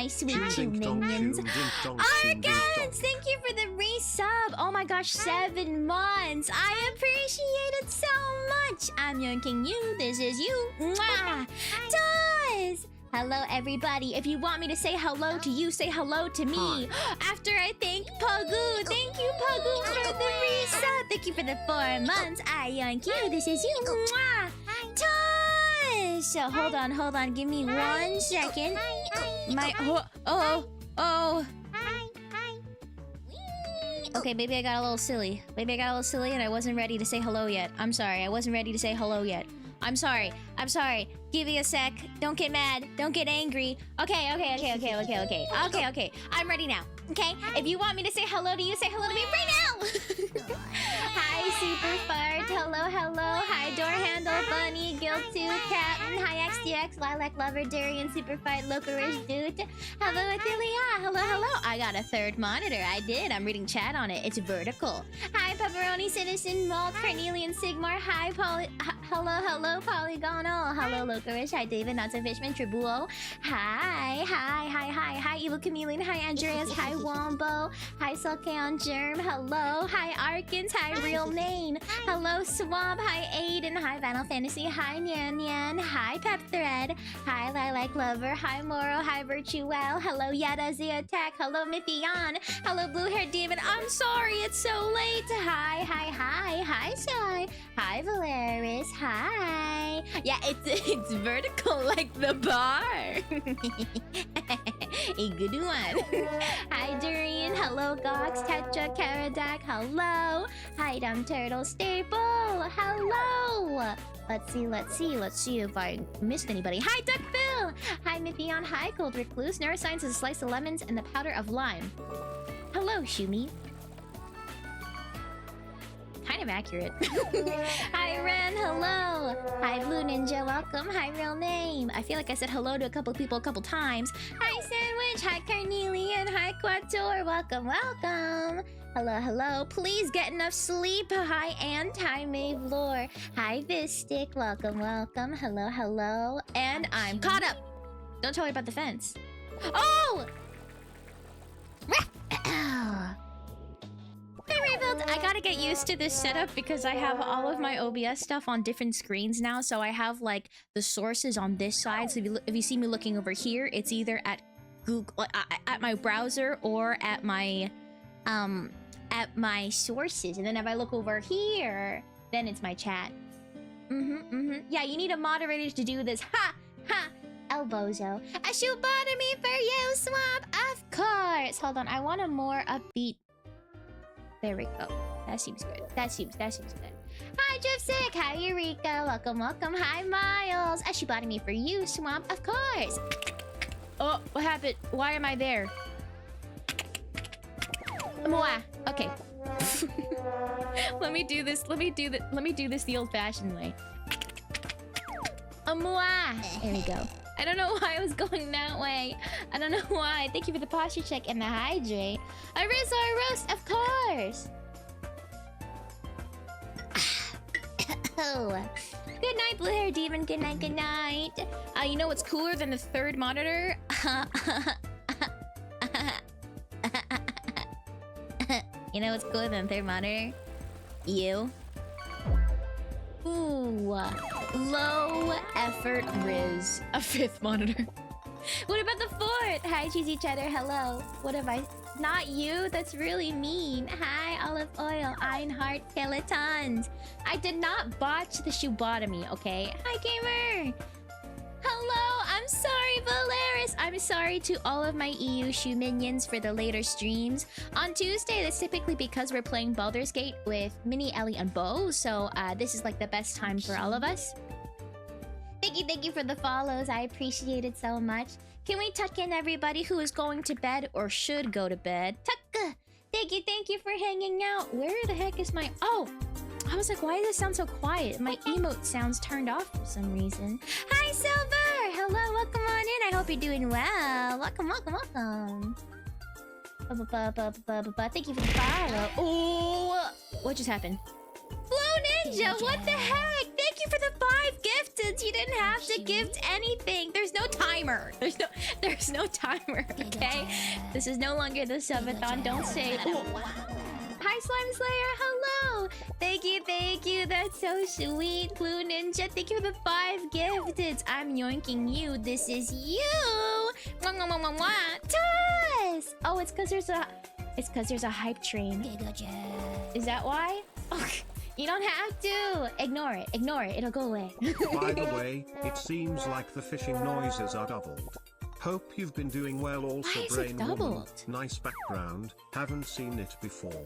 sweet chew minions. Argans, thank you for the resub. Oh my gosh, 7 months. I appreciate it so much. I'm yanking you. This is you. Mwah. Toys. Hello, everybody. If you want me to say hello to you, say hello to me. After I thank Pagu. Thank you, Pagu, for the resub. Thank you for the 4 months. I yank you. This is you. Mwah. Toys. So hold on. Give me 1 second. My oh. Okay, maybe I got a little silly. And I wasn't ready to say hello yet. I'm sorry. I wasn't ready to say hello yet. I'm sorry. Give me a sec. Don't get mad. Don't get angry. Okay. I'm ready now. Okay? If you want me to say hello to you, say hello to me right now. Hi, Super Fart. Hello. Hi, Door Handle, Bunny, Guild2, Captain. Hi, XDX, Lilac Lover, Durian, Super Fight, Locarish, Dude. Hello, Athelia. Hello. I got a 3rd monitor. I did. I'm reading chat on it. It's vertical. Hi, Pepperoni, Citizen, Malt, Carnelian, Sigmar. Hi, Hello, Polygonal. Hello, Locarish. Hi, David, Not So Fishman, Tribuo. Hi, Evil Chameleon. Hi, Andreas. Hi, Wombo. Hi, Sulkeon Germ. Hello. Hi, Arkans. Hi, Real Name. Hello, Swamp. Hi, Aiden. Hi, Final Fantasy. Hi, Nyan. Hi, Pep Thread. Hi, Lilac Lover. Hi, Moro. Hi, Virtuel. Hello, Yada Z Attack. Hello, Mythion. Hello, Blue Hair Demon. I'm sorry, it's so late. Hi, Shy. Hi, Valeris. Hi. Yeah, it's vertical like the bar. A good one. Hi, Durian. Hello, Gox. Tetra, Karadak. Hello. Hi, Dumb Turtle Staple. Hello. Let's see if I missed anybody. Hi, Duckbill. Hi, Mythion. Hi, Cold Recluse. Neuroscience is a slice of lemons and the powder of lime. Hello, Shumi. Kind of accurate. Hi, Ren. Hello. Hi, Blue Ninja. Welcome. Hi, Real Name. I feel like I said hello to a couple people a couple times. Hi, Sandwich. Hi, Carnelian. Hi, Quator. Welcome. Hello. Please get enough sleep. Hi, Ant. Hi, Maeve Lore. Hi, Vistic. Welcome. Hello. And I'm caught up. Don't tell me about the fence. Oh! Hey, Rebuild! I gotta get used to this setup because I have all of my OBS stuff on different screens now. So I have like the sources on this side. So if you see me looking over here, it's either at Google, at my browser, or at my sources. And then if I look over here, then it's my chat. Yeah, you need a moderator to do this. Ha! Elbozo. A shoebotomy for you, Swamp! Of course! Hold on, I want a more upbeat... There we go. That seems good. That seems good. Hi, Dripstick! Hi, Eureka! Welcome. Hi, Miles! A shoebotomy for you, Swamp! Of course! Oh, what happened? Why am I there? Mwah! Okay. Let me do this the old-fashioned way. Mwah! There we go. I don't know why I was going that way. I don't know why. Thank you for the posture check and the hydrate. A Rizar roast, of course. Good night, Blue Hair Demon. Good night. You know what's cooler than the 3rd monitor? You know what's cooler than the 3rd monitor? You. Ooh. Low effort Riz. A 5th monitor. What about the 4th? Hi, Cheesy Cheddar. Hello. What have I... Not you? That's really mean. Hi, Olive Oil. Einhart. Kilotons. I did not botch the shoebotomy, okay? Hi, Gamer. Hello. I'm sorry, Valeris. I'm sorry to all of my EU shoe minions for the later streams. On Tuesday, that's typically because we're playing Baldur's Gate with Minnie, Ellie, and Bo. So this is like the best time for all of us. Thank you for the follows. I appreciate it so much. Can we tuck in everybody who is going to bed or should go to bed? Tuck! Thank you for hanging out. Where the heck is my... Oh! I was like, why does it sound so quiet? My emote sounds turned off for some reason. Hi, Silver! Hello, welcome on in. I hope you're doing well. Welcome. Thank you for the follow. Oh! What just happened? Blue Ninja, what the heck? Thank Thank you for the 5 gifted. You didn't have to gift anything. There's no timer. There's no timer, okay? This is no longer the subathon. Don't say... Oh. Hi, Slime Slayer. Hello. Thank you. That's so sweet. Blue Ninja, thank you for the 5 gifted. I'm yoinking you. This is you. Mwah, mwah, mwah, mwah, mwah. Tuss! Oh, it's because there's a hype train. Is that why? Okay. You don't have to. Ignore it. It'll go away. By the way, it seems like the fishing noises are doubled. Hope you've been doing well. Also, Why is it Brain Woman, doubled? nice background. Haven't seen it before.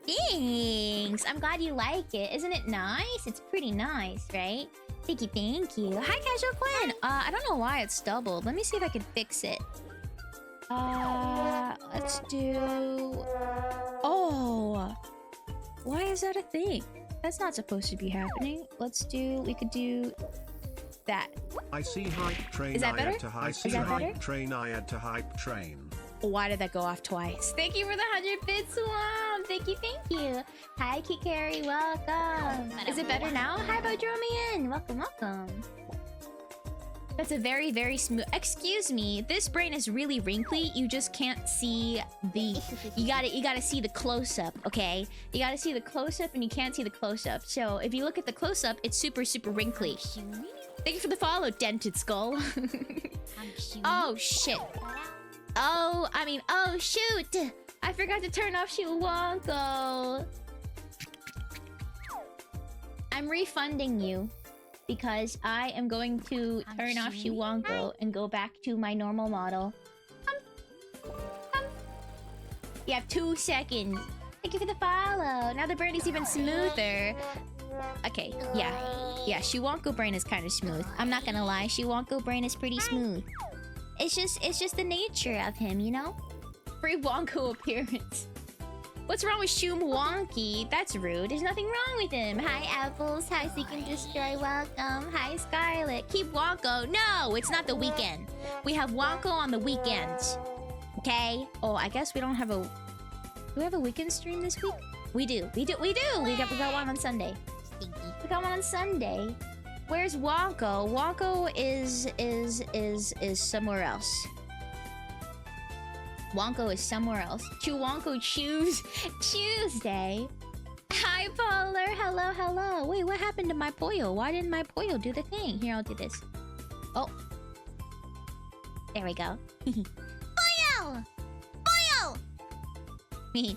Thanks. I'm glad you like it. Isn't it nice? It's pretty nice, right? Thank you. Hi, Casual Quinn. I don't know why it's doubled. Let me see if I can fix it. Let's do... Oh. Why is that a thing? That's not supposed to be happening. We could do that. I see hype train. Is that better? I see hype train. I add to hype train. Why did that go off twice? Thank you for the 100 bits, Swam. Thank you. Hi, Kikari. Welcome. Is it better now? Hi, Bodromian. Welcome. That's a very, very smooth... Excuse me. This brain is really wrinkly. You just can't see the... You gotta see the close-up, okay? You gotta see the close-up and you can't see the close-up. So if you look at the close-up, it's super, super wrinkly. Thank you for the follow, Dented Skull. Oh, shit. Oh, shoot! I forgot to turn off Shuwonko. I'm refunding you because I am going to turn off Shuwonko and go back to my normal model. You have 2 seconds. Thank you for the follow. Now the brain is even smoother. Okay, yeah, Shuwonko brain is kind of smooth. I'm not gonna lie, Shuwonko brain is pretty smooth. It's just the nature of him, you know? Free Wonko appearance. What's wrong with Shoom Wonky? That's rude. There's nothing wrong with him. Hi, Apples. Hi, Seek and Destroy. Welcome. Hi, Scarlet. Keep Wonko. No, it's not the weekend. We have Wonko on the weekends. Okay? Oh, I guess we don't have a... Do we have a weekend stream this week? We do. We got one on Sunday. We got one on Sunday. Where's Wonko? Wonko is somewhere else. Wonko is somewhere else. Wonko Tuesday. Hi, Polar. Hello. Wait, what happened to my Poyo? Why didn't my Poyo do the thing? Here, I'll do this. Oh. There we go. Poyo! Me.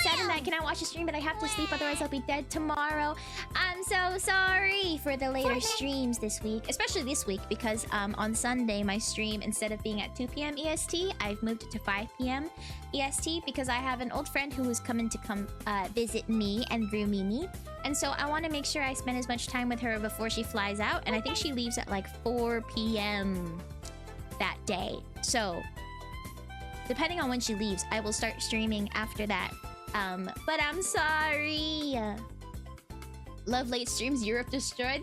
Saturday night, can I watch the stream? But I have to sleep, otherwise I'll be dead tomorrow. I'm so sorry for the later streams this week, especially this week, because on Sunday my stream, instead of being at 2 p.m. EST, I've moved it to 5 p.m. EST because I have an old friend who is coming to visit me and roomie me, and so I want to make sure I spend as much time with her before she flies out, and I think she leaves at like 4 p.m. that day. So depending on when she leaves, I will start streaming after that. But I'm sorry. Love late streams, Europe destroyed.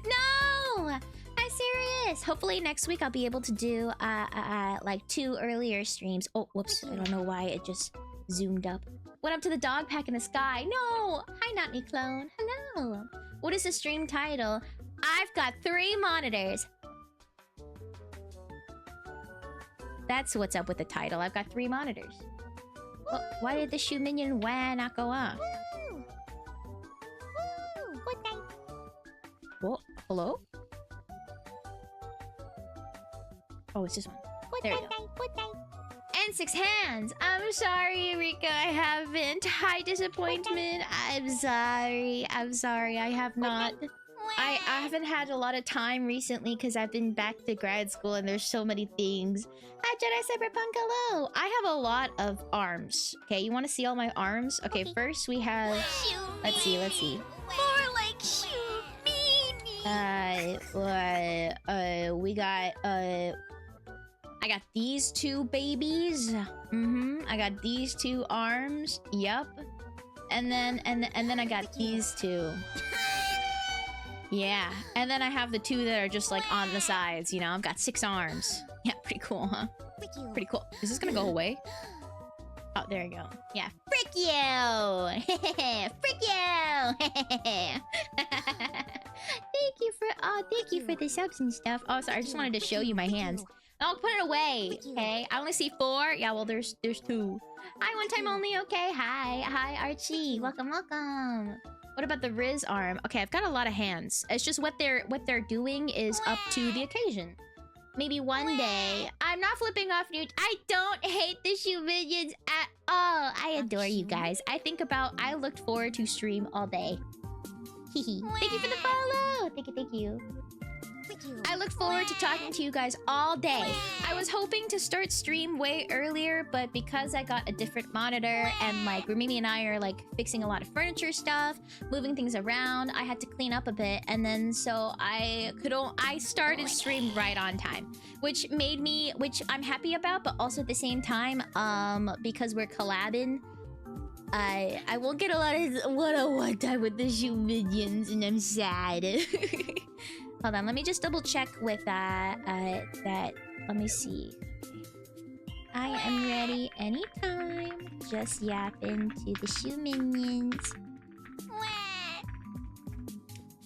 No! I'm serious. Hopefully next week I'll be able to do like 2 earlier streams. Oh, whoops. I don't know why it just zoomed up. Went up to the dog pack in the sky. No! Hi, Not Me Clone. Hello. What is the stream title? I've got 3 monitors. That's what's up with the title. I've got 3 monitors. Well, why did the shoe minion not go off? Whoa, hello? Oh, it's this one. There we go. And 6 hands. I'm sorry, Erika. I haven't. Hi, disappointment. I'm sorry. I have not. I haven't had a lot of time recently because I've been back to grad school and there's so many things. Hi, Jedi Cyberpunk, hello! I have a lot of arms. Okay, you want to see all my arms? Okay, first we have... Let's see. More like shoot me. We got... I got these 2 babies. I got these 2 arms. Yup. And then I got these 2. Yeah, and then I have the 2 that are just like on the sides, you know? I've got 6 arms. Yeah, pretty cool, huh? Pretty cool. Is this gonna go away? Oh, there you go. Yeah. Frick you! Frick you! Thank you for the subs and stuff. Oh, sorry, I just wanted to show you my hands. I'll put it away. Okay, I only see 4. Yeah, well, there's 2. Hi, one time only. Okay, hi, Archie. Welcome. What about the Riz arm? Okay, I've got a lot of hands. It's just what they're doing is up to the occasion. Maybe one day. I'm not flipping off new. I don't hate the shoe minions at all. I adore you guys. I looked forward to stream all day. Thank you for the follow. Thank you. I look forward to talking to you guys all day. I was hoping to start stream way earlier, but because I got a different monitor and like Mimi and I are like fixing a lot of furniture stuff, moving things around, I had to clean up a bit, and then so I started stream right on time, which I'm happy about, but also at the same time, because we're collabing, I will get a lot of one-on-one time with the shoe minions, and I'm sad. Hold on, let me just double check with that. Let me see. I am ready anytime. Just yapping to the shoe minions.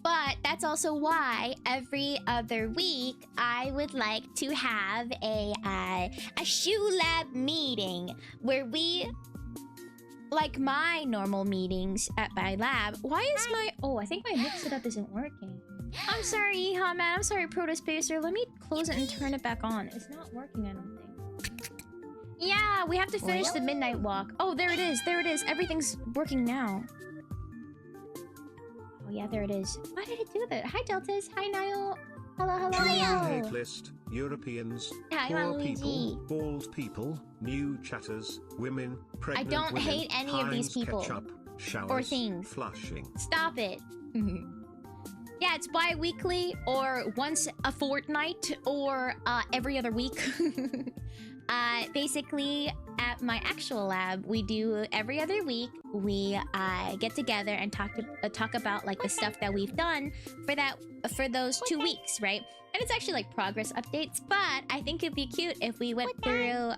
But that's also why every other week I would like to have a shoe lab meeting where we, like my normal meetings at my lab. Why is my... Oh, I think my mix it up isn't working. I'm sorry, Yeehaw man. I'm sorry, Protospacer. Let me close it and turn it back on. It's not working, I don't think. Yeah, we have to finish the midnight walk. Oh, there it is. There it is. Everything's working now. Oh, yeah, there it is. Why did it do that? Hi, Deltas. Hi, Niall. Hello. Hate list, Europeans, Hi, poor Luigi. people, bald people, new chatters, women, pregnant I don't women, hate any of these Heinz people. ketchup, showers, Or things. flushing. Stop it. Yeah, it's bi-weekly or once a fortnight or every other week. Basically, at my actual lab, we do every other week. We get together and talk about like the stuff that we've done for those 2 weeks, right? And it's actually like progress updates. But I think it'd be cute if we went through,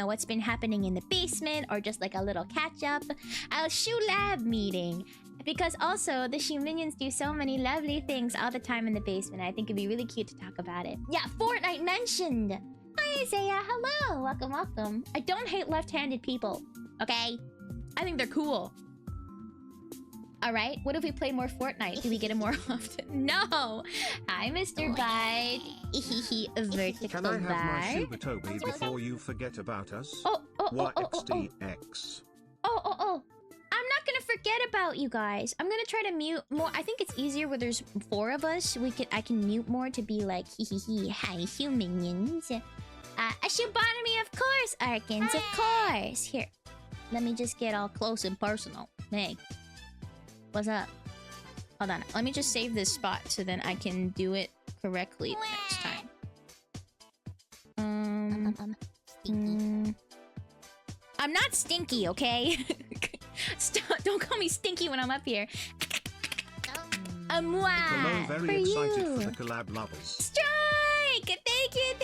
what's been happening in the basement, or just like a little catch up, a shoe lab meeting. Because also, the shoe minions do so many lovely things all the time in the basement. I think it'd be really cute to talk about it. Yeah, Fortnite mentioned! Hi, Isaiah. Hello. Welcome. I don't hate left-handed people, okay? I think they're cool. Alright, what if we play more Fortnite? Do we get it more often? No! Hi, Mr. Bide. Vertical Can I have my Bide. Shuba Toby before you forget about us? Oh. YXDX. Oh. I'm not gonna forget about you guys. I'm gonna try to mute more. I think it's easier where there's 4 of us. I can mute more to be like, hi, shoe minions. A shoebotomy, of course, Arkins, of course. Here, let me just get all close and personal. Hey, what's up? Hold on, let me just save this spot so then I can do it correctly next time. I'm not stinky, okay? Stop, don't call me stinky when I'm up here. Hello, Moi, very for excited you. for the collab lovers. Strike! Thank you!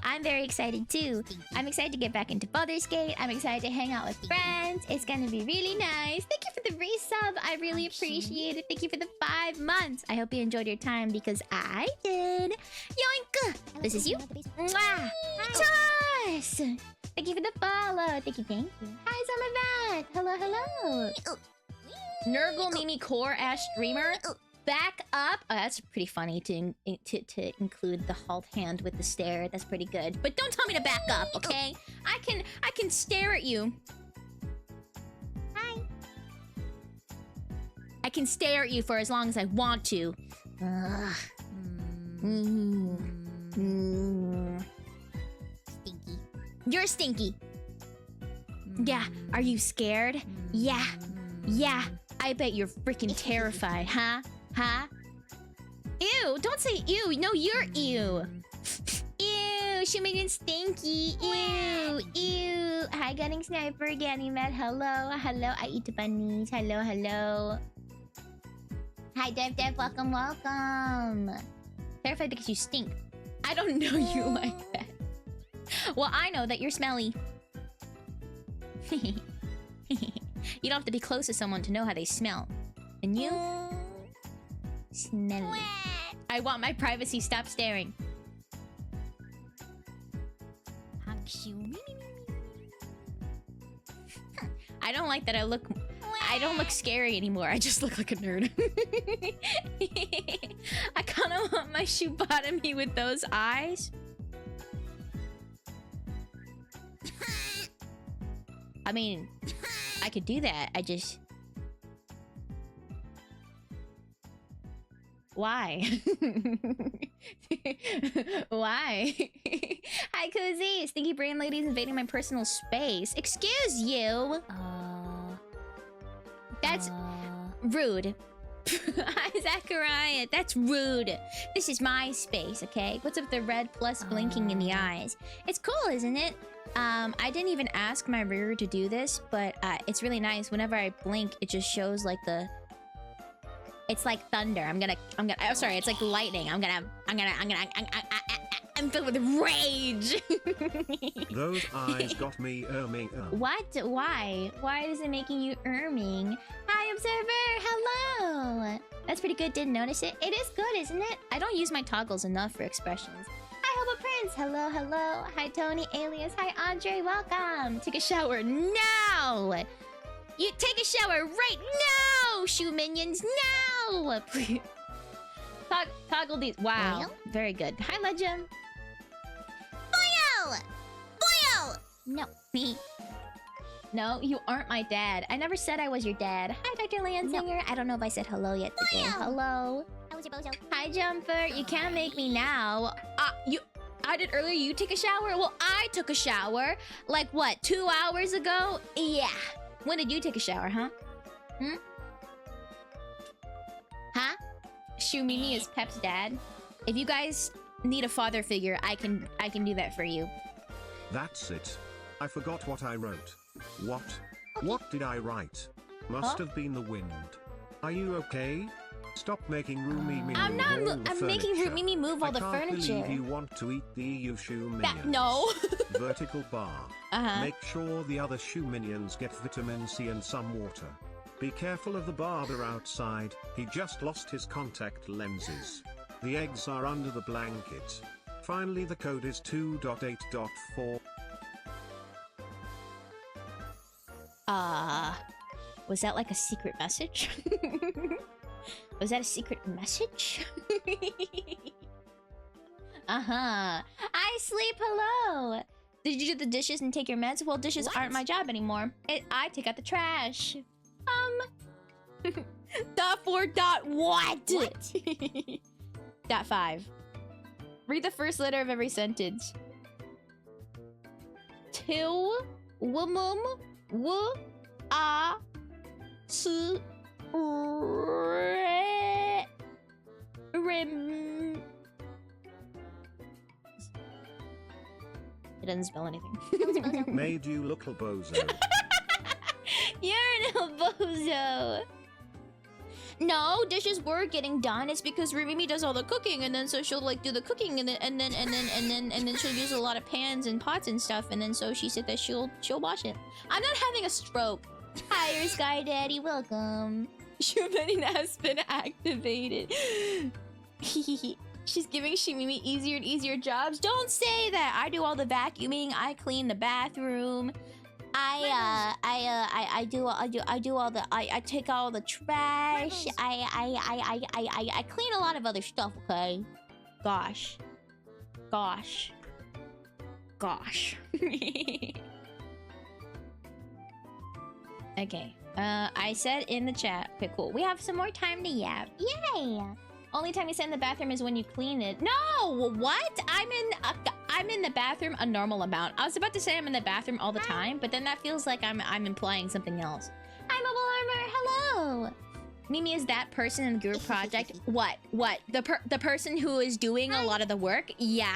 I'm very excited too. I'm excited to get back into Baldur's Gate. I'm excited to hang out with friends. It's gonna be really nice. Thank you for the resub. I really appreciate it. Thank you for the 5 months. I hope you enjoyed your time because I did. Yoink! This is you. Mwah! Toss! Thank you for the follow. Thank you. Hi, Summer Bat. Hello. Nurgle Mimi Core Ash Streamer. Back up. Oh, that's pretty funny to include the halt hand with the stare. That's pretty good. But don't tell me to back up, okay? I can stare at you. Hi. I can stare at you for as long as I want to. Stinky. You're stinky. Yeah. Are you scared? Yeah. I bet you're freaking terrified, huh? Ew, don't say ew. No, you're ew. Ew, she made it stinky. Ew. Hi, Gunning Sniper, Ganymede. Hello. I eat the bunnies. Hello. Hi, Dev. Welcome. Terrified because you stink. I don't know you like that. Well, I know that you're smelly. You don't have to be close to someone to know how they smell. And you? Smelly. I want my privacy. Stop staring. I don't like that I don't look scary anymore. I just look like a nerd. I kind of want my shoebotomy with those eyes. I mean, I could do that. I just... Why? Why? Hi, Cozy. Stinky brain ladies invading my personal space. Excuse you. That's rude. Hi, Zachariah. That's rude. This is my space, okay? What's up with the red plus blinking in the eyes? It's cool, isn't it? I didn't even ask my reader to do this, but it's really nice. Whenever I blink, it just shows like the... It's like thunder. I'm sorry, it's like lightning. I'm filled with rage. Those eyes got me erming. What? Why? Why is it making you erming? Hi, Observer. Hello. That's pretty good. Didn't notice it. It is good, isn't it? I don't use my toggles enough for expressions. Hi, Hobo Prince. Hello, hello. Hi, Tony Alias. Hi, Andre. Welcome. Take a shower now. You take a shower right now, shoe minions. Now. Please. Toggle these. Wow. Boyle? Very good. Hi, Legend. Boyle! Boyle! No, me. No, you aren't my dad. I never said I was your dad. Hi, Dr. Landsinger. No. I don't know if I said hello yet today. Boyle! Hello. How was your bozo? Hi, Jumper. You can't make me now. I did earlier. You take a shower? Well, I took a shower. Like, what, 2 hours ago? Yeah. When did you take a shower, huh? Hmm? Huh? Shumimi is Pep's dad. If you guys need a father figure, I can do that for you. That's it. I forgot what I wrote. What? Okay. What did I write? Must have been the wind. Are you okay? Stop making Roomimi move I'm not. all the I'm making Roomimi move all the furniture. I can't believe you want to eat the EU shoe minions. No. Vertical bar. Make sure the other shoe minions get vitamin C and some water. Be careful of the barber outside. He just lost his contact lenses. The eggs are under the blanket. Finally, the code is 2.8.4. Was that like a secret message? Was that a secret message? I sleep. Hello. Did you do the dishes and take your meds? Well, dishes aren't my job anymore. I take out the trash. Dot 4 dot what? Dot 5. Read the first letter of every sentence. Till wumum wu a su rim. It doesn't spell anything. Made you look a bozo. You're an bozo. No, dishes were getting done. It's because Rumimi does all the cooking, and then so she'll like do the cooking, and then she'll use a lot of pans and pots and stuff, and then so she said that she'll wash it. I'm not having a stroke. Hi, Sky Daddy, welcome. Shumini has been activated. She's giving Shumimi easier and easier jobs. Don't say that. I do all the vacuuming. I clean the bathroom. I take all the trash. I clean a lot of other stuff, okay? Gosh. Okay. I said in the chat. Okay, cool. We have some more time to yap. Yay! Only time you sit in the bathroom is when you clean it. No! What? I'm in the bathroom a normal amount. I was about to say I'm in the bathroom all the time, but then that feels like I'm implying something else. Hi, Mobile Armor. Hello. Mimi is that person in the group project. What? The person who is doing a lot of the work? Yeah,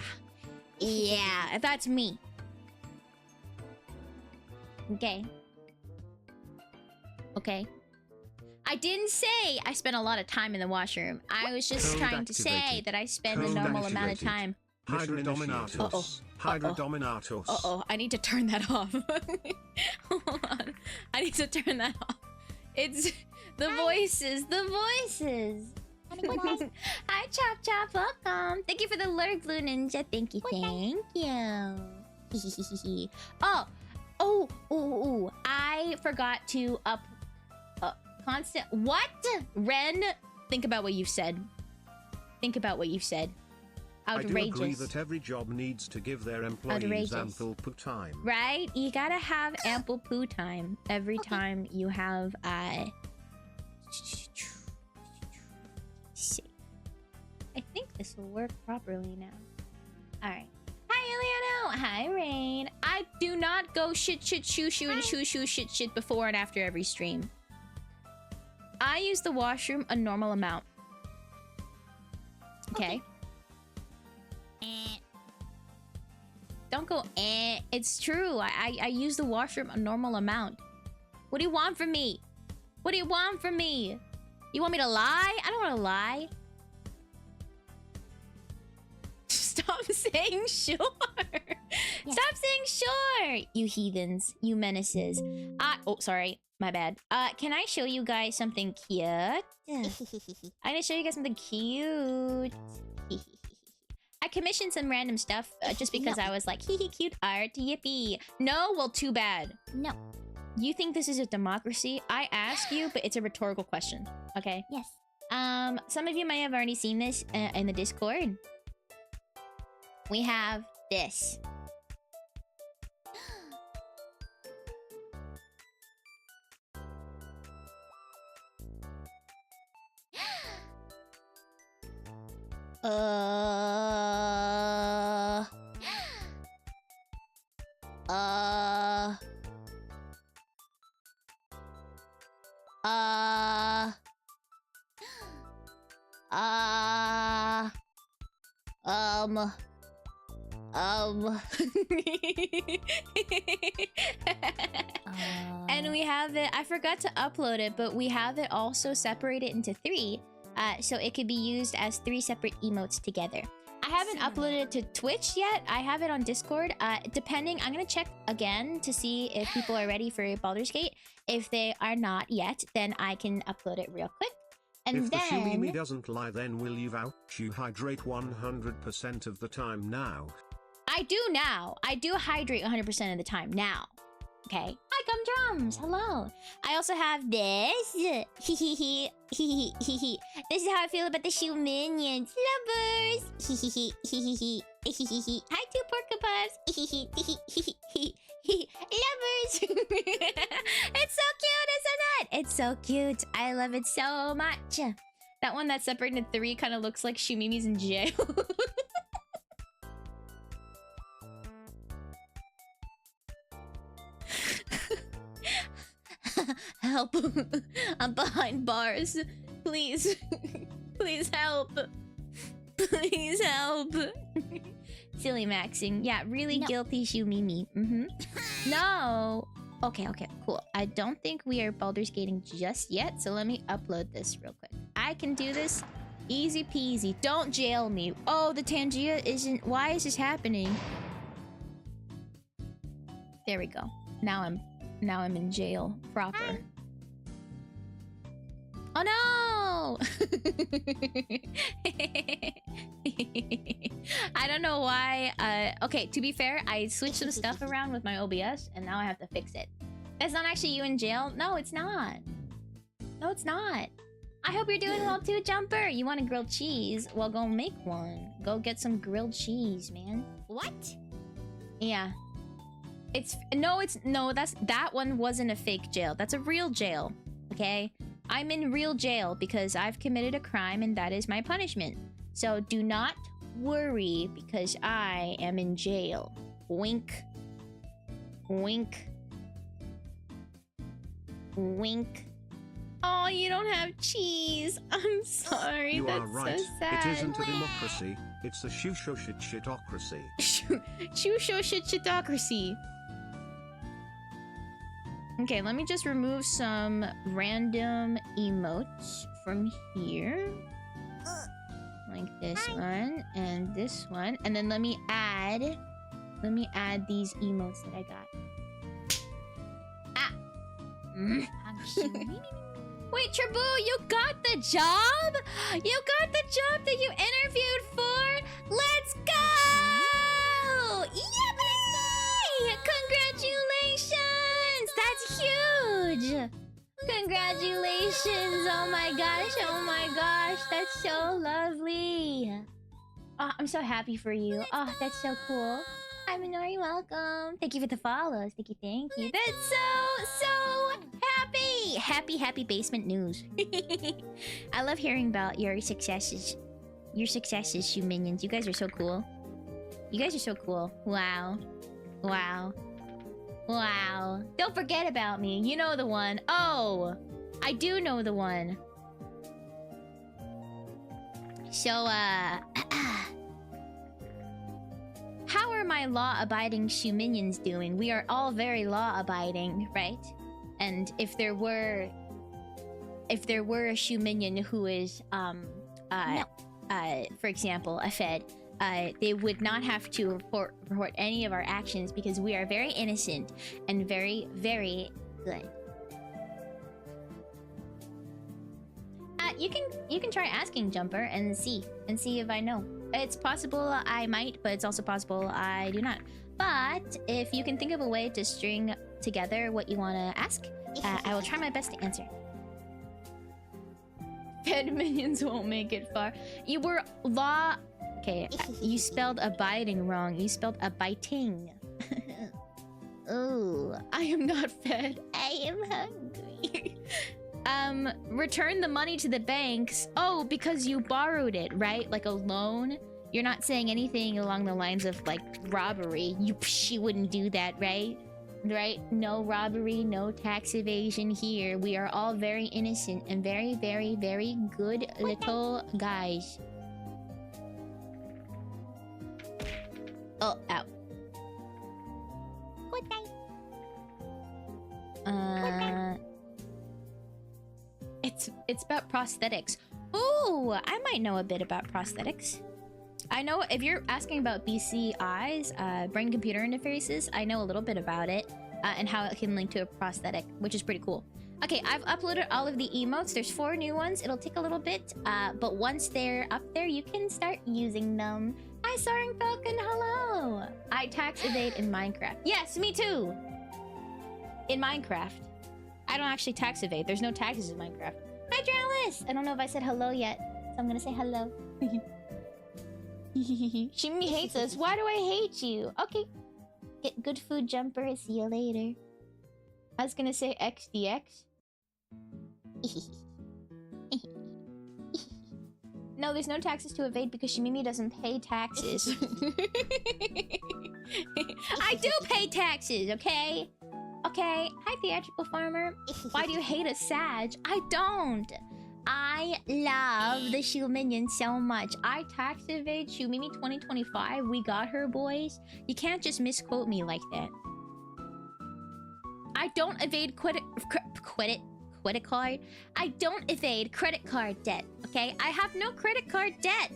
that's me. Okay. I didn't say I spent a lot of time in the washroom. I was just trying to say that I spend a normal amount of time. Hydrodominatus. Hydrodominatus. I need to turn that off. Hold on. I need to turn that off. It's the voices. Hi, Chop Chop. Welcome. Thank you for the lurk, Blue Ninja. Thank you. Thank you. Oh. I forgot to constant. What? Ren, think about what you said. Outrageous. I do agree that every job needs to give their employees ample poo time. Right? You gotta have ample poo time every time you have I think this will work properly now. Alright. Hi, Eliano! Hi, Rain. I do not go shit, shoo, and shoo, shit before and after every stream. I use the washroom a normal amount. Okay. Don't go eh. It's true. I use the washroom a normal amount. What do you want from me? You want me to lie? I don't want to lie. Stop saying sure. Yeah. Stop saying sure. You heathens. You menaces. Oh, sorry. My bad. Can I show you guys something cute? I'm gonna show you guys something cute. I commissioned some random stuff just because I was like, hee cute art, yippee. No? Well, too bad. No. You think this is a democracy? I ask you, but it's a rhetorical question. Okay? Yes. Some of you may have already seen this in the Discord. We have this. And we have it, I forgot to upload it, but we have it also separated into 3. So it could be used as 3 separate emotes together. I haven't uploaded it to Twitch yet. I have it on Discord. Depending, I'm gonna check again to see if people are ready for Baldur's Gate. If they are not yet, then I can upload it real quick. And if then... the Shumimi doesn't lie, then will you vouch you hydrate 100% of the time now? I do now. I do hydrate 100% of the time now. Okay. Hi, Gumdrums. Hello. I also have this. This is how I feel about the shoe minions. Lovers. Hi, 2 porcupines. Lovers. It's so cute, isn't it? It's so cute. I love it so much. That one that's separated into 3 kind of looks like Shumimi's in jail. Help. I'm behind bars. Please. Please help. Please help. Silly maxing. Yeah, really guilty Shumimi. No. Okay, cool. I don't think we are Baldur's Gating just yet, so let me upload this real quick. I can do this easy peasy. Don't jail me. Oh, the Tangia isn't... Why is this happening? There we go. Now I'm in jail proper. Oh no! I don't know why. Okay, to be fair, I switched some stuff around with my OBS and now I have to fix it. That's not actually you in jail. No, it's not. No, it's not. I hope you're doing well too, Jumper. You want a grilled cheese? Well, go make one. Go get some grilled cheese, man. What? Yeah. That one wasn't a fake jail. That's a real jail. Okay? I'm in real jail because I've committed a crime and that is my punishment. So do not worry because I am in jail. Wink. Wink. Wink. Oh, you don't have cheese. I'm sorry. You That's are right. so sad. It isn't a democracy. It's a shitocracy. Shitocracy. Okay, let me just remove some random emotes from here. Like this one and this one. And then let me add these emotes that I got. Ah! Wait, Traboo, you got the job? You got the job that you interviewed for? Let's go! Yippee! Congratulations! That's huge! Congratulations! Oh my gosh, that's so lovely. Oh, I'm so happy for you. Oh, that's so cool. Hi, Minori, welcome. Thank you for the follows. Thank you. That's so happy. Happy basement news. I love hearing about your successes. Your successes, you minions. You guys are so cool. Wow. Don't forget about me. You know the one. Oh, I do know the one. So, how are my law-abiding Shu minions doing? We are all very law-abiding, right? And if there were a Shu minion who is, for example, a Fed, they would not have to report any of our actions because we are very innocent and very, very good. You can try asking Jumper and see if I know. It's possible I might, but it's also possible I do not. But if you can think of a way to string together what you want to ask, I will try my best to answer. Fed minions won't make it far. You were law... Okay, you spelled abiding wrong. You spelled abiting. Oh, I am not fed. I am hungry. Return the money to the banks. Oh, because you borrowed it, right? Like a loan? You're not saying anything along the lines of, like, robbery. You wouldn't do that, right? Right? No robbery, no tax evasion here. We are all very innocent and very, very, very good little guys. Oh, ow. Good night. It's about prosthetics. Ooh, I might know a bit about prosthetics. I know if you're asking about BCIs, brain computer interfaces, I know a little bit about it and how it can link to a prosthetic, which is pretty cool. Okay, I've uploaded all of the emotes. There's 4 new ones. It'll take a little bit, but once they're up there, you can start using them. Hi, Soaring Falcon, hello! I tax evade in Minecraft. Yes, me too! In Minecraft. I don't actually tax evade. There's no taxes in Minecraft. Hi, Dralis! I don't know if I said hello yet, so I'm gonna say hello. Shimi hates us. Why do I hate you? Okay. Get good food, Jumper. See you later. I was gonna say XDX. No, there's no taxes to evade because Shimimi doesn't pay taxes. I do pay taxes, okay? Okay. Hi, Theatrical Farmer. Why do you hate a Sag? I don't. I love the Shu minion so much. I tax evade Shumimi 2025. We got her, boys. You can't just misquote me like that. I don't evade credit card. I don't evade credit card debt, okay? I have no credit card debt.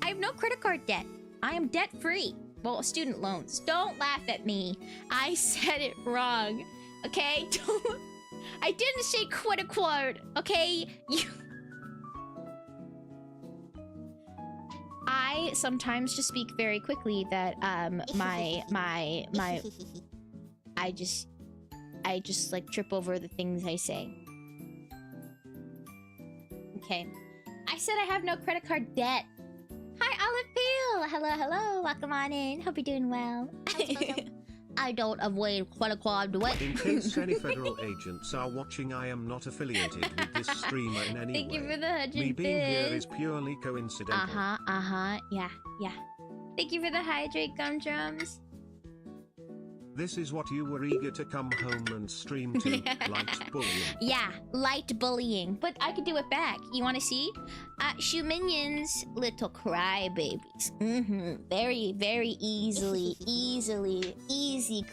I have no credit card debt. I am debt free. Well, student loans. Don't laugh at me. I said it wrong, okay? Don't... I didn't say credit card, okay? I sometimes just speak very quickly that I just like trip over the things I say. Okay. I said I have no credit card debt. Hi, Olive Peel. Hello. Welcome on in. Hope you're doing well. I don't avoid credit card debt. In case any federal agents are watching, I am not affiliated with this streamer in any way. Thank you for the 100 Me being here is purely coincidental. Yeah. Thank you for the hydrate gumdrums. This is what you were eager to come home and stream to, light bullying. Yeah, light bullying. But I could do it back. You want to see? Shu minions, little crybabies. Very, very easy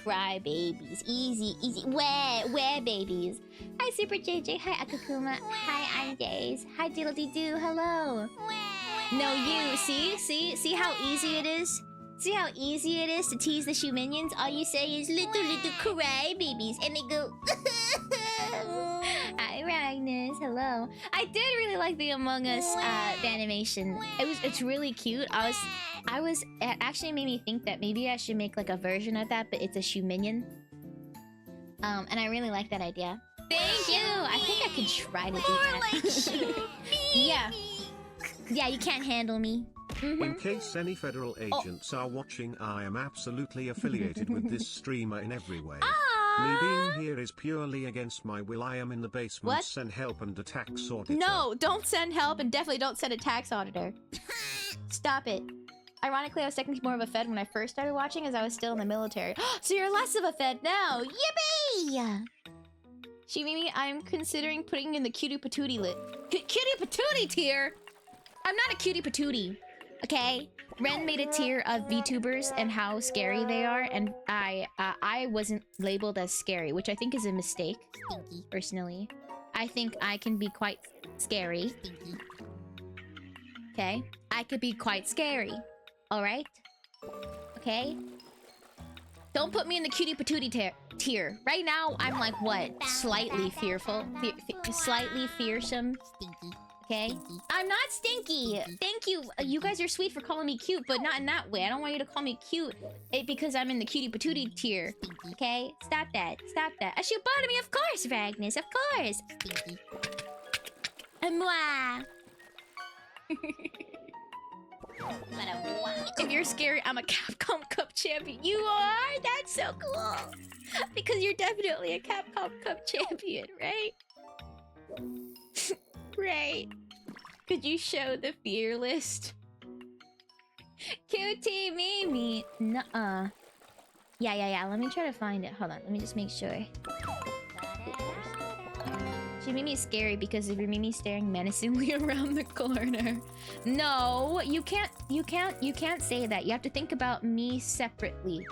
crybabies. Easy. Where babies. Hi, Super JJ. Hi, Akakuma. Hi, I'm Days. Hi, Diddle Doo. Hello. No, you. See how easy it is? See how easy it is to tease the Shu minions? All you say is little cry babies, and they go. Hi, Ragnus. Hello. I did really like the Among Us animation. It's really cute. It actually made me think that maybe I should make like a version of that, but it's a shoe minion. And I really like that idea. Thank you. I think I could try to do that. Like shoe Yeah. Yeah, you can't handle me. In case any federal agents are watching, I am absolutely affiliated with this streamer in every way. Me being here is purely against my will. I am in the basement. What? Send help and a tax auditor. No, don't send help and definitely don't send a tax auditor. Stop it. Ironically, I was technically more of a Fed when I first started watching as I was still in the military. So you're less of a Fed now. Yippee! Shimimi, I'm considering putting in the cutie patootie cutie patootie tier? I'm not a cutie patootie. Okay? Ren made a tier of VTubers and how scary they are, and I wasn't labeled as scary, which I think is a mistake. Stinky. Personally, I think I can be quite scary. Stinky. Okay? I could be quite scary. Alright? Okay? Don't put me in the cutie patootie tier. Right now, I'm like, what? Slightly fearful? Slightly fearsome? Stinky. Okay? I'm not stinky! Thank you! You guys are sweet for calling me cute, but not in that way. I don't want you to call me cute because I'm in the cutie patootie tier. Okay? Stop that. Stop that. A shoebotomy, of course, Ragnus, of course! Stinky. Mwah! If you're scary, I'm a Capcom Cup champion. You are? That's so cool! Because you're definitely a Capcom Cup champion, right? Right. Could you show the fear list? QT Mimi. Nuh-uh. Yeah. Let me try to find it. Hold on. Let me just make sure. She made me scary because of your Mimi staring menacingly around the corner. No, you can't say that. You have to think about me separately.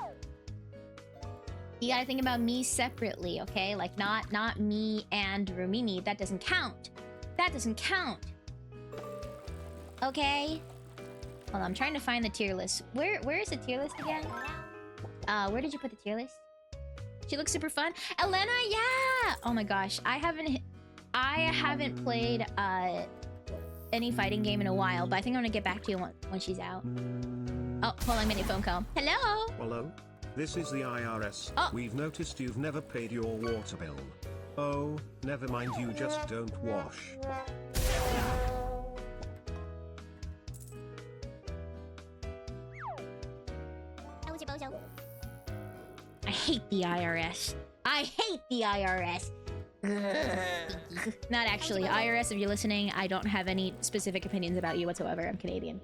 You gotta think about me separately, okay? Like not me and Rumimi. That doesn't count. That doesn't count. Okay? Hold on, I'm trying to find the tier list. Where is the tier list again? Where did you put the tier list? She looks super fun. Elena, yeah! Oh my gosh, I haven't played any fighting game in a while, but I think I'm gonna get back to you when she's out. Oh, hold on, I'm getting a phone call. Hello? Hello? This is the IRS. Oh. We've noticed you've never paid your water bill. Oh, never mind, you just don't wash. I hate the IRS. I hate the IRS. Not actually. IRS, if you're listening, I don't have any specific opinions about you whatsoever. I'm Canadian.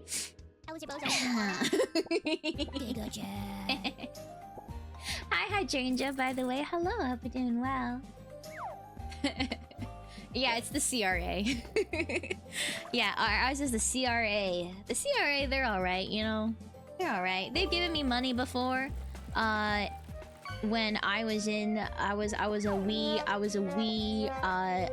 Hi, Hydrangea, by the way. Hello, hope you're doing well. Yeah, it's the CRA. Yeah, ours is the CRA. The CRA, they're alright, you know? They're alright. They've given me money before. When I was a wee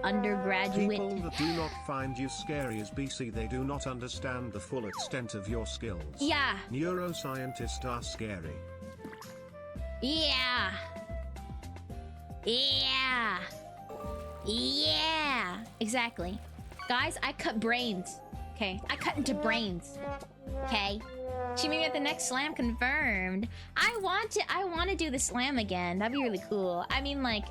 undergraduate. People that do not find you scary as BC, they do not understand the full extent of your skills. Yeah. Neuroscientists are scary. Yeah. Yeah. Yeah. Exactly. Guys, I cut brains. Okay? I cut into brains. Okay? She may be at the next slam, confirmed. I want to do the slam again. That'd be really cool. I mean, like,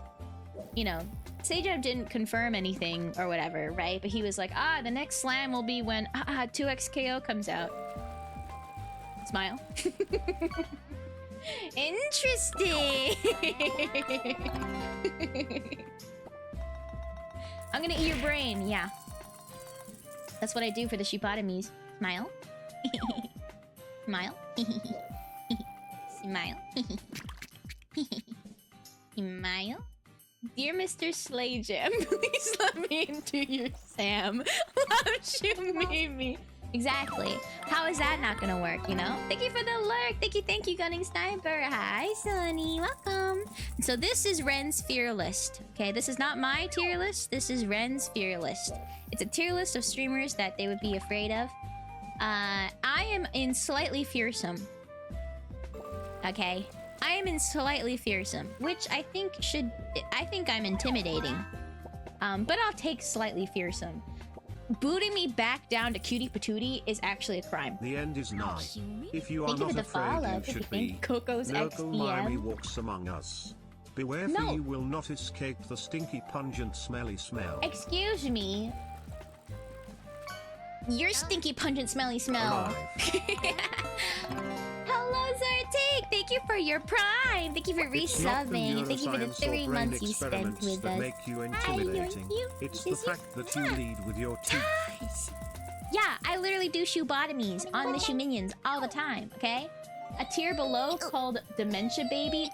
you know, Sajab didn't confirm anything or whatever, right? But he was like, the next slam will be when 2XKO comes out. Smile. Interesting. I'm gonna eat your brain. Yeah. That's what I do for the sheepotomies. Smile. Smile. Smile. Smile. Dear Mr. Slayjam, please let me into your Sam. Love Shumimi. Exactly. How is that not gonna work, you know? Thank you for the lurk. Thank you, Gunning Sniper. Hi, Sonny. Welcome. So this is Ren's Fear List. Okay, this is not my tier list. This is Ren's Fear List. It's a tier list of streamers that they would be afraid of. I am in slightly fearsome. Okay? I am in slightly fearsome, which I think I'm intimidating. But I'll take slightly fearsome. Booting me back down to cutie patootie is actually a crime. The end is nigh. If you are Thank you not for the afraid, follow. you should be. Coco's No XDM. Miami walks among us. Beware, for you will not escape the stinky, pungent, smelly smell. Excuse me. Your stinky, pungent, smelly smell. Hello, Zartik! Thank you for your prime! Thank you for resubbing, and thank you for the 3 months you spent with us. Make you intimidating. It's the fact that you lead with your teeth. Yeah, I literally do shoebotomies on the shoe minions all the time, okay? A tier below called Dementia Baby.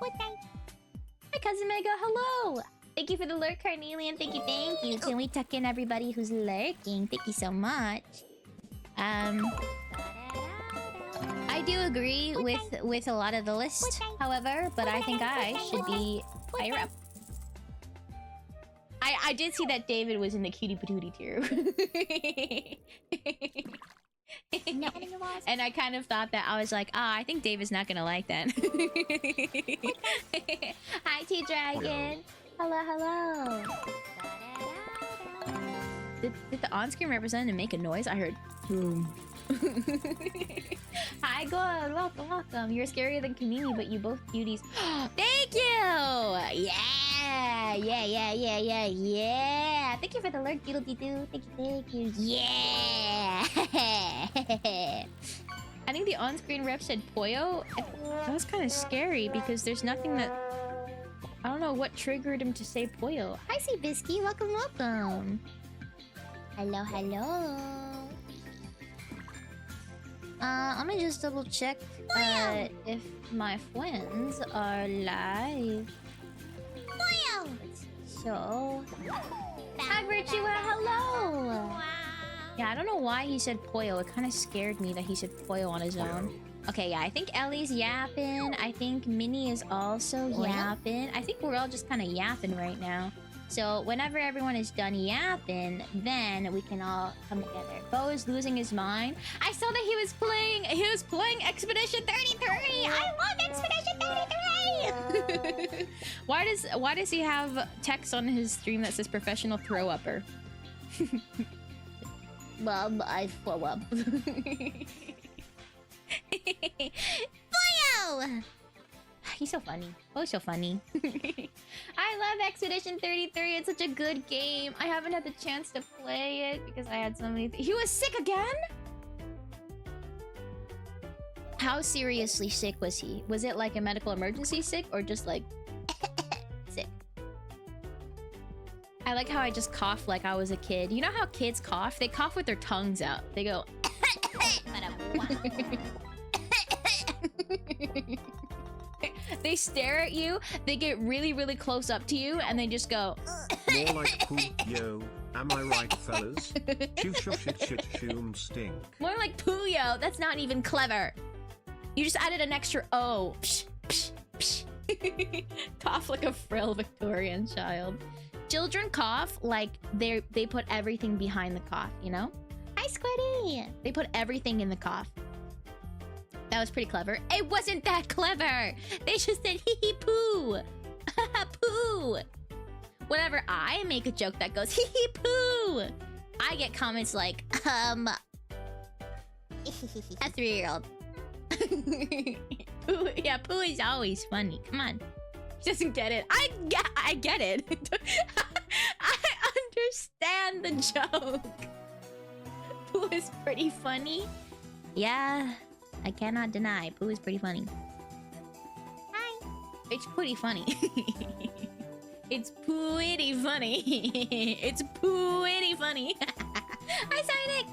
Hi, Cousin Mega, hello! Thank you for the lurk, Carnelian. Thank you, thank you. Can we tuck in everybody who's lurking? Thank you so much. I do agree with a lot of the list, however, but I think I should be higher up. I did see that David was in the cutie patootie tier. And I kind of thought that I was like, I think David's not gonna like that. Hi, T-Dragon. Hello, hello. Did the on-screen representative make a noise? I heard boom. Hi, good. Welcome, welcome. You're scarier than Kamini, but you both cuties. Thank you! Yeah! Yeah! Thank you for the lurk, doodle-dee-doo. Thank you. Yeah! I think the on-screen rep said Poyo. That was kind of scary because there's nothing that... I don't know what triggered him to say Poyo. Hi, Seabiscuit. Welcome. Hello. Let me just double check if my friends are live. So, hi Virtua, hello. Yeah, I don't know why he said Poyo. It kind of scared me that he said Poyo on his own. Okay, yeah, I think Ellie's yapping. I think Minnie is also yapping. I think we're all just kind of yapping right now. So whenever everyone is done yapping, then we can all come together. Bo is losing his mind. I saw that he was playing Expedition 33. I love Expedition 33. Why does he have text on his stream that says professional throw upper? Mom, I throw up. Boyo! He's so funny. Oh, so funny. I love Expedition 33. It's such a good game. I haven't had the chance to play it because I had so many... He was sick again? How seriously sick was he? Was it like a medical emergency sick or just like... sick? I like how I just coughed like I was a kid. You know how kids cough? They cough with their tongues out. They go... They stare at you, they get really, really close up to you, and they just go... More like poo, yo. Am I right, fellas? Shit, stink. More like Puyo. That's not even clever. You just added an extra O. Psh, psh, psh. Cough like a frill Victorian child. Children cough like they put everything behind the cough, you know? Hi, Squiddy! They put everything in the cough. That was pretty clever. It wasn't that clever! They just said hee hee poo! Poo! Whenever I make a joke that goes hee hee poo, I get comments like, a 3-year-old. Poo, yeah, poo is always funny. Come on. He doesn't get it. I get it. I understand the joke. Poo is pretty funny. Yeah, I cannot deny. Poo is pretty funny. Hi. It's pretty funny. It's pretty funny. It's pretty funny. Hi, Sonic.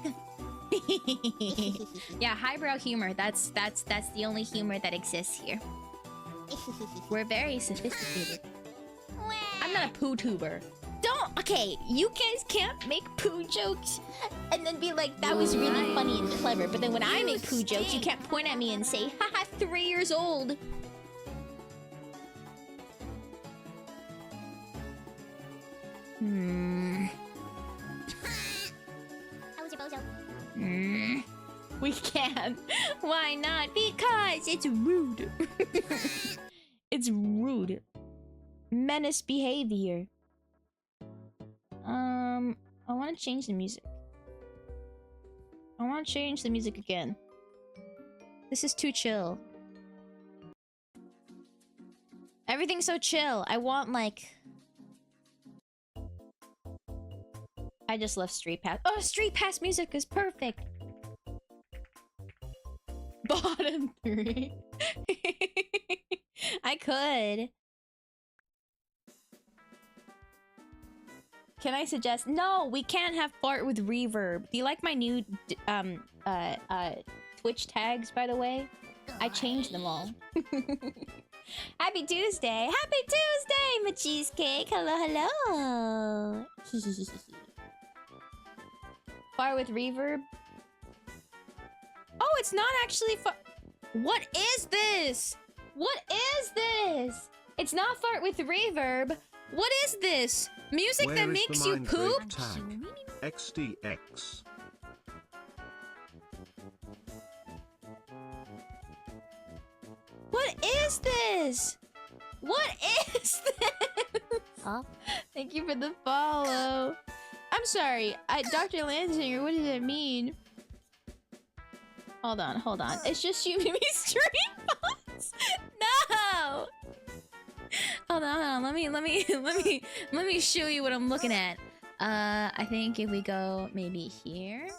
Yeah, highbrow humor. That's the only humor that exists here. We're very sophisticated. I'm not a poo tuber. Don't. Okay, you guys can't make poo jokes and then be like, that was really funny and clever. But then when I make poo jokes, you can't point at me and say, haha, 3 years old. How was your bozo? We can't. Why not? Because it's rude. It's rude. Menace behavior. I want to change the music. I want to change the music again. This is too chill. Everything's so chill. I want, like... I just love Street Pass. Oh, Street Pass music is perfect! Bottom 3. I could. Can I suggest? No, we can't have fart with reverb. Do you like my new Twitch tags, by the way? I changed them all. Happy Tuesday! Happy Tuesday, my cheesecake! Hello, hello! Fart with reverb? Oh, it's not actually fart. What is this? What is this? It's not fart with reverb. What is this? Music that makes you poop? Tag? XDX. What is this? What is this? Huh? Thank you for the follow. I'm sorry. Dr. Lanzinger, what does it mean? Hold on, hold on. It's just you, me stream bots. No. Hold on. Let me show you what I'm looking at. I think if we go maybe here.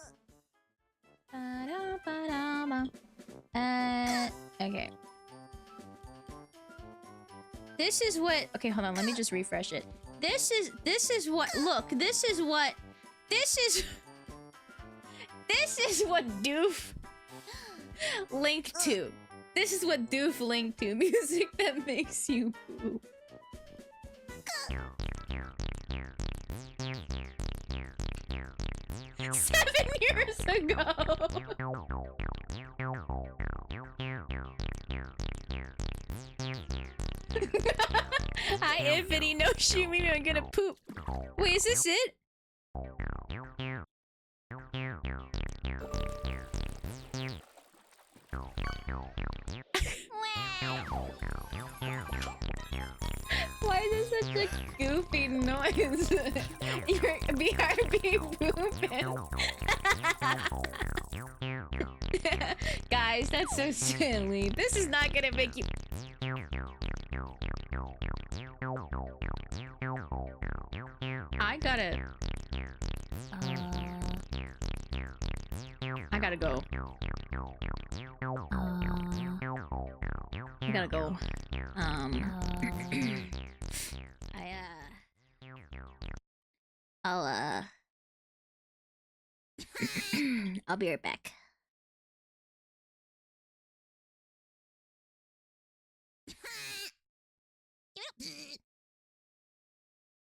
Okay. This is what. Okay, hold on. Let me just refresh it. This is what. Look. This is what Doof linked to. This is what Doof linked to. Music that makes you poop. Seven years ago. Hi, Infinity. No, shoot me. I'm gonna poop. Wait, is this it? Why is this such a goofy noise? You're BRB pooping. Guys, that's so silly. This is not gonna make you... I gotta go. I gotta go. I'll be right back.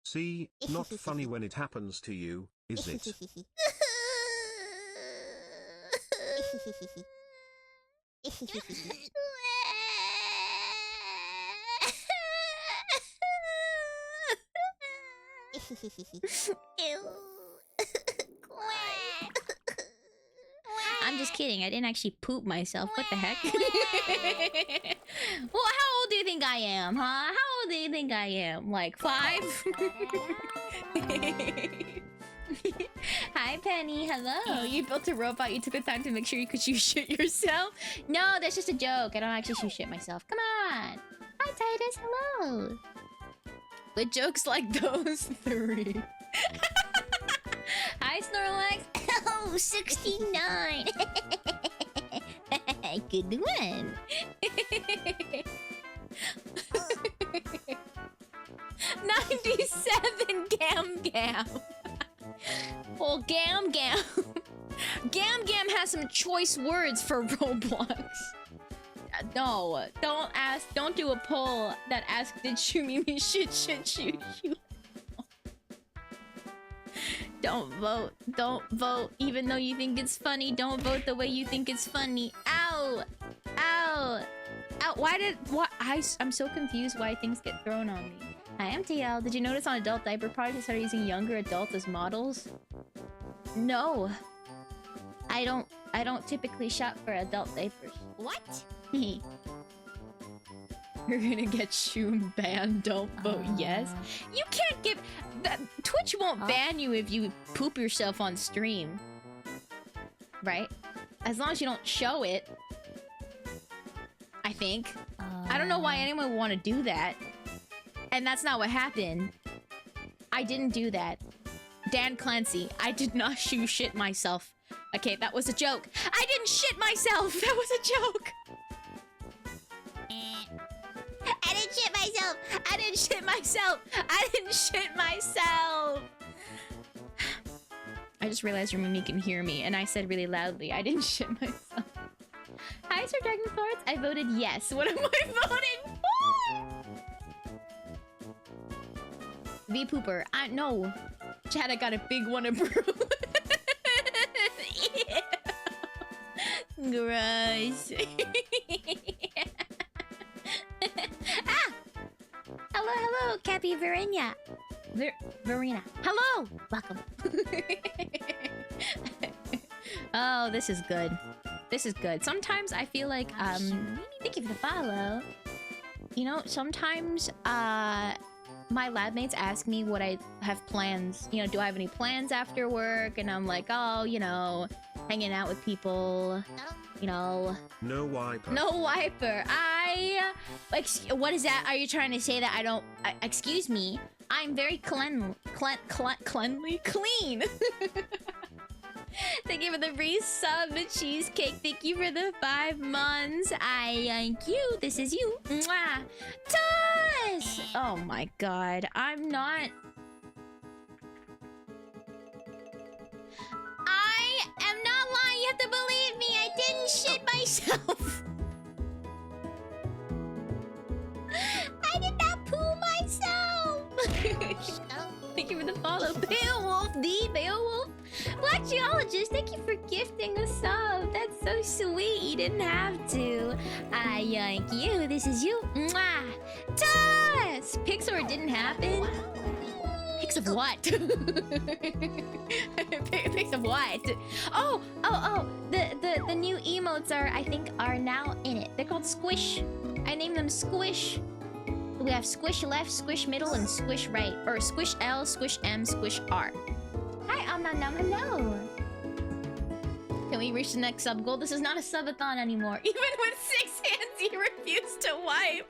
See, not funny when it happens to you, is it? I'm just kidding. I didn't actually poop myself. What the heck? Well, how old do you think I am, huh? How old do you think I am? Like 5? Hi, Penny. Hello. You built a robot. You took the time to make sure you could shoot shit yourself. No, that's just a joke. I don't actually shoot shit myself. Come on. Hi, Titus. Hello. With jokes like those 3. Hi, Snorlax. Oh, 69. Good one. 97 Gam Gam. Well, Gam Gam. Gam Gam has some choice words for Roblox. No, don't do a poll that asks, did Shumimi shoot. Don't vote, even though you think it's funny. Don't vote the way you think it's funny. Ow! I'm so confused why things get thrown on me. Hi, I'm TL. Did you notice on adult diaper products they started using younger adults as models? No. I don't typically shop for adult diapers. What? You're gonna get Shoom banned. Don't vote yes. You can't give... Twitch won't ban you if you poop yourself on stream. Right? As long as you don't show it. I think. I don't know why anyone would want to do that. And that's not what happened. I didn't do that. Dan Clancy, I did not shit myself. Okay, that was a joke. I didn't shit myself! That was a joke! I didn't shit myself. I didn't shit myself! I didn't shit myself! I just realized Mimi can hear me, and I said really loudly, I didn't shit myself. Hi, Sir Dragon Thorns. I voted yes. What am I voting for? V Pooper. No. Chad, I got a big one of brew. Gross. Ah! Hello, Cappy Verena. Verena. Hello! Welcome. Oh, this is good. This is good. Sometimes I feel like, thank you for the follow. You know, sometimes, my lab mates ask me what I have plans. You know, do I have any plans after work? And I'm like, oh, you know, hanging out with people. You know. No wiper. No wiper. What is that? Are you trying to say that I don't... excuse me. I'm very cleanly. Clean. Thank you for the resub, Cheesecake. Thank you for the 5 months. I like you. This is you. Mwah. Toss! Oh my god. I'm not... I am not lying. You have to believe me. I didn't shit myself. I did not poo myself. Thank you for the follow. Beowulf, the Beowulf. Black Geologist, thank you for gifting a sub. That's so sweet. You didn't have to. I like you. This is you. Mwah. Toss! Pixar didn't happen. Pics of what? Pics of what? Oh! The new emotes I think are now in it. They're called Squish. I named them Squish. We have Squish left, Squish middle, and Squish right. Or Squish L, Squish M, Squish R. Hi, Omnanum, hello! Can we reach the next sub goal? This is not a subathon anymore. Even with 6 hands, you refuse to wipe.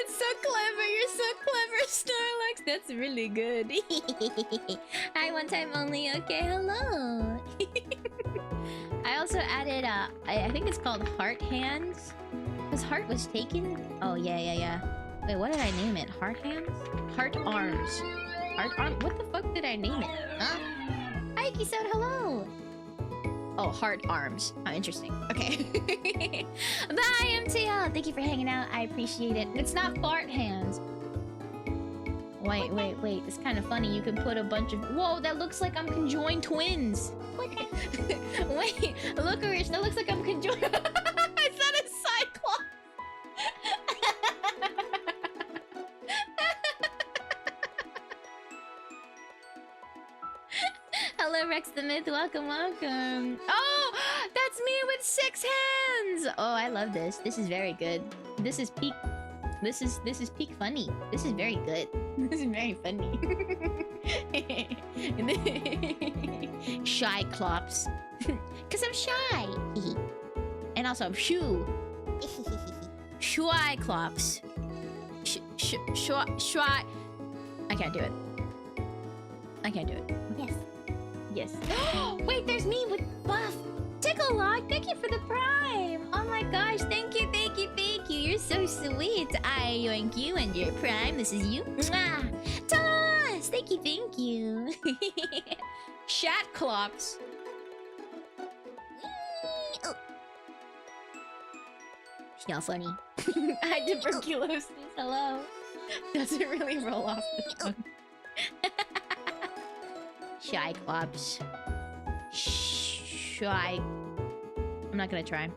That's so clever. You're so clever, Snorlax. That's really good. Hi, one time only. Okay, hello. I also added, I think it's called Heart Hands. Because Heart was taken? Oh, yeah. Wait, what did I name it? Heart Hands? Heart Arms. Heart Arms? What the fuck did I name it? Huh? Hi, Kisod, hello! Oh, Heart Arms. Oh, interesting. Okay. Bye, MTL! Thank you for hanging out. I appreciate it. It's not Fart Hands. Wait. It's kind of funny. You can put a bunch of... Whoa, that looks like I'm conjoined twins. Wait, look, Rich. That looks like I'm conjoined... Is that a Cyclops? Hello, Rex the Myth. Welcome. Oh, that's me with 6 hands. Oh, I love this. This is very good. This is peak... This is peak funny. This is very good. This is very funny. Shy Clops. Cause I'm shy. And also I'm shoo. Shy Clops. Shy. I can't do it. Yes. Wait, there's me with buff. Ticklelock, thank you for the prime. Oh my gosh, thank you. You're so sweet. I yoink you and your prime. This is you. Mwah. Toss! Thank you. Shat Clops. Oh. Smell funny. I had tuberculosis. Hello. Doesn't really roll off the tongue. Shy Clops. Shy. I'm not gonna try.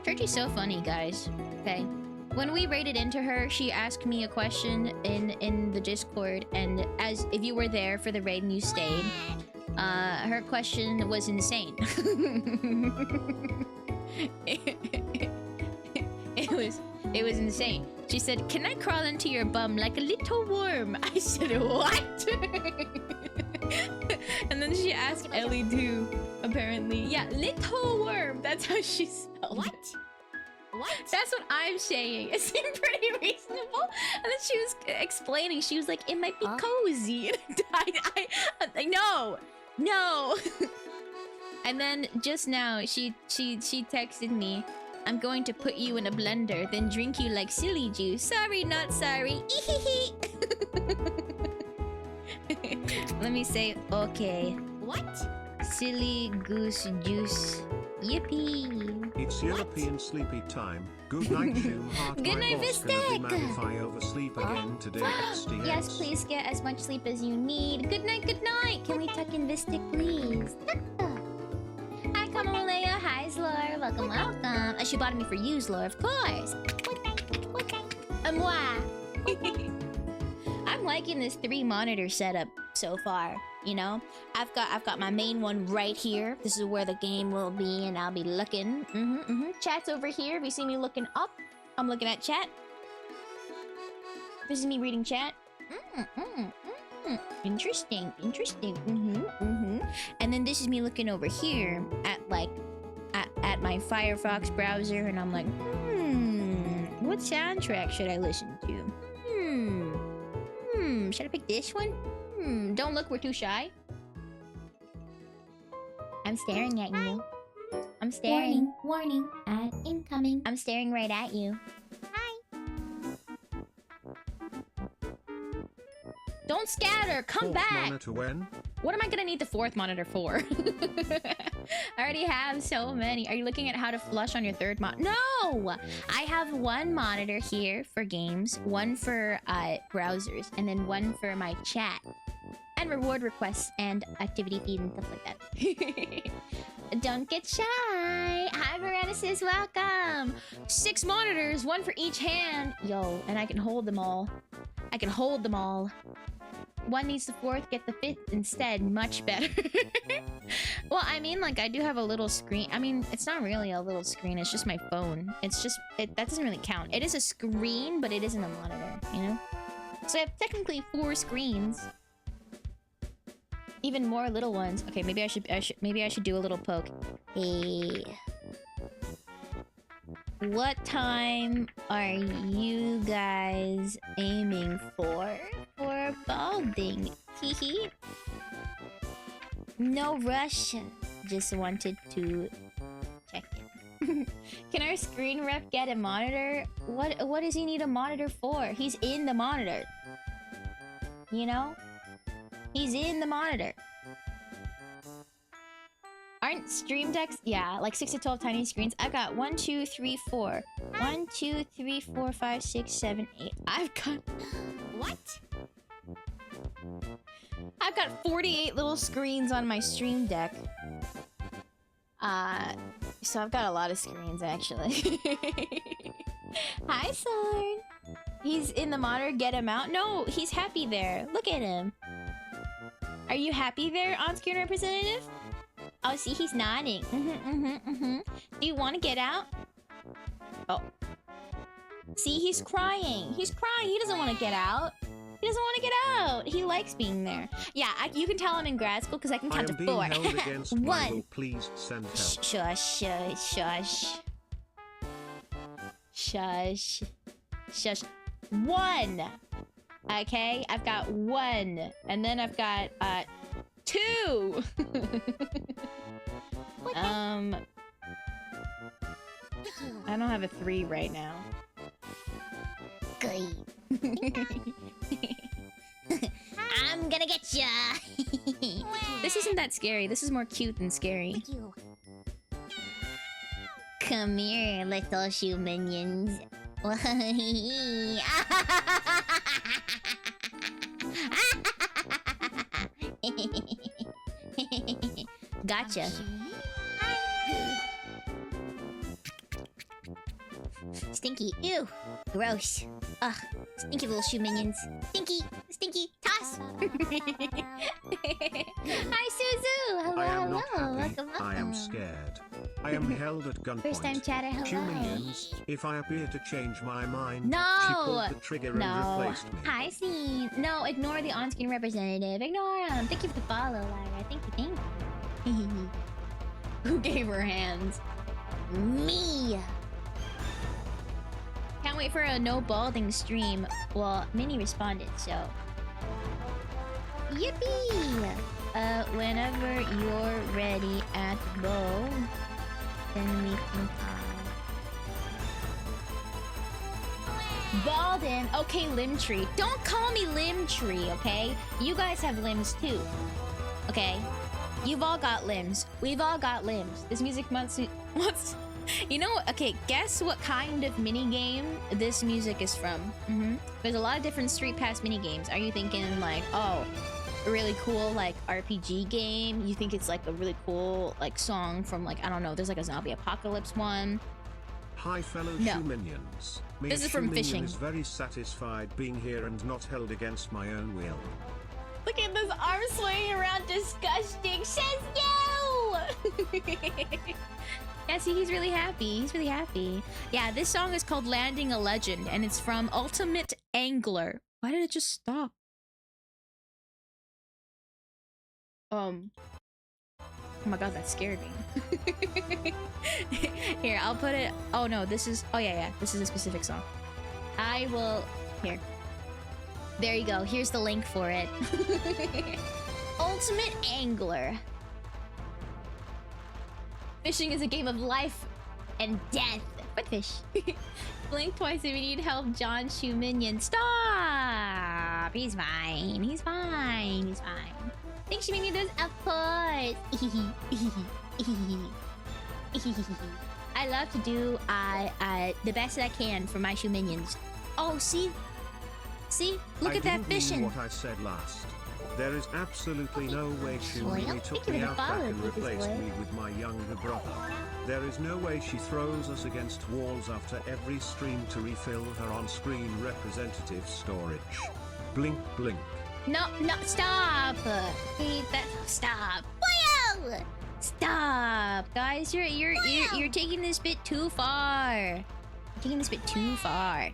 Churchy's so funny, guys. Okay. When we raided into her, she asked me a question in the Discord, and as if you were there for the raid and you stayed, her question was insane. It was insane. She said, "Can I crawl into your bum like a little worm?" I said, "What?" And then she asked Ellie too, apparently. Yeah, little worm. That's how she spelled What? it. What? That's what I'm saying. It seemed pretty reasonable. And then she was explaining. She was like, "It might be cozy." No. And then just now, she texted me, "I'm going to put you in a blender, then drink you like silly juice. Sorry, not sorry." Let me say, okay. What? Silly goose juice. Yippee. It's European sleepy time. Good night, Shoom Heart. Good night, Vistek. If I oversleep again today, XDX. Yes, please get as much sleep as you need. Good night, good night. Can we tuck in Vistek, please? Hi, Kamalea. Hi, Zlor. Welcome, welcome. She bought me for you, Zlor, of course. Moi. I'm liking this 3-monitor setup so far. You know, I've got my main one right here. This is where the game will be, and I'll be looking. Chat's over here. If you see me looking up, I'm looking at chat. This is me reading chat. Interesting. And then this is me looking over here at at my Firefox browser, and I'm like, what soundtrack should I listen to? Should I pick this one? Don't look, we're too shy. I'm staring at you. I'm staring. Warning. Ad incoming. I'm staring right at you. Hi. Don't scatter! Come Fourth back! monitor when? What am I gonna need the 4th monitor for? I already have so many. Are you looking at how to flush on your 3rd No! I have 1 monitor here for games, 1 for browsers, and then 1 for my chat. And reward requests and activity feed and stuff like that. Don't get shy. Hi, Verenicus, welcome. 6 monitors, 1 for each hand. Yo, and I can hold them all. I can hold them all. 1 needs the 4th, get the 5th instead. Much better. Well, I mean, like, I do have a little screen. I mean, it's not really a little screen. It's just my phone. It's just, that doesn't really count. It is a screen, but it isn't a monitor, you know? So I have technically 4 screens. Even more little ones. Okay, maybe I should do a little poke. Hey. What time are you guys aiming for balding? Hehe. No rush. Just wanted to check in. Can our screen rep get a monitor? What does he need a monitor for? He's in the monitor. You know? He's in the monitor. Aren't stream decks? Yeah, like 6 to 12 tiny screens. I've got 1, 2, 3, 4. 1, 2, 3, 4, 5, 6, 7, 8. I've got... What? I've got 48 little screens on my stream deck. So I've got a lot of screens, actually. Hi, Sword. He's in the monitor. Get him out. No, he's happy there. Look at him. Are you happy there, on-screen representative? Oh, see, he's nodding. Do you want to get out? Oh. See, he's crying. He's crying. He doesn't want to get out. He doesn't want to get out. He likes being there. Yeah, you can tell I'm in grad school because I can count to 4. 1. Please send help. Shush. Shush. 1. Okay, I've got 1. And then I've got 2. I don't have a 3 right now. Good. I'm gonna get ya. This isn't that scary. This is more cute than scary. Come here, little shoe minions. Gotcha. Stinky. Ew. Gross. Ugh. Stinky little shoe minions. Stinky. Stinky. Toss. Hi, Suzu. Hello, I am not hello. happy. Welcome. I am scared. I am held at gunpoint. First time chatter, hello. Shoe minions, if I appear to change my mind, No! she pulled the trigger and replaced me. Hi, Scene. No, ignore the on-screen representative. Ignore him. Thank you for the follow, Lyra. Thank you. Who gave her hands? Me. Can't wait for a no balding stream. Well, Minnie responded, so. Yippee! Whenever you're ready at bow, then we can talk. Balding. Okay, limb tree. Don't call me limb tree, okay? You guys have limbs too. Okay? You've all got limbs. We've all got limbs. This music wants. You know what? Okay, guess what kind of minigame this music is from? There's a lot of different Street Pass minigames. Are you thinking like, oh, a really cool like RPG game? You think it's like a really cool like song from like, I don't know, there's like a zombie apocalypse one? Hi fellow shoe minions. Me This is from fishing. is very satisfied being here and not held against my own will. Look at this arm swinging around, disgusting. Says you! Yeah, see, he's really happy. He's really happy. Yeah, this song is called Landing a Legend, and it's from Ultimate Angler. Why did it just stop? Oh my god, that scared me. Here, I'll put it. Oh no, this is. Oh yeah, this is a specific song. I will. Here. There you go. Here's the link for it. Ultimate Angler. Fishing is a game of life and death. But fish. Blink twice if you need help, John Shoe Minion. Stop! He's fine. He's fine. He's fine. Thanks, Shoe Minion. Those, of course. I love to do the best that I can for my Shoe Minions. Oh, see? See? Look at that fishing. What I said last. There is absolutely no way she really took me out back and replaced me with my younger brother. There is no way she throws us against walls after every stream to refill her on-screen representative storage. Blink, blink. No, stop! Stop! Wow! Stop, guys! You're taking this bit too far. You're taking this bit too far.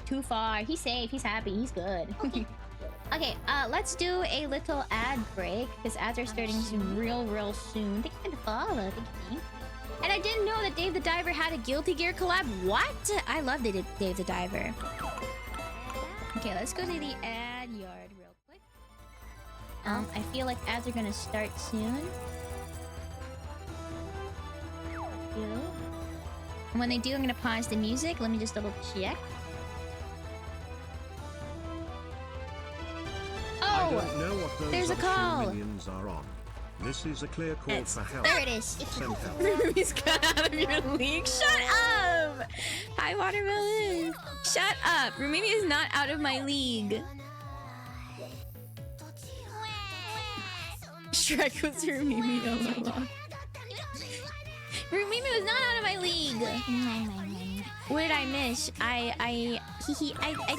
Too far. He's safe. He's happy. He's good. Okay, let's do a little ad break because ads are starting real soon. Thank you for the follow. Thank you. And I didn't know that Dave the Diver had a Guilty Gear collab. What? I love Dave the Diver. Okay, let's go to the ad yard real quick. I feel like ads are gonna start soon. And when they do, I'm gonna pause the music. Let me just double check. I don't know what those there's a other call. Shoe Minions are on. This is a clear call for help. There it is. Send help. Ruby's cut out of your league. Shut up! Hi, Watermelon. Shut up. Rumimi is not out of my league. Shrek was Rumimi all along. Rumimi was not out of my league. What did I miss? I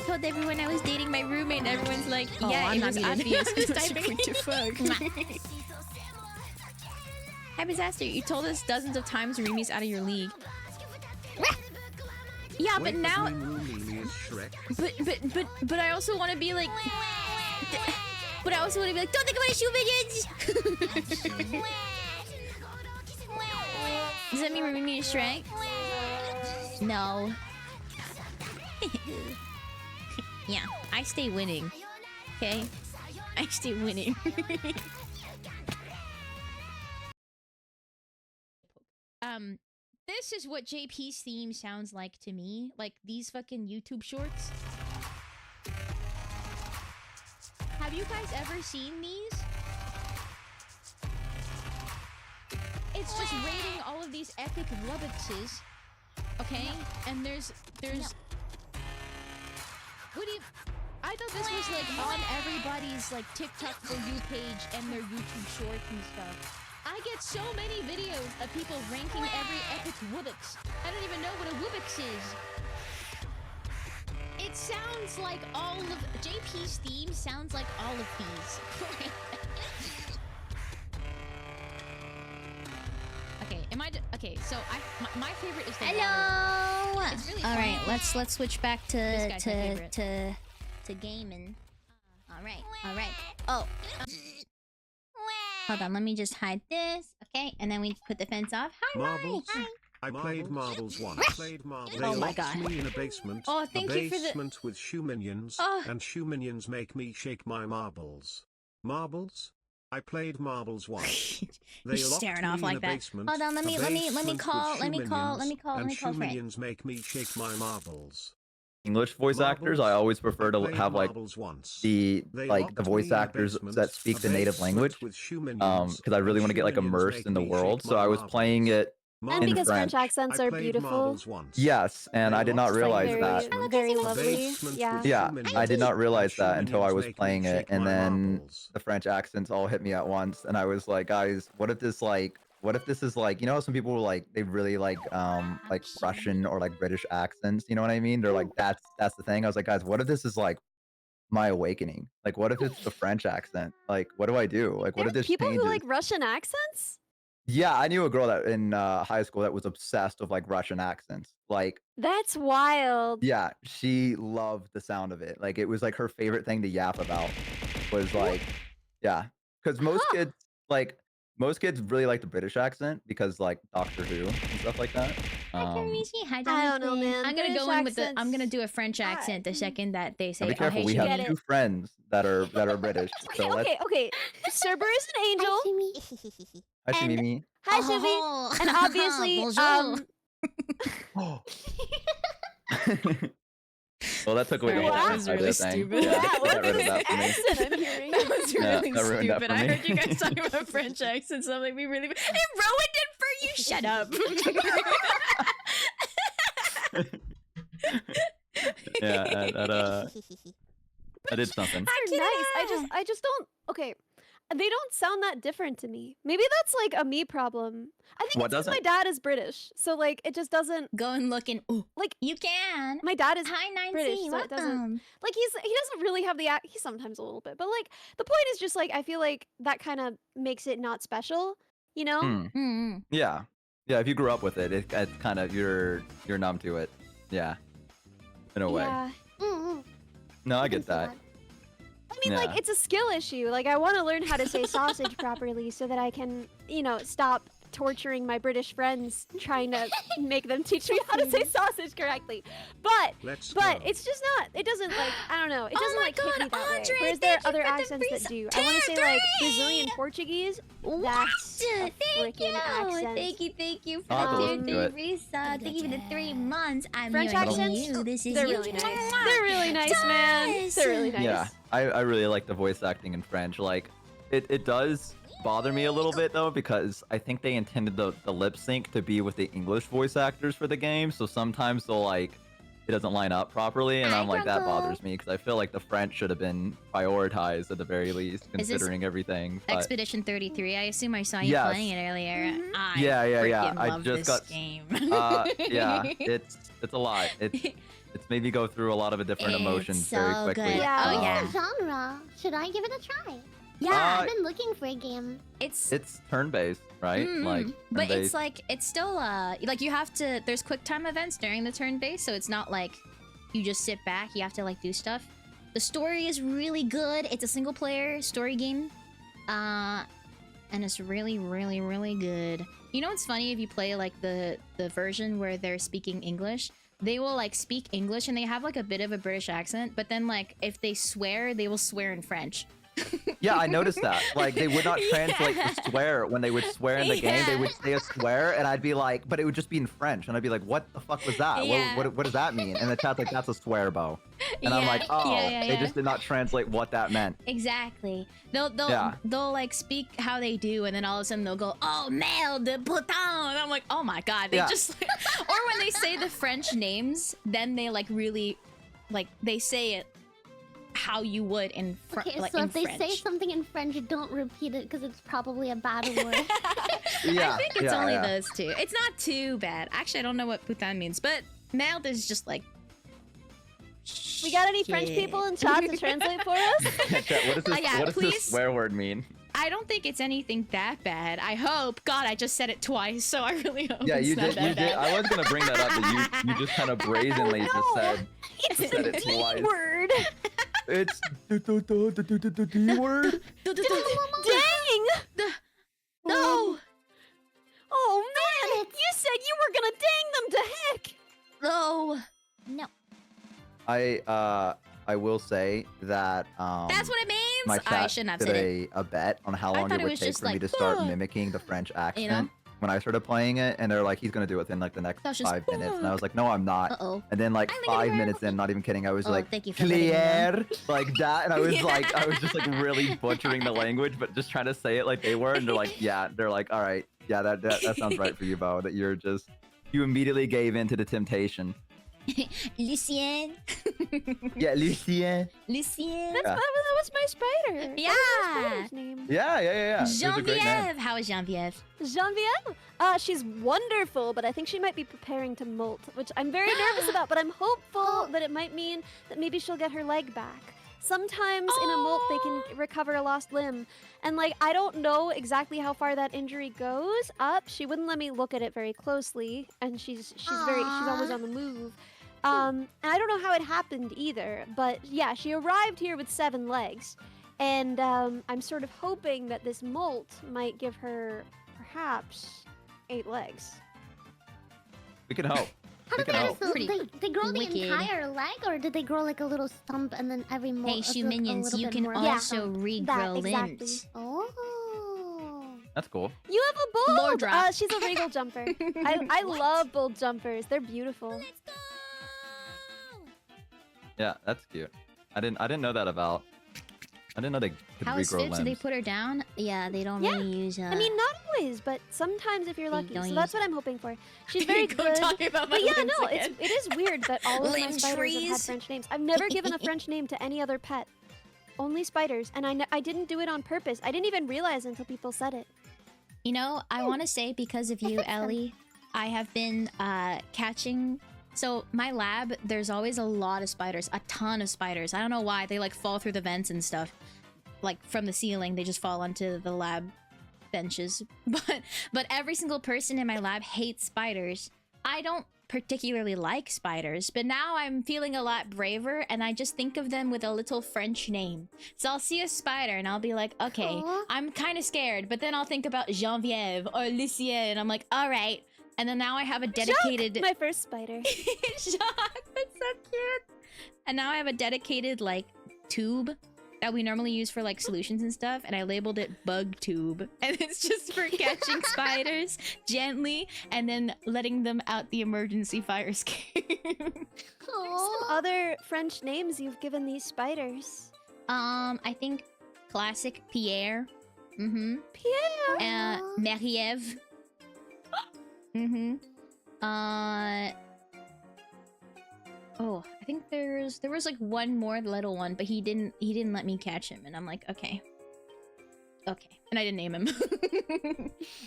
told everyone I was dating my roommate and everyone's like, yeah, it was obvious. What the fuck? Hi, Disaster. You told us dozens of times Rumi's out of your league. Yeah, but now... But I also want to be like... But I also want to be like, don't think about it, Shoe Minions! Does that mean Rumi is Shrek? No. Yeah, I stay winning. Okay? I stay winning. This is what JP's theme sounds like to me. Like these fucking YouTube shorts. Have you guys ever seen these? It's just rating all of these epic wubbitses. Okay? And there's... What do you... I thought this was like on everybody's like TikTok For You page and their YouTube shorts and stuff. I get so many videos of people ranking every epic wubbits. I don't even know what a wubbits is. It sounds like all of... JP's theme sounds like all of these. Okay, Am I? Okay, so my favorite is the Hello. water. It's really All right, fun. let's switch back This guy's my favorite. to gaming. All right. Oh. Hold on, let me just hide this. Okay, and then we put the fence off. Hi, Marbles? Hi. I played marbles once. Played marbles. They Oh my locked God. me in a basement. Oh, thank you for the- basement with shoe minions, Oh. and shoe minions make me shake my marbles. Marbles? I played marbles once. They You're locked staring me off in like a that. basement. Hold on, let me a call basement with shoe and shoe Frank. minions make me shake my marbles. English voice actors, I always prefer to played have like marbles once. the They like the locked voice me in a actors basement, that speak a the native basement language, with shoe minions, because I really and want to get like shoe minions immersed make in the me world. shake So my I was playing marbles. it. And In because French French. accents I are played beautiful. marbles once. Yes, and They I did not locked me realize in a that. basement, Very a lovely. basement Yeah. with Yeah, shoe I minions, did not realize and shoe that until I minions was make me playing it, shake and my then marbles. the French accents all hit me at once, and I was like, guys, what if this is like, you know, how some people like they really like Russian or like British accents, you know what I mean? They're like, that's the thing. I was like, guys, what if this is like my awakening? Like, what if it's the French accent? Like, what do I do? Like, what if There's this people changes? who like Russian accents? Yeah, I knew a girl that in high school that was obsessed with like Russian accents. Like, That's wild. yeah, she loved the sound of it. Like, it was like her favorite thing to yap about was like, yeah, because most kids really like the British accent because like Doctor Who and stuff like that. Hi, Karishi. Hi, I don't know, Jonathan. man. I'm gonna British go in with the. I'm accents- gonna do a French accent the second that they Now say, be "Oh, careful, hey, we have Shiggy." two friends that are British. So let's. Okay. Cerber is an angel. Hi, and- Mimi. Hi, Shivi. And obviously, Bonjour. Well, that took away the Sorry, whole that French was idea really thing. stupid. Yeah, Wow, get what rid of is that for me. accent I'm hearing? That was Yeah, really that ruined that stupid. for I me. heard you guys talking about French accents. So I'm like, we really. It ruined it for you. Shut up. Yeah, that did something. They're nice. I just don't. Okay, they don't sound that different to me. Maybe that's like a me problem. I think What it's 'cause my doesn't? dad is British, so like it just doesn't. Go and look and. Ooh, Like you can. my dad is Hi, 19. British, so it doesn't. Welcome. Like he doesn't really have the act. He sometimes a little bit, but like the point is just like I feel like that kind of makes it not special, you know? Hmm. Yeah, if you grew up with it, it's kind of you're numb to it. Yeah, in a way. Yeah. No, I get that. I mean, like Yeah. it's a skill issue. Like I want to learn how to say sausage properly so that I can, stop torturing my British friends trying to make them teach me how to say sausage correctly. But Let's but go. it's just not. It doesn't like I don't know. It Oh doesn't my like hit me God, that way. Andre, Whereas there thank are you other for the accents that free do. I want to say like tier Brazilian 3. Portuguese. What? That's a Thank you. freaking accent. Thank you for I'll have to the listen tier to 3 resub. Thank you for the 3 months. I'm French hearing accents, you. This is They're you. really nice. They're really nice, man. Nice. They're really nice. Yeah, I really like the voice acting in French. Like, it does bother me a little bit though because I think they intended the lip sync to be with the English voice actors for the game, so sometimes they'll like it doesn't line up properly, and Hi, I'm like that Grunkle. bothers me because I feel like the French should have been prioritized at the very least, Is this considering everything. But Expedition 33. I assume I saw you Yes. playing it earlier. I Yeah. freaking I love just this got game. yeah, it's a lot. It's made me go through a lot of different It's emotions so very quickly. good. Yeah. Oh, yeah. What's the genre? Should I give it a try? Yeah. I've been looking for a game. It's turn-based, right? Like, but it's turn-based. like it's still like you have to. There's quick time events during the turn base, so it's not like you just sit back. You have to like do stuff. The story is really good. It's a single player story game, and it's really good. You know what's funny? If you play like the version where they're speaking English, they will like speak English and they have like a bit of a British accent, but then like if they swear, they will swear in French. Yeah, I noticed that. Like, they would not translate Yeah. the swear when they would swear in the game. They Yeah. would say a swear, and I'd be like, but it would just be in French, and I'd be like, what the fuck was that? Yeah. What does that mean? And the chat's like, that's a swear, Bo. And I'm like, oh, they just did not translate what that meant. Exactly. They'll Yeah. they'll like speak how they do, and then all of a sudden they'll go, "Oh, merde, putain!" And I'm like, "Oh my god!" They Yeah. just or when they say the French names, then they like really like they say it how you would in Okay, like so in if they French. say something in French, don't repeat it because it's probably a bad word. Yeah, I think it's yeah, only yeah. those two. It's not too bad. Actually, I don't know what putain means, but merde is just like. We got any French shit. people in chat to translate for us? Chat, what does this, yeah, what does please. this swear word mean? I don't think it's anything that bad. I hope. God, I just said it twice, so I really hope Yeah, it's you not did. that You bad. did. I was gonna bring that up, but you just kind of brazenly just said it twice. word. It's the D word. Dang! No! Oh man! You said you were gonna dang them to heck! No! No. I will say that That's what it means? my I chat shouldn't have did said it. a bet on how I long thought it it would was take just for me like, to start "Ah," mimicking the French accent. know? When I started playing it, and they're like, he's gonna do it within like the next That was just, 5 minutes, and I was like, no, I'm not. Uh-oh. And then like I'm 5 gonna minutes in, not even kidding, I was Oh, like, thank you for letting me know. clear, like that, and I was like, I was just like really butchering the language, but just trying to say it like they were, and they're like, yeah, they're like, all right, yeah, that sounds right for you, Bo. That you immediately gave in to the temptation. Lucien. Yeah, Lucien. Lucien. That was my spider. Yeah. That was my spider's name. Yeah. It was a great name. Genevieve! How is Genevieve? Genevieve? She's wonderful, but I think she might be preparing to molt, which I'm very nervous about, but I'm hopeful that it might mean that maybe she'll get her leg back. Sometimes in a molt they can recover a lost limb. And like, I don't know exactly how far that injury goes up. She wouldn't let me look at it very closely, and she's always on the move. And I don't know how it happened either, but yeah, she arrived here with 7 legs. And I'm sort of hoping that this molt might give her perhaps 8 legs. We can hope. How We do can they, hope. so Pretty they grow wicked. the entire leg, or do they grow like a little stump and then every molt? Hey, is Shoe like a Minions, little you bit can more also stump? regrow exactly. limbs. Oh. That's cool. You have a Lore bull! drop. She's a regal jumper. I love bull jumpers. They're beautiful. Let's go. Yeah, that's cute. I didn't know that about. I didn't know they could How is regrow Fibs? Did they limbs. put her down? Yeah, they don't Yeah. really use. I mean, not always, but sometimes if you're lucky. don't So that's use- what I'm hoping for. She's very Go good. talking about my But yeah, limbs no, again. it is weird that all of my Limb spiders have had trees. French names. I've never given a French name to any other pet. Only spiders, and I didn't do it on purpose. I didn't even realize until people said it. You know, I want to say because of you, Ellie, I have been catching. So my lab, there's always a lot of spiders, a ton of spiders. I don't know why they like fall through the vents and stuff, like from the ceiling. They just fall onto the lab benches. But every single person in my lab hates spiders. I don't particularly like spiders, but now I'm feeling a lot braver, and I just think of them with a little French name. So I'll see a spider and I'll be like, okay, Aw. I'm kind of scared, but then I'll think about Genevieve or Lucien, and I'm like, all right. And then now I have a dedicated My first spider. Jacques, that's so cute. And now I have a dedicated like tube that we normally use for like solutions and stuff, and I labeled it bug tube, and it's just for catching spiders gently and then letting them out the emergency fire escape. Aw. Some other French names you've given these spiders. I think classic Pierre. Pierre. Marie-Eve. Oh, I think there was like one more little one, but he didn't let me catch him, and I'm like, okay, and I didn't name him.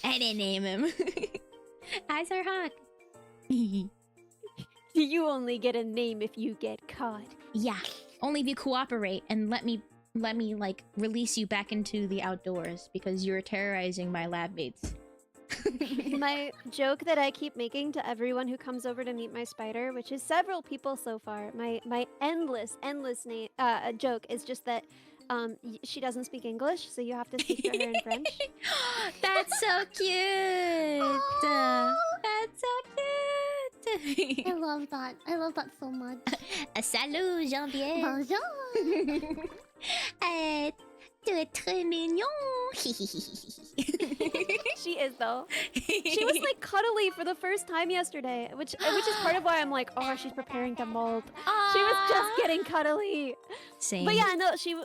I didn't name him. Eyes are hawk. You only get a name if you get caught. Yeah, only if you cooperate and let me like release you back into the outdoors because you're terrorizing my lab mates. My joke that I keep making to everyone who comes over to meet my spider, which is several people so far, my endless name joke is just that she doesn't speak English, so you have to speak to her in French. That's so cute. Aw. That's so cute. I love that. I love that so much. Salut, Jean-Pierre. Bonjour. Tu es très mignon. She is though. She was like cuddly for the first time yesterday, which is part of why I'm like, oh, she's preparing to molt. She was just getting cuddly. Same. But yeah, no, she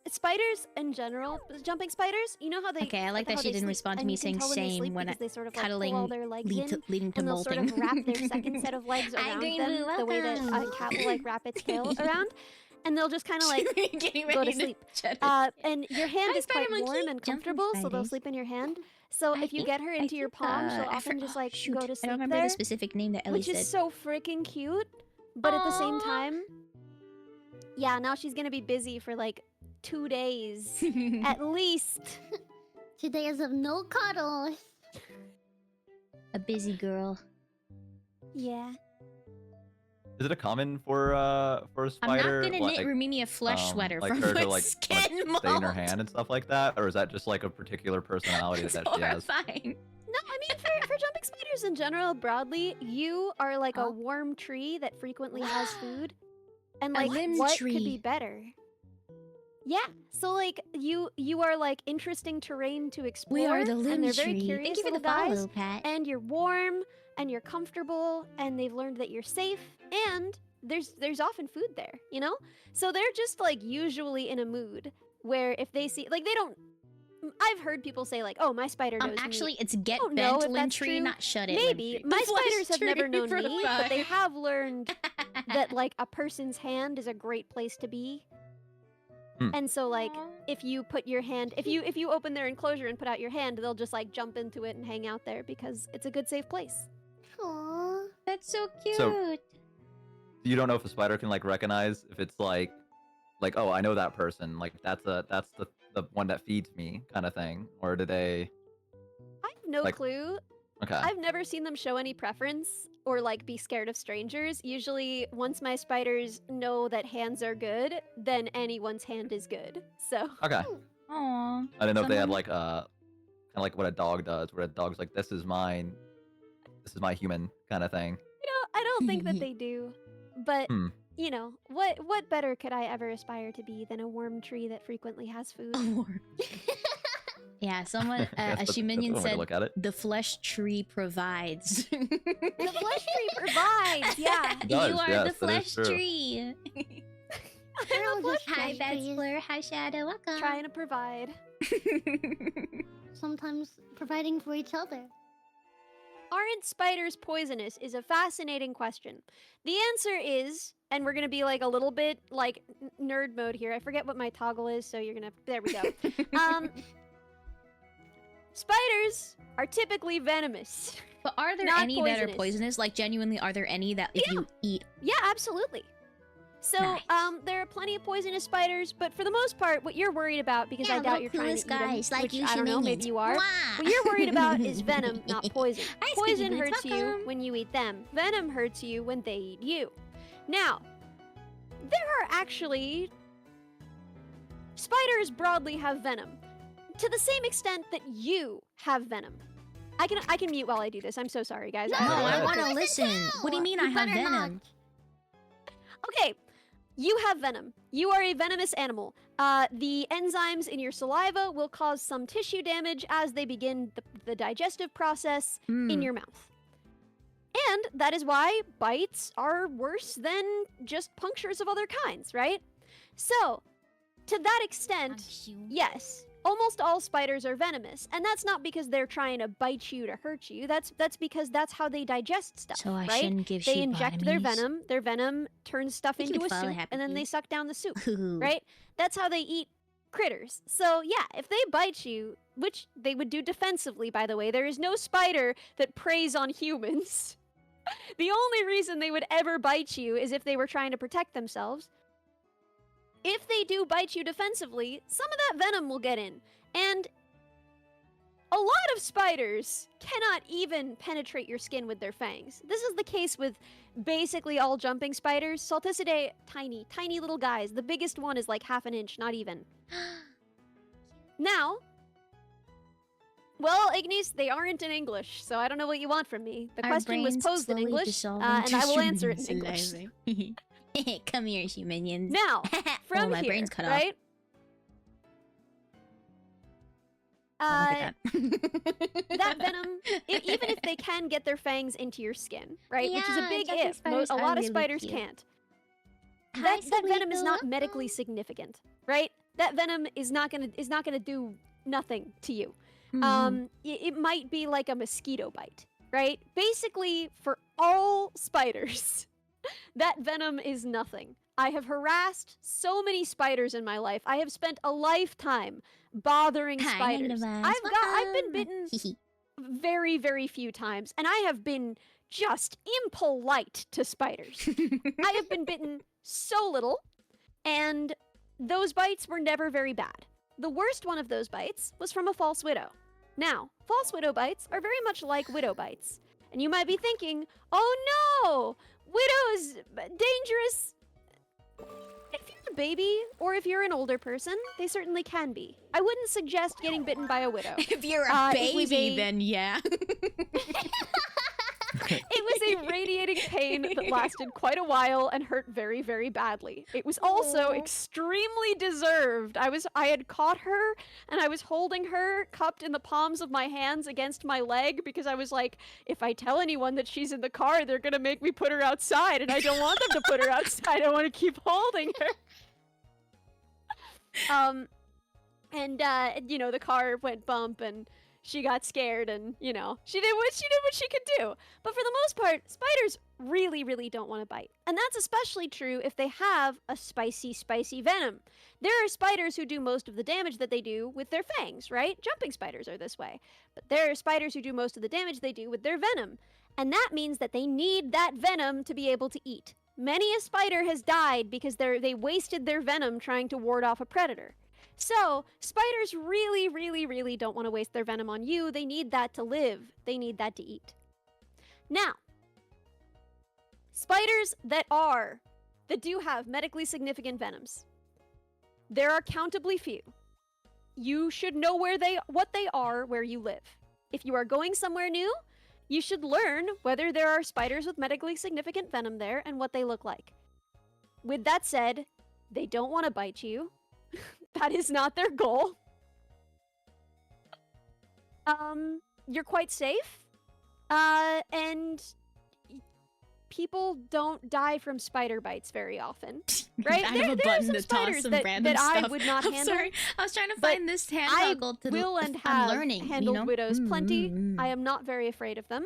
spiders in general, jumping spiders, you know how they Okay, I like that how she they didn't sleep, respond to and me you can saying tell when they same sleep when because they sort of like cuddling pull all their legs in, leading to and they'll sort molting. of wrap their second set of legs I'm around going them to the way that a welcome. cat will like wrap its tail around, and they'll just kind of like Getting go ready to sleep. shut it. And your hand Hi, is quite Spider warm Monkey. and Jumping comfortable, so they'll spiders. sleep in your hand. So if you get her into your palm, she'll often just like shoot, go to I sleep don't remember there, the specific name that Ellie which said. is so freaking cute. But at the same Aw. time, yeah, now she's gonna be busy for like 2 days. At least. 2 days of no cuddles. A busy girl. Yeah. Is it a common for a I'm spider? not gonna knit Rumimi a flesh sweater like from her to foot like skin stay in her mold. hand and stuff like that, or is that just like a particular personality It's that she has? horrifying. No, I mean, for jumping spiders in general, broadly, you are like a warm tree that frequently has food. And A like, limb what could tree. be better? Yeah, so like, you are like interesting terrain to explore. We are the limb and they're very tree. curious Thank you for the little guys. follow, Pat. And you're warm, and you're comfortable, and they've learned that you're safe, and there's often food there, you know? So they're just like usually in a mood where if they see, like they don't, I've heard people say like, oh, my spider knows Actually, me. it's get don't know bent if limb that's tree, true. not shut it. Maybe. Limb My tree. The spiders have flesh never tree known me, but they revive. have learned that like a person's hand is a great place to be. And so like if you put your hand, if you open their enclosure and put out your hand, they'll just like jump into it and hang out there because it's a good safe place. Aww. That's so cute. So- You don't know if a spider can like recognize if it's like oh, I know that person, like that's the one that feeds me kind of thing, or do they? I have no Like- clue. Okay. I've never seen them show any preference or like be scared of strangers. Usually once my spiders know that hands are good, then anyone's hand is good. So Okay. Aww. I didn't know if they had Someone- like kind of like what a dog does, where a dog's like, this is mine, this is my human kind of thing. I don't think that they do. But Hmm. you know, what better could I ever aspire to be than a worm tree that frequently has food? Yeah, someone, a That's Shuminion one way to said, look at it. the flesh tree provides. The flesh tree provides, yeah. It does, You are yes, the that flesh is true. tree. We're all just Hi, flesh trees. Bachelor. Hi, Shadow. Welcome. Trying to provide. Sometimes providing for each other. Aren't spiders poisonous is a fascinating question. The answer is, and we're gonna be like a little bit like nerd mode here. I forget what my toggle is, so you're gonna, there we go. Spiders are typically venomous. But are there Not any that are poisonous. poisonous? Like, genuinely, are there any that if Yeah. you eat... Yeah, absolutely. So, Nice. there are plenty of poisonous spiders, but for the most part, what you're worried about, because I doubt you're trying to eat them, which I don't know, maybe you are. What you're worried about is venom, not poison. Hi, Poison Squeaky Boots, hurts you welcome. when you eat them. Venom hurts you when they eat you. Now, there are actually... Spiders broadly have venom. To the same extent that you have venom. I can mute while I do this. I'm so sorry, guys. No, Go I ahead. want to listen. What do you mean I You have better venom? not. Okay, you have venom. You are a venomous animal. The enzymes in your saliva will cause some tissue damage as they begin the digestive process in your mouth. And that is why bites are worse than just punctures of other kinds, right? So, to that extent, yes, almost all spiders are venomous, and that's not because they're trying to bite you to hurt you. That's because that's how they digest stuff, So I right? shouldn't give They sheep inject their bottomies. venom. Their venom turns stuff Thank you, into a McFarlane, soup, happy and then feet. they suck down the soup, Ooh. right? That's how they eat critters. So yeah, if they bite you, which they would do defensively, by the way, there is no spider that preys on humans. The only reason they would ever bite you is if they were trying to protect themselves. If they do bite you defensively, some of that venom will get in. And a lot of spiders cannot even penetrate your skin with their fangs. This is the case with basically all jumping spiders. Salticidae, tiny, tiny little guys. The biggest one is like half an inch, not even. Now, well, Ignis, they aren't in English, so I don't know what you want from me. The Our question was brains posed in slowly English, dissolve and into I will answer it in human English. saliva. Come here, you minions. Now, from oh, my here, brain's cut off. right? Oh, look at that. That venom, even if they can get their fangs into your skin, right? Which is a Yeah, big jumping if. spiders A are lot of really spiders cute. can't. Hi, That venom is Sweeto. not medically significant, right? That venom is not gonna do nothing to you. It might be like a mosquito bite, right? Basically, for all spiders, that venom is nothing. I have harassed so many spiders in my life. I have spent a lifetime bothering Hi, spiders. Negative Eyes. I've been Welcome. bitten very, very few times, and I have been just impolite to spiders. I have been bitten so little, and those bites were never very bad. The worst one of those bites was from a false widow. Now, false widow bites are very much like widow bites. And you might be thinking, oh no! Widows! Dangerous! If you're a baby, or if you're an older person, they certainly can be. I wouldn't suggest getting bitten by a widow. If you're a baby, then yeah. It was a radiating pain that lasted quite a while and hurt very, very badly. It was also extremely deserved. I had caught her and I was holding her cupped in the palms of my hands against my leg because I was like, if I tell anyone that she's in the car, they're gonna make me put her outside, and I don't want them to put her outside. I want to keep holding her. You know, the car went bump and she got scared and, you know, she did what she could do. But for the most part, spiders really, really don't want to bite. And that's especially true if they have a spicy, spicy venom. There are spiders who do most of the damage that they do with their fangs, right? Jumping spiders are this way. But there are spiders who do most of the damage they do with their venom. And that means that they need that venom to be able to eat. Many a spider has died because they wasted their venom trying to ward off a predator. So, spiders really, really, really don't want to waste their venom on you. They need that to live. They need that to eat. Now, spiders that do have medically significant venoms, there are countably few. You should know what they are where you live. If you are going somewhere new, you should learn whether there are spiders with medically significant venom there and what they look like. With that said, they don't want to bite you. That is not their goal. You're quite safe. And people don't die from spider bites very often. Right? I have a there are button some to spiders toss some that, random that stuff. I would not I'm handle. sorry. I was trying to but find this hand I toggle to will and I'm have learning, handled you know? widows plenty. I am not very afraid of them.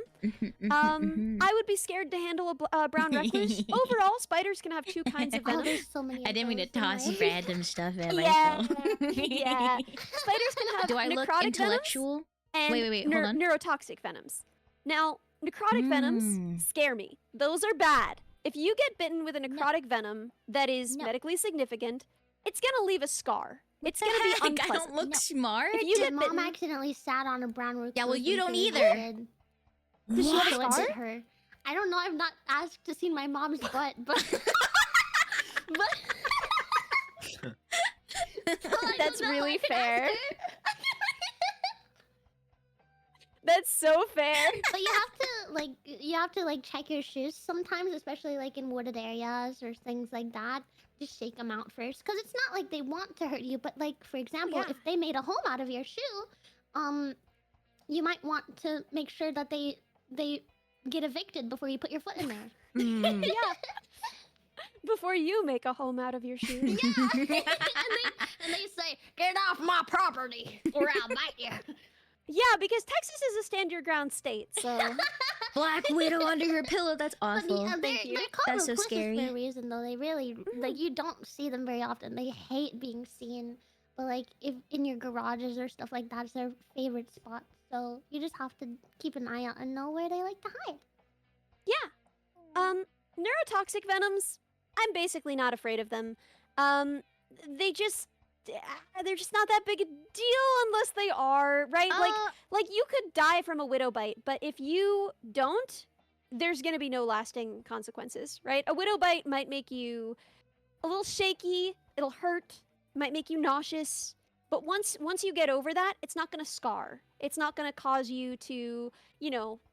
I would be scared to handle a brown recluse. Overall, spiders can have two kinds of Oh, venom. there's so many. I didn't mean to toss right? random stuff at Yeah, myself. yeah. Spiders can have Do I look necrotic intellectual? venoms and Wait, hold on. neurotoxic venoms. Now, necrotic venoms scare me. Those are bad. If you get bitten with a necrotic venom that is medically significant, it's gonna leave a scar. It's gonna be I unpleasant. don't look smart. If you My get mom bitten, accidentally sat on a brown recluse. Yeah, well, you don't and either. did. Does she have a So it scar? bit her. I don't know. I've not asked to see my mom's butt, but That's really fair. That's so fair. But you have to check your shoes sometimes, especially like in wooded areas or things like that. Just shake them out first, because it's not like they want to hurt you, but like for example, yeah. if they made a home out of your shoe, you might want to make sure that they get evicted before you put your foot in there. Yeah. Before you make a home out of your shoes. Yeah, and they say, "Get off my property, or I'll bite you." Yeah, because Texas is a stand your ground state, so Black Widow under your pillow. That's But awful. Thank you. they're called That's so recluses scary. for a reason, though. They really like you don't see them very often. They hate being seen, but like if in your garages or stuff like that, it's their favorite spot. So you just have to keep an eye out and know where they like to hide. yeah. Neurotoxic venoms, I'm basically not afraid of them. They're just not that big a deal unless they are, right? Like you could die from a widow bite, but if you don't, there's gonna be no lasting consequences, right? A widow bite might make you a little shaky, it'll hurt, might make you nauseous, but once you get over that, it's not gonna scar. It's not gonna cause you to,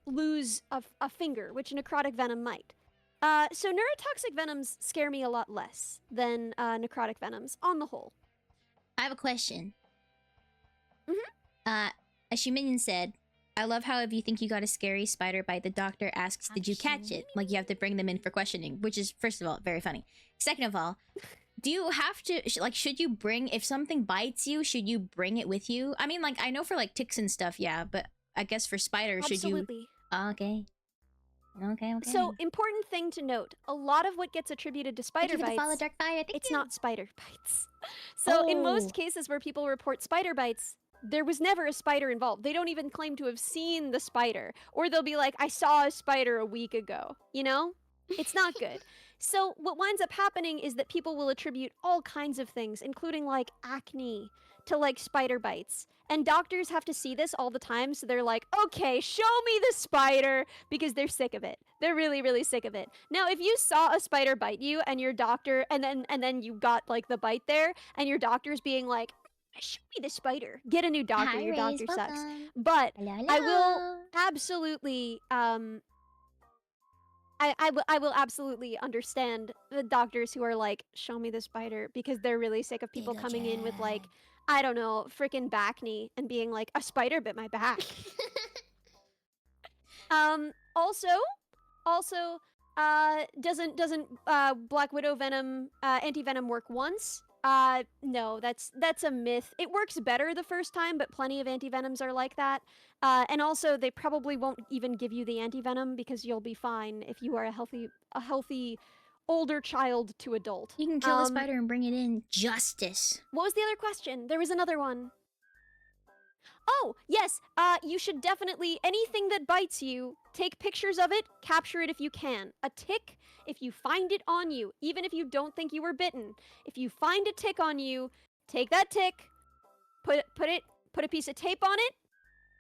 lose a finger, which necrotic venom might. So neurotoxic venoms scare me a lot less than necrotic venoms on the whole. I have a question. A Shuminion said, I love how if you think you got a scary spider bite, the doctor asks, did you catch it? Like you have to bring them in for questioning, which is, first of all, very funny. Second of all, do you have to, should you bring, if something bites you, should you bring it with you? I mean, like, I know for like ticks and stuff, yeah, but I guess for spiders, Absolutely. should you? Okay. Okay. So, important thing to note, a lot of what gets attributed to spider Thank you for the follow, bites, Dark Fire. it's not spider bites. So in Oh. most cases where people report spider bites, there was never a spider involved. They don't even claim to have seen the spider. Or they'll be like, I saw a spider a week ago, you know? It's not good. So what winds up happening is that people will attribute all kinds of things, including like acne, to like spider bites. And doctors have to see this all the time, so they're like, okay, show me the spider, because they're sick of it. They're really, really sick of it. Now, if you saw a spider bite you and your doctor, and then you got like the bite there, and your doctor's being like, show me the spider, get a new doctor, Hi, your Raze, doctor sucks. welcome. But Hello, I will hello. absolutely I will absolutely understand the doctors who are like, show me the spider, because they're really sick of people coming in with like, I don't know, freaking back knee and being like, a spider bit my back. Also, doesn't Black Widow venom anti-venom work once? No, that's a myth. It works better the first time, but plenty of anti-venoms are like that. And also, they probably won't even give you the anti-venom because you'll be fine if you are a healthy older child to adult. You can kill the spider and bring it in. Justice. What was the other question? There was another one. Oh, yes, you should definitely, anything that bites you, take pictures of it, capture it if you can. A tick, if you find it on you, even if you don't think you were bitten, if you find a tick on you, take that tick, put a piece of tape on it,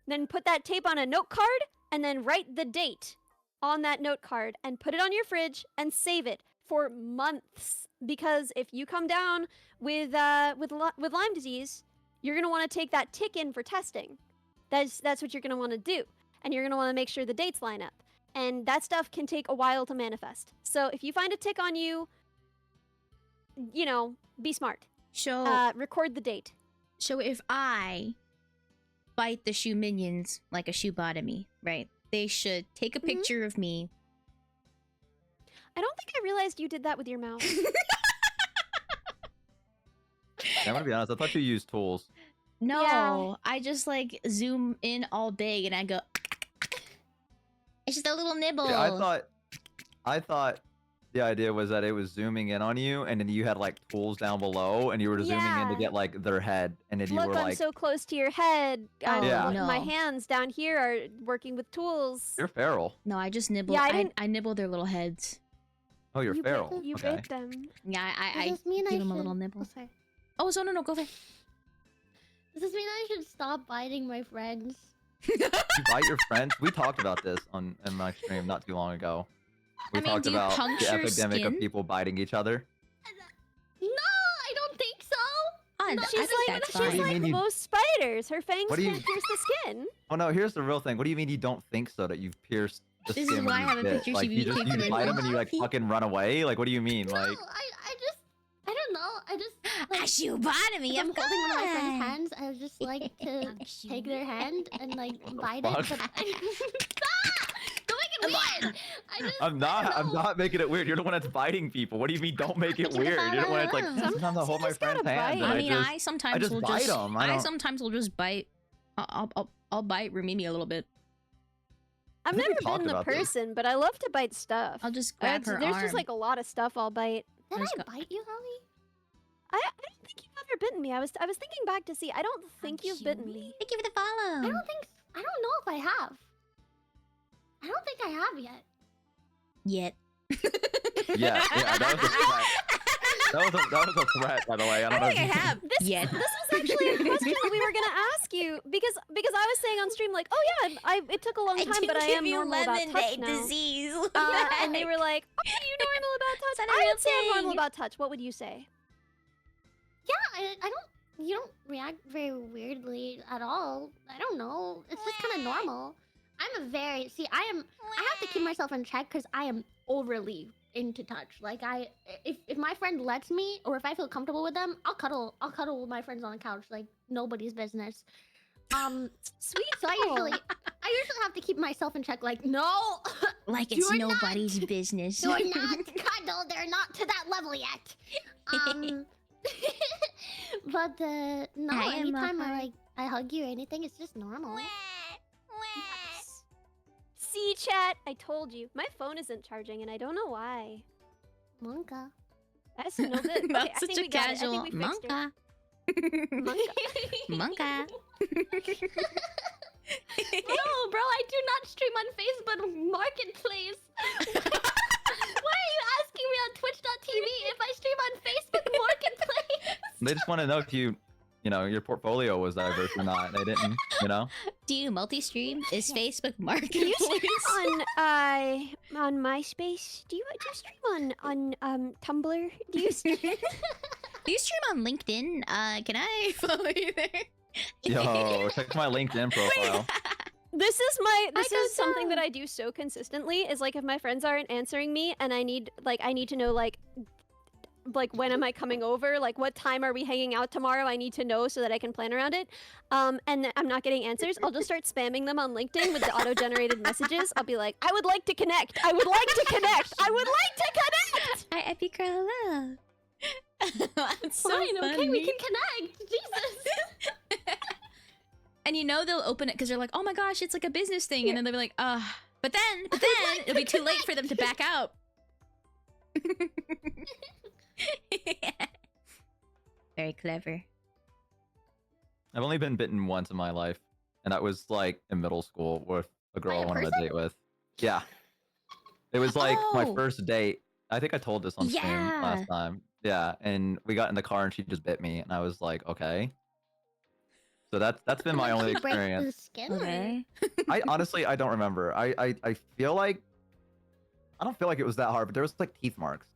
then put that tape on a note card, and then write the date on that note card, and put it on your fridge, and save it for months. Because if you come down with Lyme disease, you're going to want to take that tick in for testing. That's what you're going to want to do. And you're going to want to make sure the dates line up. And that stuff can take a while to manifest. So if you find a tick on you, you know, be smart. So, record the date. so if I bite the shoe minions like a shoe botomy, right? They should take a picture of me. I don't think I realized you did that with your mouth. I'm gonna be honest. I thought you used tools. No, Yeah. I just like zoom in all big and I go. It's just a little nibble. Yeah, I thought the idea was that it was zooming in on you, and then you had like tools down below, and you were zooming in to Yeah. get like their head, and then you Look, were I'm like, so close to your head. Oh, Yeah. My no. hands down here are working with tools. "You're feral." No, I just nibble. Yeah, I I didn't- nibble their little heads. Oh, you're You feral. You Okay. bit them. Yeah, Does I this mean I give them a should... little nibble. Oh, sorry. Oh, so no, go ahead. Does this mean I should stop biting my friends? You bite your friends. We talked about this in my stream not too long ago. We I mean, talked do you about the puncture epidemic skin? of people biting each other. No, I don't think so. I No, think She's like, that's she's What do you fine. like mean you- most spiders. Her fangs What do you- can't pierce the skin. Oh no, here's the real thing. What do you mean you don't think so that you've pierced the This is skin when why I you have a bit? picture Like she you just taped to you my bite them and you like mouth. fucking run away? Like what do you mean? No, Like I don't know. I just A shoe botomy, if I'm of holding one of my friends' course. hands, I would just like to take their hand and like bite fuck? it. But Stop! Don't make it weird. I'm know. not making it weird. You're the one that's biting people. What do you mean don't make it Give it weird? You're the one that's like follow. sometimes I hold my just gotta friend's hand. bite. and I mean, just, I sometimes just will bite just. 'em. I don't- sometimes will just bite. I'll bite Rumimi a little bit. I've I think we never talked bitten a about this. person, but I love to bite stuff. I'll just grab her There's arm. just like a lot of stuff I'll bite. Did Let's I go. bite you, Holly? I don't think you've ever bitten me. I was thinking back to see. I don't think you've bitten me. Thank you for the follow. I don't know if I have. I don't think I have yet. Yet. Yeah, that was a threat. That was a threat, by the way. I don't know if you have. Yet. This was actually a question that we were gonna ask you because I was saying on stream like, oh yeah, it took a long time, but I am normal about touch now. disease. And they were like, oh, are you normal about touch? It's not a I real would say I'm normal thing. about touch. What would you say? Yeah, I don't. You don't react very weirdly at all. I don't know. It's just kind of normal. I'm a very I have to keep myself in check because I am overly into touch. Like if my friend lets me or if I feel comfortable with them, I'll cuddle with my friends on the couch like nobody's business. Sweet. So I usually have to keep myself in check. Like no, Like it's You're not. nobody's business. do not cuddle. They're not to that level yet. But no, I am anytime a I hug you or anything, it's just normal. See, chat. I told you. My phone isn't charging, and I don't know why. Monka. That's no good. Okay, Not I such think a we got it. I casual think we fixed it. monka. Monka. No, bro, I do not stream on Facebook Marketplace. They just want to know if you know, your portfolio was diverse or not. They didn't, you know. Do you multi-stream? Is Facebook Do you Marketplace? stream on MySpace? Do you stream on Tumblr? Do you stream? Do you stream on LinkedIn? Can I follow you there? Yo, check my LinkedIn profile. This is something that I do so consistently. Is like if my friends aren't answering me and I need to know like when am I coming over? Like what time are we hanging out tomorrow? I need to know so that I can plan around it. And I'm not getting answers. I'll just start spamming them on LinkedIn with the auto-generated messages. I'll be like, I would like to connect. I would like to connect. I would like to connect. Hi, Epic Girl. Hello. That's so Fine, funny. okay, we can connect. Jesus. And you know they'll open it because they're like, oh my gosh, it's like a business thing. And then they'll be like, but then it'll be too late for them to back out. Very clever. I've only been bitten once in my life, and that was like in middle school with a girl I went on a date with. Yeah. It was like my first date. I think I told this on stream last time. Yeah, and we got in the car and she just bit me, and I was like, okay. So that's been my only experience. Break the skin, Okay. I honestly don't remember. I feel like I don't feel like it was that hard, but there was like teeth marks.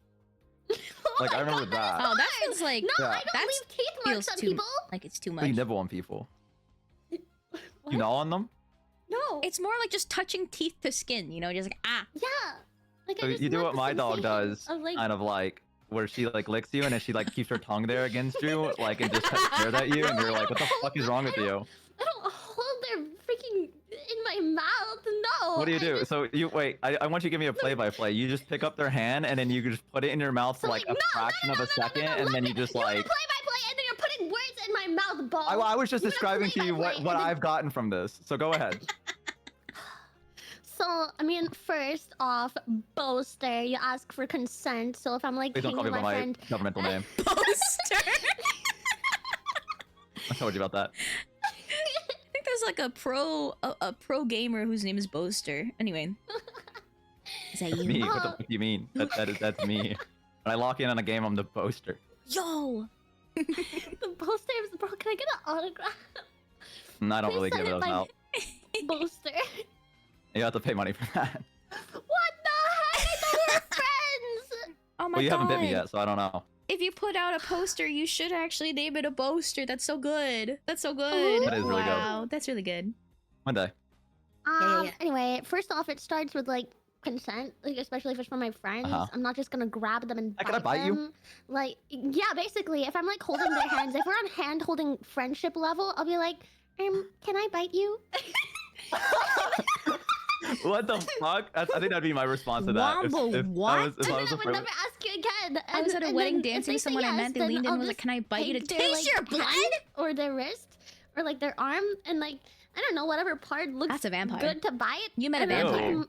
Like I remember that. Oh, that feels like No, I don't leave teeth marks on people. like it's too So much. you nibble on people. You gnaw on them? No. It's more like just touching teeth to skin, you know, just like Yeah. Like So I just you do want what the my dog sensation does, of, like, kind of like where she like licks you and then she like keeps her tongue there against you, like and just stares at you, and you're like, what the fuck is wrong with you? I don't hold their freaking in my mouth. No. What do you I do? just- So you wait. I want you to give me a play-by-play. You just pick up their hand and then you just put it in your mouth for So, like like, a fraction of a second, and then you just like. Play by play, and then you're putting words in my mouth, ball. I was just You wanna describing to you play-by-play, what and then- I've gotten from this. So go ahead. So, I mean, first off, boaster, you ask for consent. So if I'm like Please don't hanging call me with by my my friend, governmental name. Poster. I told you about that. I think there's like a pro gamer whose name is Boaster. Anyway. Is that you? Me? What the fuck do you mean? That's me. When I lock in on a game, I'm the boaster. Yo! the boaster is, bro, can I get an autograph? And I don't Please really send give it those by- out. Boaster. You have to pay money for that. What the heck? I thought we were friends! Oh my Well, you god. haven't bit me yet, so I don't know. If you put out a poster, you should actually name it a Boaster. That's so good. That's so good. That is really good. Wow, that's really good. One day. yeah. Anyway, first off, it starts with like consent, like especially if it's from my friends. I'm not just gonna grab them and Can I bite you? them. Like, yeah, basically, if I'm like holding their hands, if we're on hand holding friendship level, I'll be like, can I bite you? What the fuck? I think that'd be my response to that. Wombo, what? And then I would never ask you again. I was at a And wedding then if dancing they with say someone I yes, met. They then leaned in I'll and was like, just can I bite you to take their, taste your like, blood? hand or their wrist or like their arm and like I don't know whatever part looks That's a vampire. good to bite. You met a and then- vampire.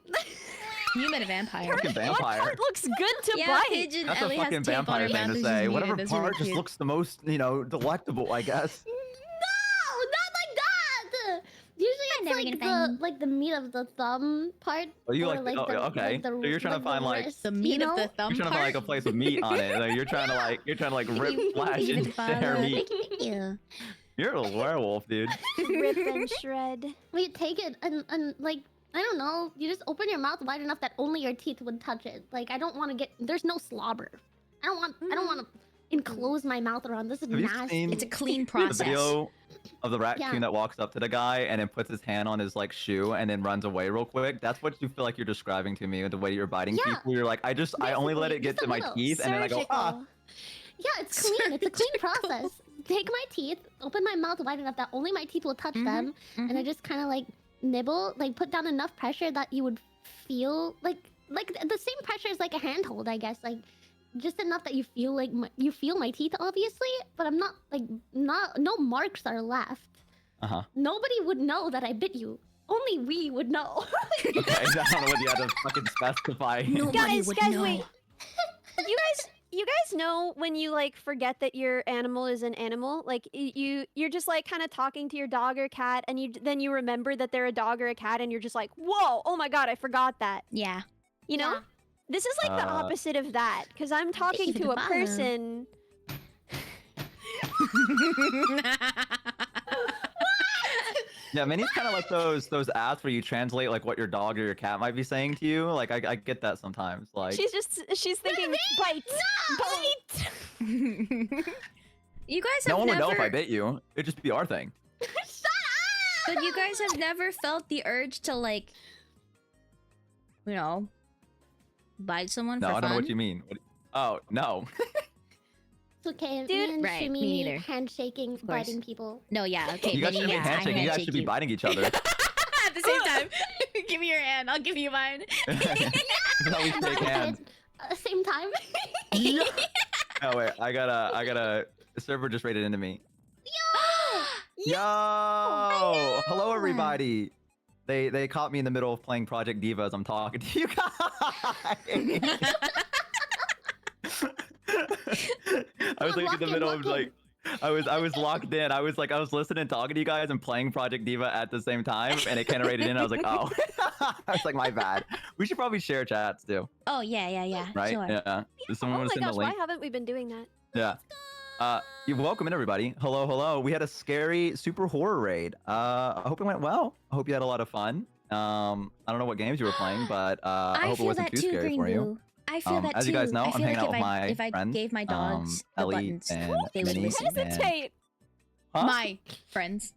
You met a vampire. Fucking What vampire. part looks good to Yeah, bite? Pigeon That's a Ellie has fucking tape on vampire her thing mouth, to which is say. weird. Whatever That's part really just cute. looks the most, delectable, I guess. No, not like that. Usually it's never like gonna the the meat of the thumb part. Oh, you or, like- oh, the, okay. Like the, So you're trying to find, the like, wrist, The you meat of know? the thumb You're trying to find like a part? place with meat on it. Like, you're trying to like rip flash Even and tear follow. meat. Yeah. You're a werewolf, dude. Rip and shred. We take it and like I don't know. You just open your mouth wide enough that only your teeth would touch it. Like I don't want to get. There's no slobber. I don't want to enclose my mouth around. This is Have you nasty. seen It's a clean the process. video of the raccoon Yeah. that walks up to the guy and then puts his hand on his like shoe and then runs away real quick? That's what you feel like you're describing to me with the way you're biting Yeah. people. You're like, I only let Basically, it get just to a my little. teeth and then I go, ah. Yeah, it's clean. It's a clean process. Take my teeth, open my mouth wide enough that only my teeth will touch them, and I just kind of like nibble, like put down enough pressure that you would feel like the same pressure as like a handhold, I guess, like just enough that you feel like you feel my teeth, obviously, but I'm not like no marks are left. Nobody would know that I bit you. Only we would know. Okay, I don't know what you had to fucking specify. Guys, wait. You guys know when you like forget that your animal is an animal? Like you're just like kind of talking to your dog or cat, and then you remember that they're a dog or a cat, and you're just like, whoa, oh my god, I forgot that. Yeah. You know? Yeah. This is like the opposite of that, because I'm talking Even to a above. person. Yeah, Minnie's kind of like those apps where you translate like what your dog or your cat might be saying to you. Like I get that sometimes. Like she's thinking bite, bite. You guys have no one would never... know if I bit you. It'd just be our thing. But you guys have never felt the urge to like, you know, bite someone No, for I don't know fun? what you mean. Oh no. It's okay. Dude, me and right, me Shumi neither. handshaking, biting people. No, yeah, okay. You guys Minnie, should be yeah, I handshaking. You guys handshake should be you. biting each other. At the same time. Give me your hand. I'll give you mine. That's how we shake hands. Same time. Oh wait, I gotta. The server just raided into me. Yo! Hello everybody. They caught me in the middle of playing Project Diva as I'm talking to you guys. I was like in the middle of like I was locked in. I was listening, talking to you guys, and playing Project Diva at the same time, and it kind of raided in. I was like, oh, I was like, my bad. We should probably share chats too. Oh, yeah. Right? Sure. Yeah. Does someone Oh want my to send gosh, the why link? haven't we been doing that? Yeah. You're welcome in, everybody. Hello. We had a scary super horror raid. I hope it went well. I hope you had a lot of fun. I don't know what games you were playing, but I hope it wasn't too scary for you. I feel that too. As you guys know, I I'm feel hanging like out with my if I friends, gave my dogs the Ellie buttons, and they would Minnie listen. and- Hesitate. Huh? My friends.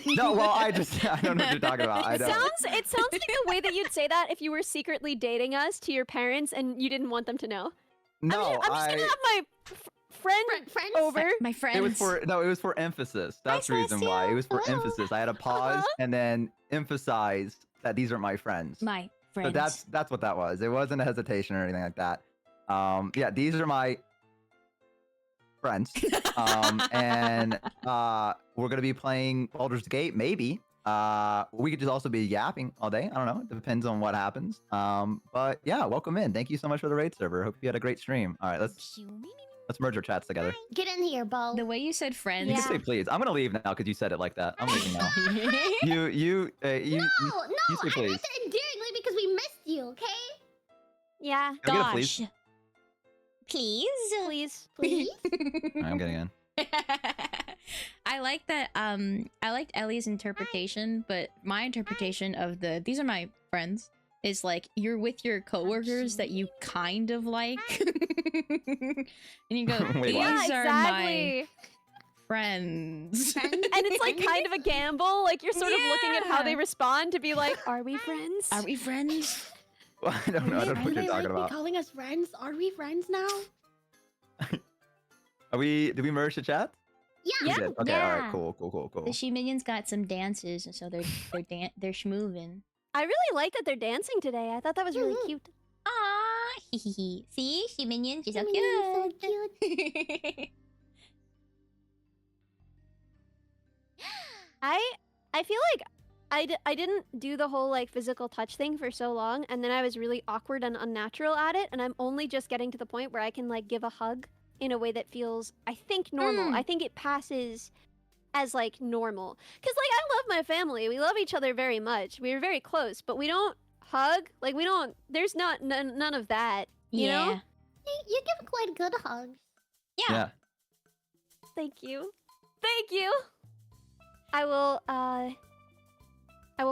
No, well, I don't know what you're talking about. I It don't. sounds like the way that you'd say that if you were secretly dating us to your parents and you didn't want them to know. No, I'm just gonna have my friend Friends? over. My friends. It was for emphasis. That's the reason why. It was for emphasis. I had to pause and then emphasize that these are my friends. my friends. So that's what that was. It wasn't a hesitation or anything like that. Yeah, these are my friends. And we're gonna be playing Baldur's Gate, maybe. We could just also be yapping all day. I don't know. It depends on what happens. But yeah, welcome in. Thank you so much for the raid server. Hope you had a great stream. All right, let's merge our chats together. Get in here, Bo. The way you said friends. You Yeah. can say please. I'm gonna leave now because you said it like that. I'm leaving now. No, You say I please. meant it endearingly because we missed you, okay? Yeah, Can I get a Gosh. please? Please. please. Please? All right, I'm getting in. I like that. I liked Ellie's interpretation, but my interpretation of these are my friends is like you're with your coworkers that you kind of like, and you go, Wait, these what? Yeah, are my exactly. friends. Friends? And it's like kind of a gamble. Like you're sort of looking at how Yeah. they respond to be like, are we friends? Are we friends? Well, I don't know. I don't know what you're talking Be about. calling us friends? Are we friends now? Did we merge the chat? Yeah. We did. Okay. All Yeah. right. Cool. The she minions got some dances, and so they're schmoving. I really like that they're dancing today. I thought that was really Mhm. cute. Aww, hee hee hee. See, she minion, she's so Minions are cute. so cute. I feel like I didn't do the whole like physical touch thing for so long, and then I was really awkward and unnatural at it, and I'm only just getting to the point where I can like give a hug in a way that feels, I think, normal. I think it passes as like normal. Cause like I love my family. We love each other very much. We're very close, but we don't hug. Like we don't. There's not none of that. You know? You give quite good hugs. Yeah. Thank you. Thank you. I will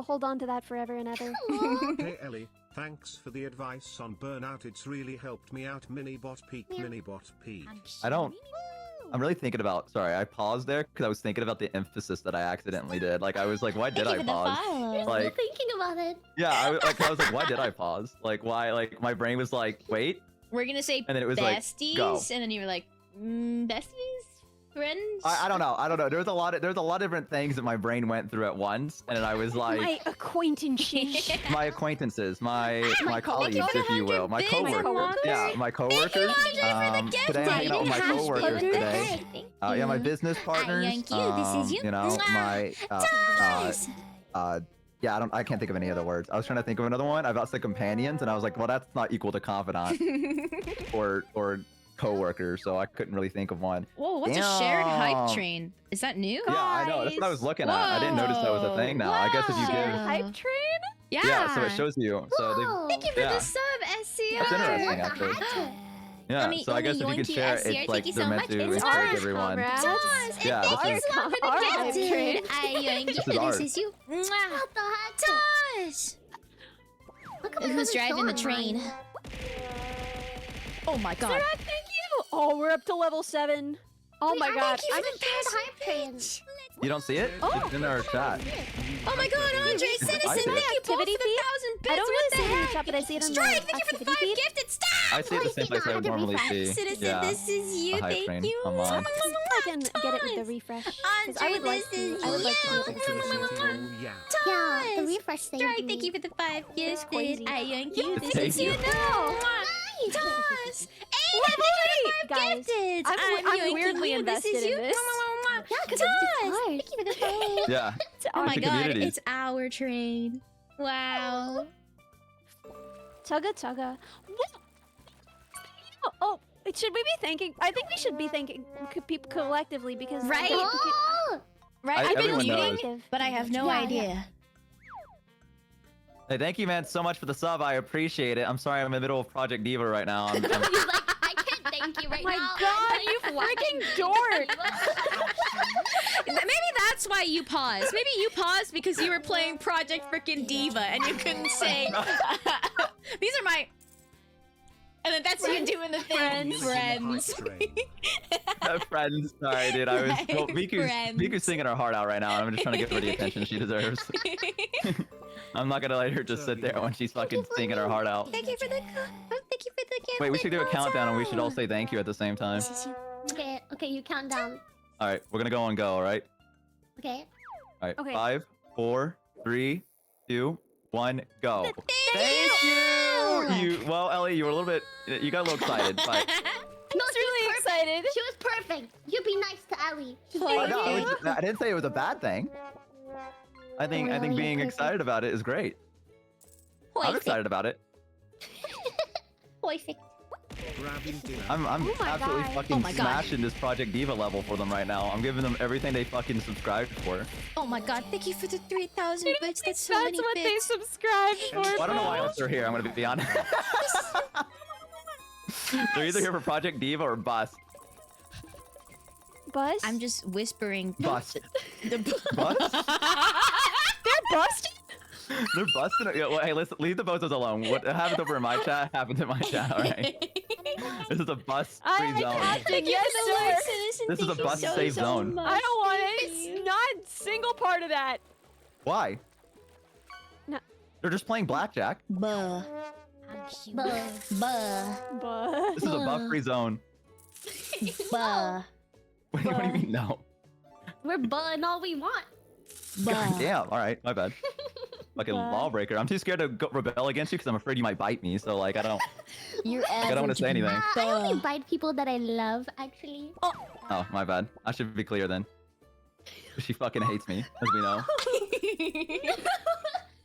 hold on to that forever and ever. Aw. Hey Ellie, thanks for the advice on burnout. It's really helped me out. Minibot peak, Yeah. Minibot peak. I'm really thinking about. Sorry, I paused there because I was thinking about the emphasis that I accidentally did. Like I was like, why did I pause? You're Like- still thinking about it. Yeah, I was like, why did I pause? Like why? Like my brain was like, wait, We're gonna say and then it was like, besties, go. and then you were like, besties, friends. I don't know. There's a lot of different things that my brain went through at once, and then I was like, My acquaintances. my acquaintances, my My colleagues, if you will, my bits and coworkers. wonders. Yeah, my coworkers. Today I'm hanging out with my coworkers today. Yeah, my business partners. Thank you. This is you. You know, my Nice. yeah, I can't think of any other words. I was trying to think of another one. I about said companions, and I was like, well, that's not equal to confidant or coworker, so I couldn't really think of one. Whoa, what's a shared hype Damn. train? Is that new? Yeah, I know. That's what I was looking at. I didn't notice that was a thing now. I guess if you Whoa. Shared give, hype train? Yeah. yeah, so it shows you. So they, Whoa. Thank you for Yeah. the sub, SCR. That's interesting, What the actually. heck? Yeah, Let me- so I let me guess if you yoink could you, share, SCR. it's like Thank you they're so meant much. to It's encourage ours, everyone. comrade. Toss, Yeah, and thank this you is- so much for the Our hype gifted. train. I yoink you. This is This ours. is you. Mwah. What the heck? Toss. How come it Who's doesn't driving show the on train? mine? Oh my god. Sarah, thank you. Oh, we're up to level 7. Oh Wait, my god. I just shared hype train. You don't see it? Oh. It's in our chat. Oh my god, Andre I Citizen, see thank it. you both for Activity the feed? 1,000 bits. I don't What really the see it in the heck? chat, but I see it on Strike, the thank you for the activity 5 feed. gifted. Stop! I see it the same place I would normally see. Citizen, Yeah. this is you. A hype Thank train. you. Come on. Let's see if I can get it with the refresh. 'Cause I would Andre, like this to. is I would like to be able to Something see to it. listen to, oh yeah. Yeah, the Toss. refresh saved Strike, me. thank you for the 5 gifted. crazy. I yoink you. This Thank is you you. now. Nice. Toss. Hey, Level thank you for the 5 Guys, gifted. I'm yoinking weirdly you. invested This is in you. this. Yeah, because Toss. it's ours. Thank you for the phone. Yeah. Oh my It's a god, community. it's our train. Wow. Tugga tugga. Oh, should we be thanking? I think we should be thanking people collectively because Right? Oh! Right, I- I've been everyone knows. muting, but I have no Yeah, idea. Hey, thank you, man, so much for the sub. I appreciate it. I'm sorry, I'm in the middle of Project Diva right now. He's like, I can't thank you right My now. god, you freaking dork! Maybe that's why you paused. Maybe you paused because you were playing Project Frickin' Diva and you couldn't say, these are my... And then that's you doing the thing. Friends. Friends, sorry, dude. I was well, Friends. Miku's singing her heart out right now, and I'm just trying to give her the attention she deserves. I'm not gonna let her just sit there when she's fucking singing her heart out. Thank you for the... thank you for the gift. Wait, we should do a countdown, and we should all say thank you at the same time. Okay, you count down. All right, we're gonna go and go. All right. Okay. All right. Okay. 5, 4, 3, 2, 1, go. Thank you! Well, Ellie, you were a little bit. You got a little excited, but. No, I'm really excited. She was perfect. You be nice to Ellie. She's Thank very No, good. I didn't say it was a bad thing. I think Ellie, being perfect. excited about it is great. I'm excited about it. Perfect. Grabbing dinner. I'm my absolutely God. fucking Oh my God. smashing this Project Diva level for them right now. I'm giving them everything they fucking subscribed for. Oh my god, thank you for the 3,000 bits. That's so That's many what they bits. subscribed for. Well, I don't know why else they're here. I'm gonna be honest. They're either here for Project Diva or Bust. Buzz? I'm just whispering. Bust. The Bust? They're busted. They're busting. Yeah, well, hey, listen, leave the bozos alone. What happened over in my chat happened in my chat. All right. This is a bust-free zone. Captain, yes, sir. This is a bust-safe zone. I don't want it. Not a single part of that. Why? No. They're just playing blackjack. Buh. Buh. Buh. Buzz. This is a buff-free zone. Buh. What do you mean no? We're butting all we want. God Buh. damn. All right, my bad. Fucking Buh. lawbreaker. I'm too scared to go rebel against you because I'm afraid you might bite me. So like I don't. You're I don't wanna say anything. I only bite people that I love, actually. Oh, my bad. I should be clear then. She fucking hates me, as we know.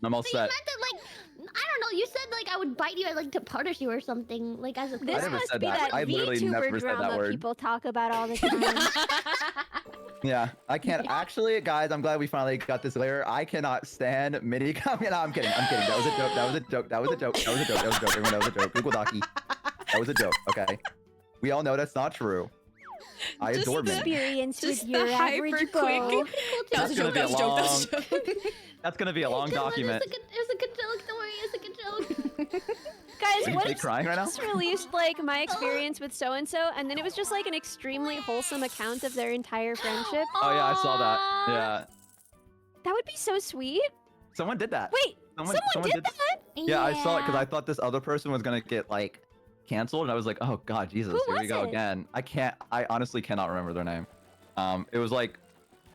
I'm all So you set. meant that, like, I don't know. You said like I would bite you, I like to punish you or something, like as a This never must said be that. that I literally VTuber never said that drama word. people talk about all the time. Yeah, I can't actually, guys. I'm glad we finally got this layer. I cannot stand mini. No, I'm kidding. I'm kidding. That was a joke. That was a joke. That was a joke. That was a joke. That was a joke. Everyone, that was a joke. Google Docky. That was a joke. Okay. We all know that's not true. I Just adore mini. Experience Just with your the average hyper bow. quick. That was a That's joke. That was a joke. That was a joke. That's gonna be a long document. It was a good joke. Don't worry, it's a good joke. Guys, Are you what fake if crying right now? just released like my experience with so and so, and then it was just like an extremely wholesome account of their entire friendship? Oh yeah, I saw that. Yeah, That would be so sweet. someone did that. Wait, someone did that? Yeah, I saw it because I thought this other person was gonna get like canceled, and I was like, oh god, Jesus, Who here we was go it? again. I honestly cannot remember their name. It was like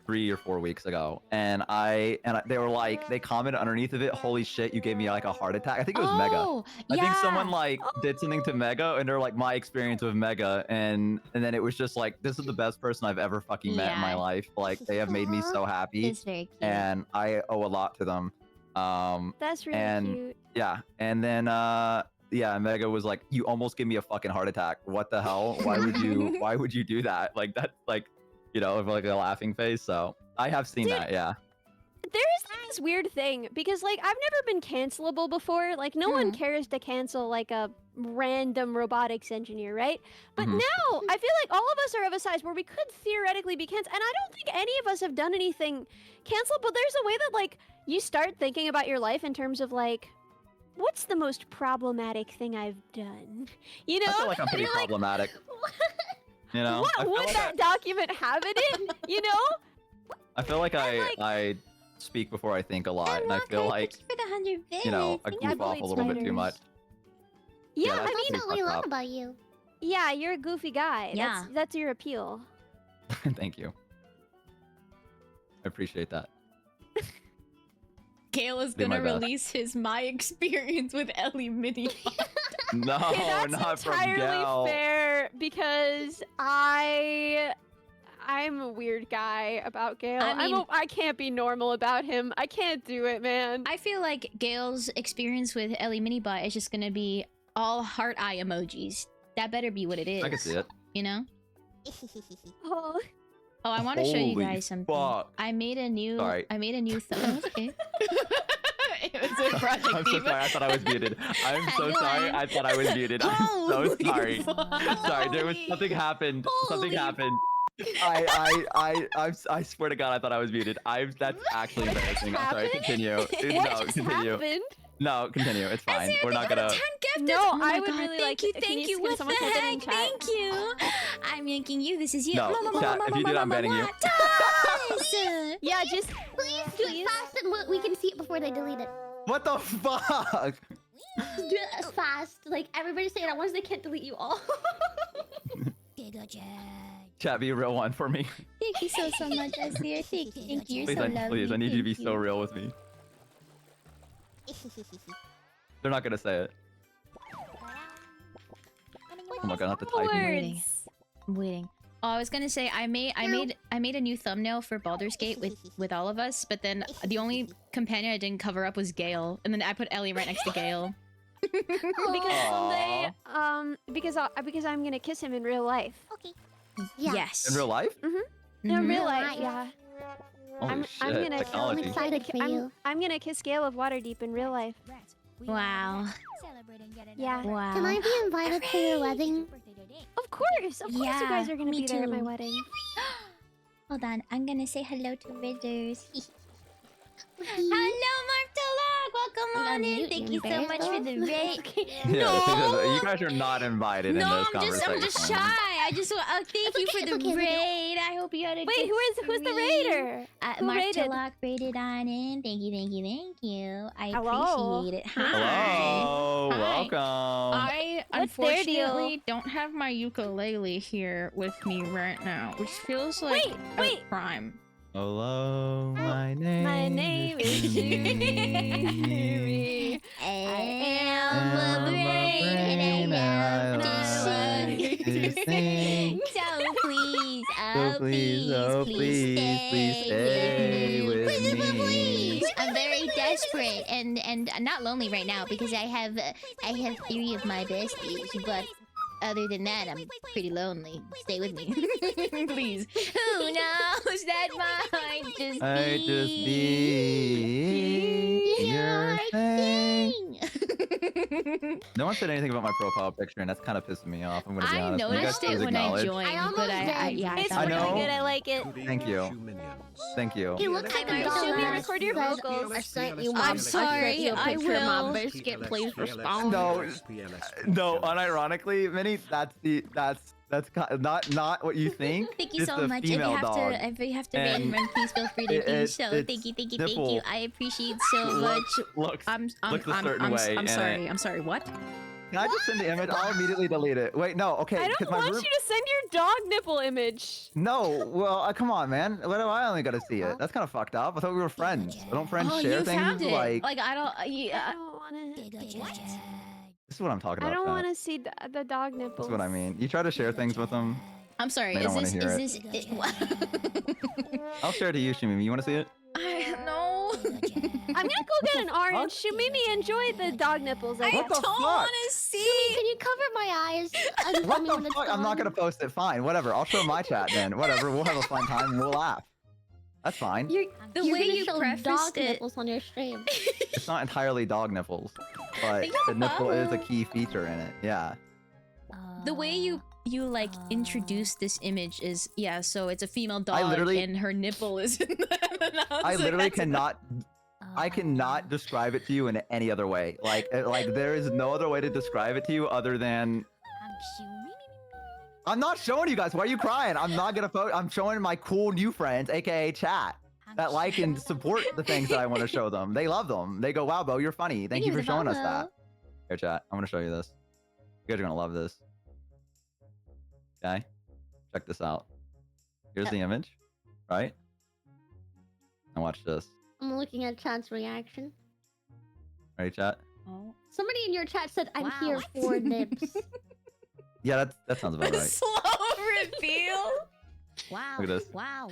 3 or 4 weeks ago, and they were like, they commented underneath of it, holy shit, you gave me like a heart attack. I think it was Mega. Oh, I think someone yeah. like did something to Mega, and they're like, my experience with Mega, and then it was just like, this is the best person I've ever fucking met in my Yeah. life. Like they have made me so happy, It's very cute. and I owe a lot to them. That's really And- cute. Yeah, and then yeah, Mega was like, "You almost gave me a fucking heart attack. What the hell? Why would you? Why would you do that? Like that's like, you know, with like a laughing face." So I have seen Dude, that. Yeah. There is like this weird thing because like I've never been cancelable before. Like no one cares to cancel like a random robotics engineer, right? But Mhm. now I feel like all of us are of a size where we could theoretically be canceled, and I don't think any of us have done anything canceled. But there's a way that like you start thinking about your life in terms of like, what's the most problematic thing I've done? You know, I feel like I'm And pretty you're like, problematic. You know, I what feel would like that document have it in? You know? I feel like like- I speak before I think a lot, and I Unlock feel her, like, thank you for the 100 bits. you know, I I goof off bullied a little bit too spiders. much. Yeah, that's I That's mean, what we fucked love up. about you. yeah, you're a goofy guy. Yeah. That's your appeal. Thank you. I appreciate that. Gale is Do my gonna best. release his my experience with Ellie mini. No, Okay, that's not from entirely Gal. fair because I'm a weird guy about Gale. I mean- I can't be normal about him. I can't do it, man. I feel like Gale's experience with Ellie Minibot is just gonna be all heart eye emojis. That better be what it is. I can see it. You know? Oh, Oh, I want to show you Holy guys something. fuck. I made a new. Sorry. I made a new. Oh, it's okay. It was a project. I'm so Diva. sorry. I thought I was muted. I'm so sorry. I thought I was muted. I'm so Holy sorry. fuck. Sorry, there was something happened. Something Holy happened. I swear to God, I thought I was muted. That's actually embarrassing. I'm sorry. happened? Continue. what No, just continue. happened? No, continue. It's fine. We're not gonna. No, Oh my I would God, really thank like. you, can thank you. can What someone the type it in heck? chat? Thank you. I'm yanking you. This is you. No, chat, if you do that, I'm banning you. Toss! Yeah, just Please do it fast and we can see it before they delete it. What the fuck? Do it fast. Like, everybody say it at once, they can't delete you all. Chat, be a real one for me. Thank you so much, Asir. Thank you. You're Please, so lovely. please. I need you to be Thank so real with me. They're not gonna say it. Oh my God, not the typing. words. I'm waiting. Oh, I was gonna say I made a new thumbnail for Baldur's Gate with all of us, but then the only companion I didn't cover up was Gale, and then I put Ellie right next to Gale. Because someday, because I'm gonna kiss him in real life. Okay. Yeah. Yes. In real life? In Mhm. real Life. life, yeah. Holy I'm shit, gonna- I'm technology. excited for you. I'm gonna kiss Gale of Waterdeep in real life. Wow. Yeah. Wow. Can I be invited to your wedding? Of course, you Yeah, guys are gonna me be there at my too. wedding. Hold on, I'm gonna say hello to Ridders. Hello, Martelog! Welcome Did I on in. mute Thank you you so there, much for the though? raid. Yeah, you guys are not invited in No, those I'm conversations. just shy. I just thank you for the It's okay. raid. I hope you had a Wait, good who's the stream. raider? Who raided? Martelog raided on in. Thank you. I Hello. appreciate it. Hi. Hello, Hi. welcome. I What's their deal? unfortunately don't have my ukulele here with me right now, which feels like Wait. a crime. Hello, my name. My name is Jimmy. I am am a brain and I love to sing. So please, please stay with me. Please. I'm very desperate and not lonely right now because I have 3 of my besties, but other than that, I'm pretty lonely. Stay with me. Please. Who knows that might just I just be your thing. No one said anything about my profile picture, and that's kind of pissing me off. I'm gonna be I honest. You guys noticed it please when I acknowledge. joined, I almost but I did. yeah, I It's thought I really know. good. I like it. Thank you. Thank you. He looks like I'm a sorry. dog. Record your vocals. I sent you I'm sorry, I will. biscuit. Please respond. No, no. Unironically, Minnie, that's not what you think. Thank you It's so a much. If you female have dog. if you have to rate and And run, please feel free to do it's- so. it's Thank you. nipple. I appreciate so much. Looks I'm looks a certain way. I'm and sorry. I'm sorry. What? Can I just send the image? I'll immediately delete it. Wait, no. Okay, I because don't my want room. you to send your dog nipple image. No, well, come on, man. What do I only got to see it? That's kind of fucked up. I thought we were friends. Don't friends Oh, share you things? found it. Like, I don't. I Yeah. don't want to. What? this is what I'm talking I about. don't chat. want to see the dog nipples. That's what I mean. You try to share things with them. I'm sorry. They Is don't this? wanna hear Is this? I'll share it to you, Shimimi. You want to see it? No. I'm gonna go get an orange. Shumimi, enjoy the dog nipples. I What guess. the don't fuck? want to see. Can you cover my eyes? And tell What me the when it's fuck? I'm not gone? gonna post it. Fine, whatever. I'll show my chat then. Whatever. We'll have a fun time and we'll laugh. That's fine. You're The you're way gonna you show prefaced dog it- nipples on your stream. It's not entirely dog nipples, but Thank you for the nipple is a following. key feature in it. Yeah. The way you like introduce this image is so it's a female dog literally- and her nipple is in the I literally cannot. I cannot describe it to you in any other way. Like there is no other way to describe it to you other than. I'm not showing you guys. Why are you crying? I'm not gonna I'm showing my cool new friends, aka chat, that like and support the things that I want to show them. They love them. They go, "Wow, Bo, you're funny. Thank you for showing us that." Here, chat. I'm gonna show you this. You guys are gonna love this. Okay, check this out. Here's the image, right? And watch this. I'm looking at chat's reaction. Ready, chat? Oh. Somebody in your chat said, "I'm Wow. here for nips." Yeah, that sounds about right. Slow reveal. Wow. Look at this. Wow.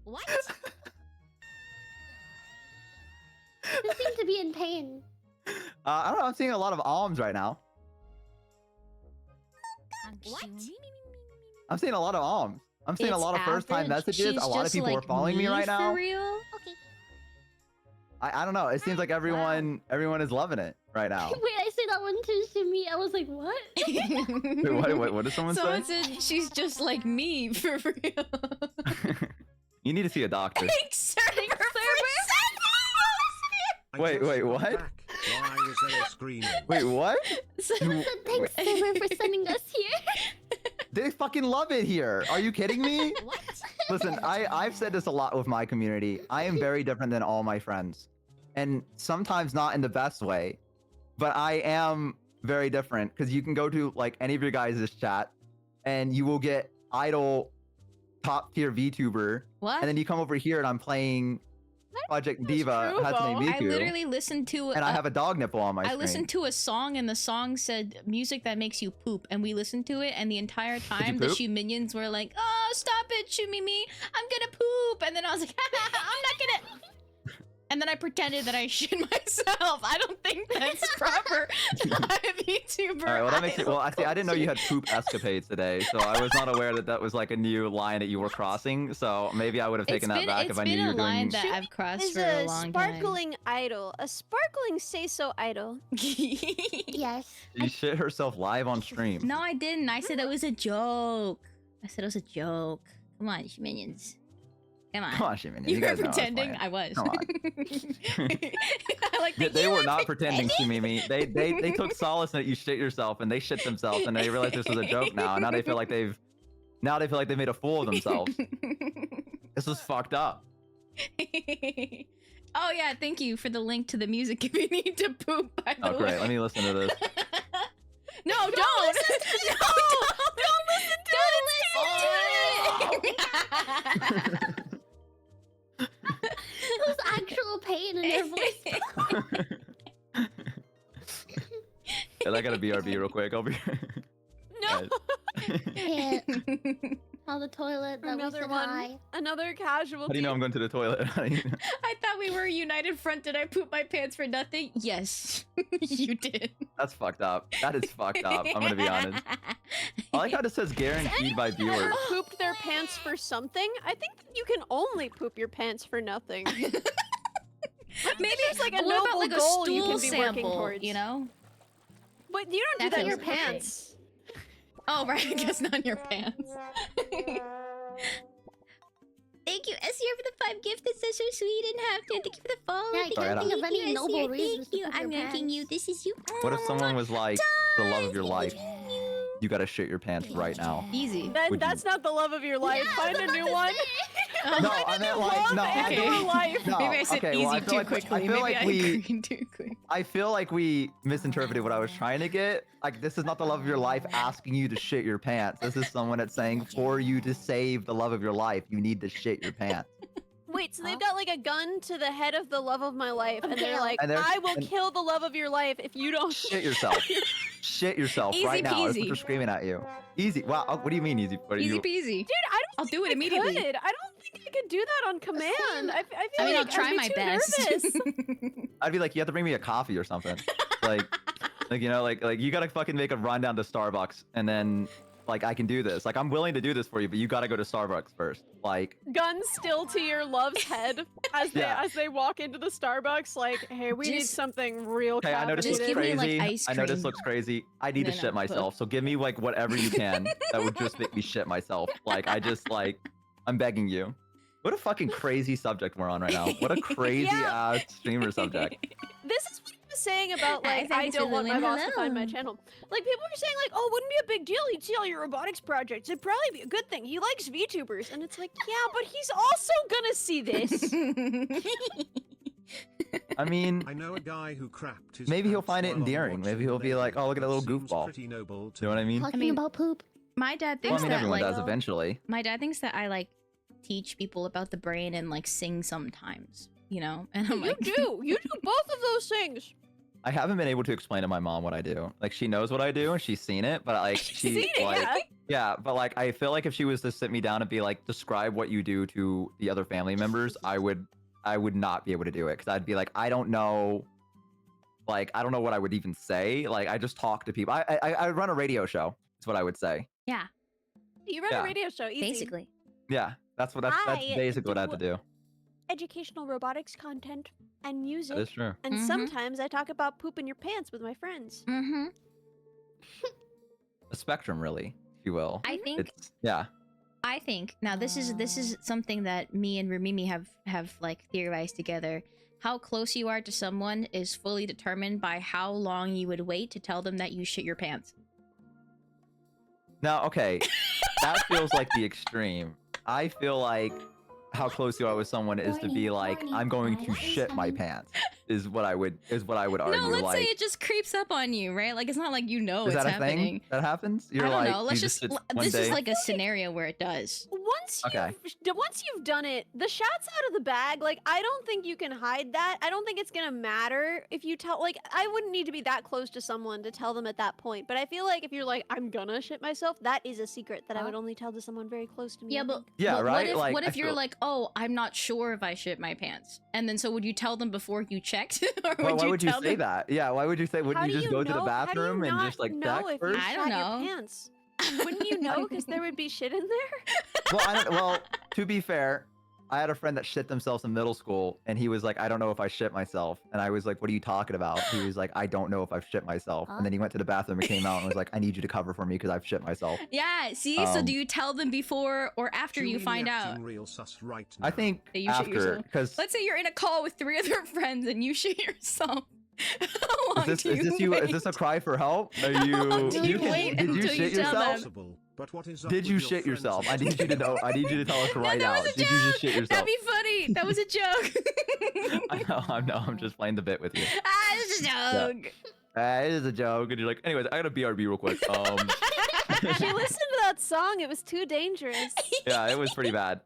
What? You seem to be in pain. I don't know. I'm seeing a lot of alms right now. What? I'm seeing a lot of alms. I'm seeing a It's lot of first-time average. messages. She's A lot of just people are like following me right now. For real? Okay. I don't know. It seems like everyone is loving it right now. Wait, I see that one too, Shimi. I was like, what? Wait, what did someone Someone say? said she's just like me for real. You need to see a doctor. Exerting her I Wait, just got what? back. Why is there screaming? Wait, what? Someone said, thanks, Simmer, for sending us here. They fucking love it here. Are you kidding me? What? Listen, I've said this a lot with my community. I am very different than all my friends. And sometimes not in the best way. But I am very different because you can go to like any of your guys' chat and you will get idol top tier VTuber. What? And then you come over here and I'm playing Project Diva true, Hatsune Bo. Miku. I literally listened to and I have a dog nipple on my I screen. listened to a song and the song said music that makes you poop, and we listened to it, and the entire time the poop? Shoe minions were like, "Oh, stop it, Shumimi, I'm gonna poop," and then I was like, I'm not gonna. And then I pretended that I shit myself. I don't think that's proper live YouTuber. All right, well, that makes it. idol Well, I didn't know you had poop escapades today, so I was not aware that that was like a new line that you were crossing. So maybe I would have taken that back if I knew you were It's been a line doing. that I've crossed Is for a a long sparkling idol. A sparkling say-so idol. time. Yes. She shit herself live on stream. No, I didn't. I said it was a joke. I said it was a joke. Come on, minions. Come on. Come on, Shimon. You You were guys know I was pretending. playing. I was. Come on. I like that They you were not pretending, Shimimi. They took solace in that you shit yourself and they shit themselves and they realized this was a joke now. And now they feel like they've made a fool of themselves. This was fucked up. Oh yeah, thank you for the link to the music if you need to poop, by the Oh great, way. let me listen to this. No, don't! Don't listen to it! There's actual pain in your voice. Yeah, I gotta BRB real quick. I'll be. No! Can't. On the toilet, that Another was one. high. Another casualty. How do you know I'm going to the toilet? I thought we were a united front. Did I poop my pants for nothing? Yes, you did. That's fucked up. That is fucked up. I'm gonna be honest. I like how it says guaranteed by viewers. Ever pooped their pants for something? I think that you can only poop your pants for nothing. Maybe there's like a what about noble like a goal you stool can be working sample, towards. you know? But you don't That do that in your feels okay. pants. Oh, right, I guess not in your pants. Thank you, Esier, for the 5 gifts. That's so sweet and happy. Thank you for the follow. Yeah, I Thank can't you, think of thank any you, noble Esier. reasons Thank you. to poop I'm your ranking you. pants. This is you. What if someone was like, the love of your life? You gotta shit your pants right now. Easy. That's not the love of your life. Find a new one. No, I meant like no. Love I and mean- life. No, Maybe I said okay, easy well, I feel too like quickly. I feel Maybe like I we. agreed too quick. I feel like we misinterpreted what I was trying to get. Like, this is not the love of your life asking you to shit your pants. This is someone that's saying, for you to save the love of your life, you need to shit your pants. Wait, so they've got like a gun to the head of the love of my life, and they're like, And they're- I will and- kill the love of your life if you don't Shit yourself. Shit yourself Easy right now. That's what peasy. they're screaming at you. Easy. Wow. What do you mean easy? What are Easy you? peasy. Dude, I I'll don't do it think I immediately. could. I don't think I could do that on command. I feel I mean, like I'll try I'd be my too best. nervous. I'd be like, you have to bring me a coffee or something. Like, Like, you know, like you gotta fucking make a run down to Starbucks, and then like I can do this. Like, I'm willing to do this for you, but you gotta go to Starbucks first. Like, gun still to your love's head as they walk into the Starbucks. Like, hey, we need something real. Hey, I know this looks Just give me, like, crazy. ice I know this cream. looks crazy. I need to No, shit myself. So give me like whatever you can that would just make me shit myself. Like, I'm begging you. What a fucking crazy subject we're on right now. What a crazy ass streamer subject. This is what I was saying about like I don't want my boss to find my channel. Like people are saying like, oh, wouldn't be a big deal. He'd see all your robotics projects. It'd probably be a good thing. He likes VTubers, and it's like, yeah, but he's also gonna see this. I mean, I know a guy who crapped his maybe he'll pants find it while endearing. watching Maybe he'll be Lego. like, oh, look at that little Seems goofball. pretty noble to You know what I mean? Talking about poop. My dad Well, I thinks mean, that everyone like does eventually. my dad thinks that I like teach people about the brain and like sing sometimes, you know. And I'm like, you do both of those things. I haven't been able to explain to my mom what I do. Like, she knows what I do and she's seen it, but like she's like, yeah, but like I feel like if she was to sit me down and be like, describe what you do to the other family members, I would not be able to do it, because I'd be like, I don't know. Like, I don't know what I would even say. Like, I just talk to people. I run a radio show. Is what I would say. yeah, You run a radio show, easy. basically. Yeah, that's basically what I have to do. Educational robotics content and music. That is true. And sometimes I talk about poop in your pants with my friends. Mm-hmm. A spectrum, really, if you will. I think I think now this is something that me and Ramimi have like theorized together. How close you are to someone is fully determined by how long you would wait to tell them that you shit your pants. Now, okay, that feels like the extreme. I feel like how close you are with someone is to be like, I'm going to shit my pants. Is what I would argue. No, let's like, say it just creeps up on you, right? Like it's not like you know is it's that a happening. thing that happens? You're I don't like, know. Let's you just sit one this is day- like a scenario where it does. Once you've done it, the shot's out of the bag. Like I don't think you can hide that. I don't think it's gonna matter if you tell. Like I wouldn't need to be that close to someone to tell them at that point. But I feel like if you're like, I'm gonna shit myself, that is a secret that I would only tell to someone very close to me. Yeah, I but think. Yeah, but right? What if, Like, what I if you're feel- like, oh, I'm not sure if I shit my pants, and then so would you tell them before you checked, or Well, would why you would you tell say them? that? Yeah, why would you say? Wouldn't How you do just go to the know- how do you bathroom and not just like know check if first? you I shat don't your know. pants? Wouldn't you know? Because there would be shit in there. Well, to be fair, I had a friend that shit themselves in middle school, and he was like, I don't know if I shit myself. And I was like, what are you talking about? He was like, I don't know if I've shit myself. And then he went to the bathroom and came out and was like, I need you to cover for me because I've shit myself. Yeah, see, so do you tell them before or after you Julian find acting out? real sus right I now. think That you shit after, yourself. because Let's say you're in a call with 3 other friends and you shit yourself. How long is do you wait? is this a cry for help? Are How you? long do you wait did you until shit you tell them? yourself? Possible, but what is up Did with you your shit friends yourself? I and need you to know. I need you to tell us right that now. was a Did you just shit joke! yourself? That'd be funny! That was a joke! I know. I'm just playing the bit with you. Ah, it's a joke! It is a joke. And you're like, anyways, I got a BRB real quick. She listened to that song. It was too dangerous. Yeah, it was pretty bad.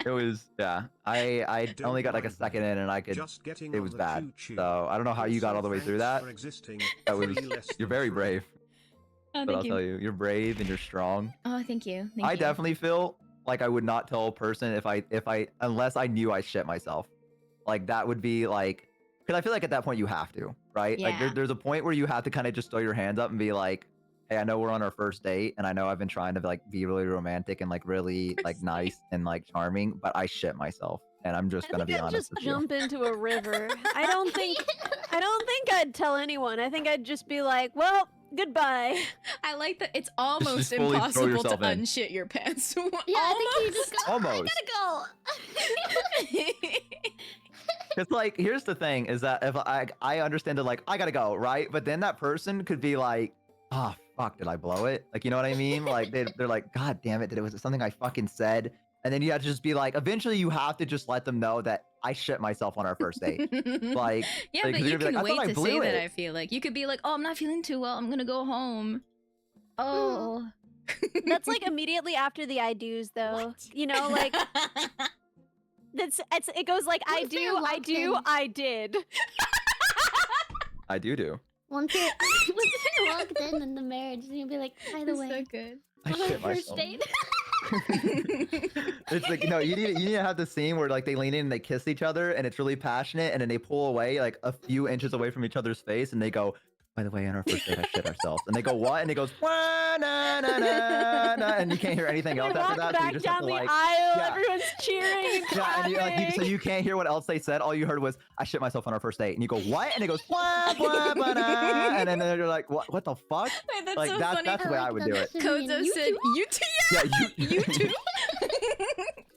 It was, yeah. I Don't only got like a mind second in, and I could. just getting It on was the bad. choo-choo. So I don't know how you got all the way through that. For existing That was. 3 less You're than very 3. brave. Oh, But I'll thank tell you. you, you're brave and you're strong. Oh, thank you. Thank I you. definitely feel like I would not tell a person if I unless I knew I shit myself. Like that would be like, because I feel like at that point you have to, right? Like Yeah. there's a point where you have to kind of just throw your hands up and be like, hey, I know we're on our first date, and I know I've been trying to like be really romantic and like really like nice and like charming, but I shit myself, and I'm just I gonna think be I'd honest just with you. jump into a river. I don't think I'd tell anyone. I think I'd just be like, well, goodbye. I like that it's almost fully throw impossible to yourself in. unshit your pants. Yeah, I think you just go. Almost. I gotta go. It's like, here's the thing: is that if I understand that, like, I gotta go, right? But then that person could be like, oh fuck, did I blow it? Like, you know what I mean? Like they're like, God damn it, was it something I fucking said? And then you have to just be like, eventually you have to just let them know that I shit myself on our first date. Like, yeah, like, but 'cause you you're gonna be can like, I wait thought I to say blew that. it. I feel like you could be like, "Oh, I'm not feeling too well. I'm gonna go home." Oh, That's like immediately after the I do's, though. You know, like it goes like Once they're locked in. I did. I do. Once you're locked in the marriage, you'll be like, by the way, so good. I on our shit first myself. date. It's like, no, you need to have the scene where like they lean in and they kiss each other and it's really passionate, and then they pull away like a few inches away from each other's face and they go, by the way, on our first date, I shit ourselves. And they go, what? And he goes, wah, na, na, na, na, and you can't hear anything else They after walk that. So you back just down have to, the like, aisle. yeah. Everyone's cheering. And yeah, and so you can't hear what else they said. All you heard was, I shit myself on our first date. And you go, what? And it goes, wah, wah, wah, na. And then you're like, what the fuck? Wait, that's Like, so that's, funny. that's the way I would do it. Kozo said, you too. Yeah, You too.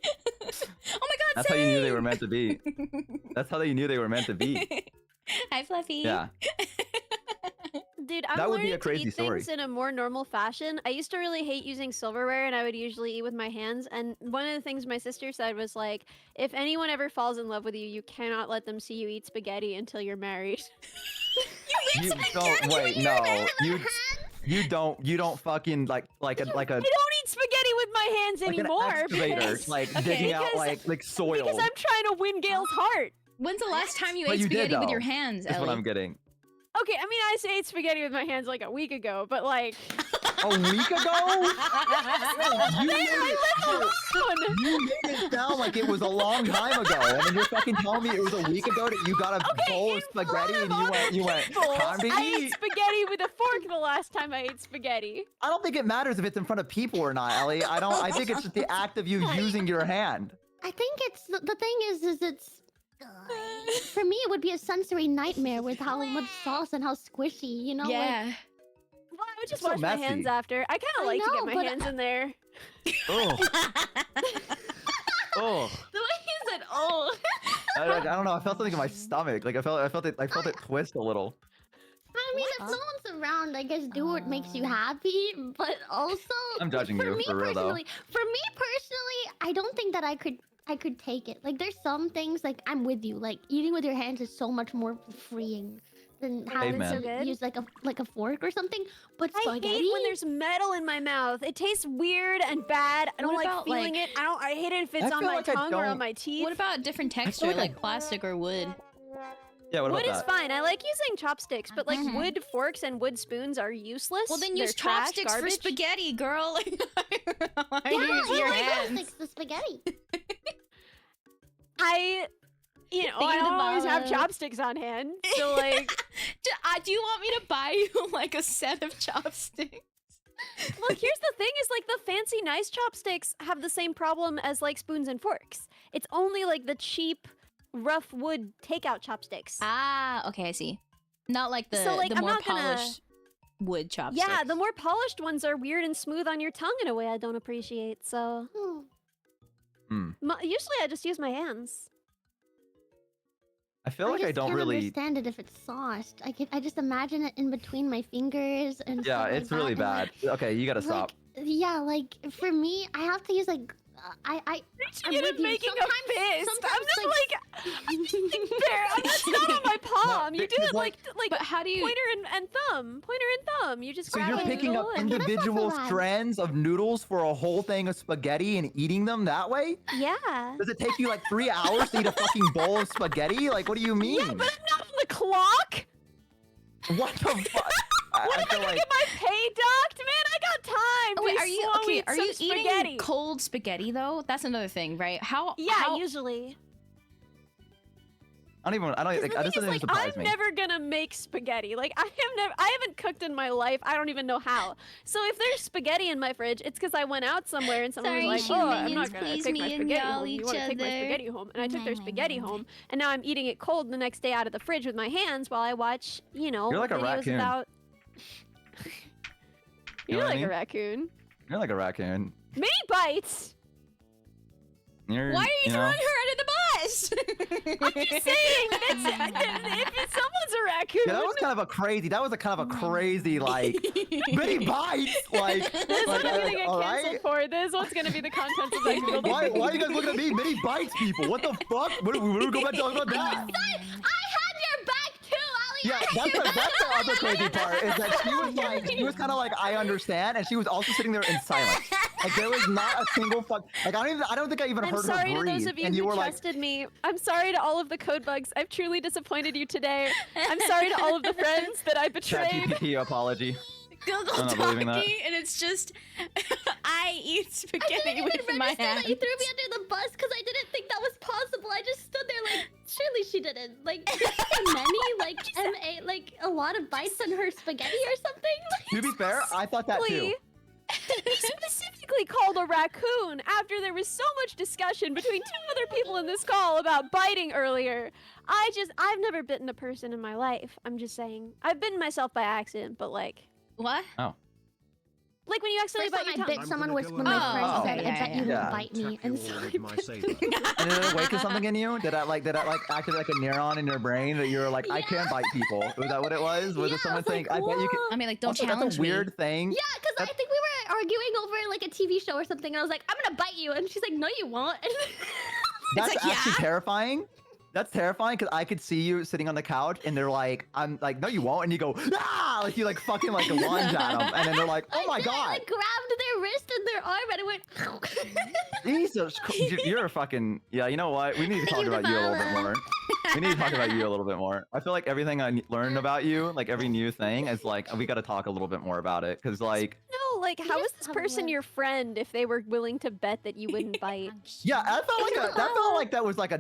Oh my god, That's how you knew they were meant to be. That's how you knew they were meant to be. Hi, Fluffy. Yeah. Dude, I'm That would be learning a crazy to eat story. things in a more normal fashion. I used to really hate using silverware, and I would usually eat with my hands. And one of the things my sister said was like, if anyone ever falls in love with you, you cannot let them see you eat spaghetti until you're married. You don't wait, no. You don't fucking like a I don't eat spaghetti with my hands like anymore. an excavator, because, like Okay, digging out because- like soil. because I'm trying to win Gail's heart. When's the last time you But ate you did, spaghetti with though. your hands, That's Ellie? what I'm getting. Okay, I mean, I ate spaghetti with my hands like a week ago, but like, A week ago? You made I it- live alone. You made it sound like it was a long time ago, and then you're fucking telling me it was a week ago that you got a bowl of spaghetti and you went, People, time to I eat. ate spaghetti with a fork the last time I ate spaghetti. I don't think it matters if it's in front of people or not, Ellie. I think it's just the act of you using your hand. I think it's the thing is it's for me it would be a sensory nightmare with how much sauce and how squishy, you know? Like, Yeah. Well, I would just It's so wash my hands messy. after. I kind I of like to know, get my but hands in there. Oh, oh. The way he said, oh. I don't know. I felt something in my stomach. Like I felt it twist a little. I mean, if someone's around, I guess do what makes you happy. But also, I'm judging for you, me for real, though. personally, I don't think that I could take it. Like, there's some things like I'm with you. Like eating with your hands is so much more freeing than having Amen. to use like a fork or something. But I spaghetti, hate when there's metal in my mouth. It tastes weird and bad. I don't What like about, feeling like- it. I hate it if it's I on feel my like I tongue or on don't- my teeth. What about different texture, like I- like plastic or wood? Yeah, what Wood about is that? fine. I like using chopsticks, but like Mhm. wood forks and wood spoons are useless. Well, then They're use trash, chopsticks for garbage. spaghetti, girl. Why yeah, use your like hands? fix the spaghetti. You know, Thinking I don't always have about- chopsticks on hand. So like, Do you want me to buy you like a set of chopsticks? look, here's the thing: is like the fancy, nice chopsticks have the same problem as like spoons and forks. It's only like the cheap, rough wood takeout chopsticks. Ah, okay, I see. Not like the So, like, the I'm more not gonna- polished wood chopsticks. Yeah, the more polished ones are weird and smooth on your tongue in a way I don't appreciate. So Hmm. usually I just use my hands. I feel like I just don't can't really. understand it if it's sauced. I just imagine it in between my fingers and Yeah, stuff like it's really that, and, bad. Okay, you gotta stop. Like, yeah, like for me, I have to use like I'm Get with it you. making Sometimes- a fist. I'm sometimes, not like Bear, that's not on my palm. You do because, it like But how do you? pointer and thumb. Pointer and thumb. You just So grab you're a picking up noodle and- that's not so individual bad. strands of noodles for a whole thing of spaghetti and eating them that way? Yeah. Does it take you like 3 hours to eat a fucking bowl of spaghetti? Like, what do you mean? Yeah, but I'm not on the clock. What the fuck? When am I feel gonna like get my pay docked, man? I got time. Oh, wait, to are you slow okay? eat Are some you spaghetti. eating cold spaghetti though? That's another thing, right? How? Yeah, how, usually. I don't. 'Cause Like, the that thing doesn't is, even like, surprise I'm me. never gonna make spaghetti. Like I haven't cooked in my life. I don't even know how. So if there's spaghetti in my fridge, it's because I went out somewhere and someone Sorry, was like, "Oh, I'm humans, not gonna please, take my me and spaghetti y'all home. You each want to take my other." spaghetti home?" And I took their spaghetti home, and now I'm eating it cold the next day out of the fridge with my hands while I watch, you know, You're like a videos raccoon. about. You You're know what I like a mean? raccoon. You're like a raccoon. Mini bites. You're, Why are you know, throwing her under the bus? I'm just saying, if someone's a raccoon, Yeah, that was kind of a crazy. That was a kind of a crazy like mini bites. Like, this is what I'm gonna get all canceled right. for. This is what's gonna be the content of my Google. Why are you guys looking at me? Mini bites, people. What the fuck? What do we go back to talking about that? I had your back too, Ali. Yeah, that's the other crazy part is that she was kind of like, I understand, and she was also sitting there in silence. Like there was not a single fuck. Like I don't think I even I'm heard sorry her to breathe. those of you and who you were like, trusted me. I'm sorry to all of the code bugs. I've truly disappointed you today. I'm sorry to all of the friends that I betrayed. ChatGPT apology. Google I'm not believing that. Donkey, and it's just I eat I spaghetti didn't with even my register hands. that you threw me under the bus because I didn't think that was possible. I just stood there like, surely she didn't. Like, many, like, M.A., like, a lot of bites on her spaghetti or something? To be fair, I thought that too. He specifically called a raccoon after there was so much discussion between two other people in this call about biting earlier. I've never bitten a person in my life. I'm just saying. I've bitten myself by accident, but like... What? Oh. Like when you accidentally First bite time your I tongue. bit someone was when Oh, my friend said, okay, I bet you yeah. won't bite me. And so I my bit saber. And did it awaken something in you? Did that activate like a neuron in your brain that you were like, I can bite people? Was that what it was? Was Yeah, it someone I was saying, like, I bet you can? I mean, like, don't Also, challenge that's a me. weird thing. Yeah, because I think we were arguing over like a TV show or something. And I was like, I'm gonna bite you. And she's like, no, you won't. That's like, actually yeah? terrifying. That's terrifying because I could see you sitting on the couch and they're like, I'm like, no, you won't. And you go, ah, like you like fucking like lunge at them. And then they're like, oh my I God. like grabbed their wrist and their arm and it went. Jesus, you're a fucking, yeah, you know what? We need to talk about you a little bit more. We need to talk about you a little bit more. I feel like everything I learned about you, like every new thing is like, we got to talk a little bit more about it. Because like, No, like, how is just this have a person word. your friend if they were willing to bet that you wouldn't bite? yeah, that felt like that was like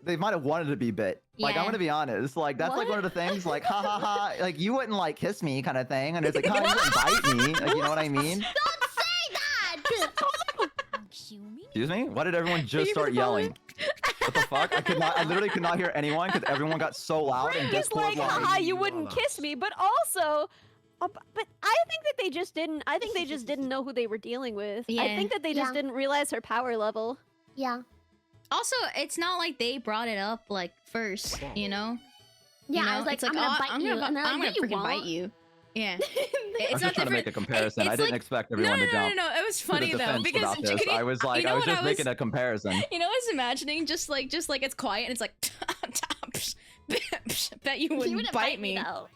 they might have wanted to be bit. Like, I'm Yeah. gonna be honest. Like, that's like one of the things, like, ha ha ha, like, you wouldn't like kiss me kind of thing. And it's like, huh, you wouldn't bite me. Like, you know what I mean? Don't say that! Excuse me? Why did everyone just start yelling? What the fuck? I literally could not hear anyone because everyone got so loud and It's Discord like, haha, like, you wouldn't kiss me, but also... but I think that they just didn't. I think they just didn't know who they were dealing with. I Yeah. think that they just Yeah. didn't realize her power level. Yeah. Also, it's not like they brought it up like first, you know? Yeah, You know? I was like, it's I'm gonna bite I'm you. gonna, And they're like, I'm no, gonna you freaking bite won't. you. Yeah. I It's was not just trying to make a different. comparison. I It's didn't like- expect everyone to jump. No. It was to the funny though defense because about this. I was like, you know I was what just making a comparison. You know, I was imagining just like it's quiet and it's like, bet you wouldn't, wouldn't bite me. though.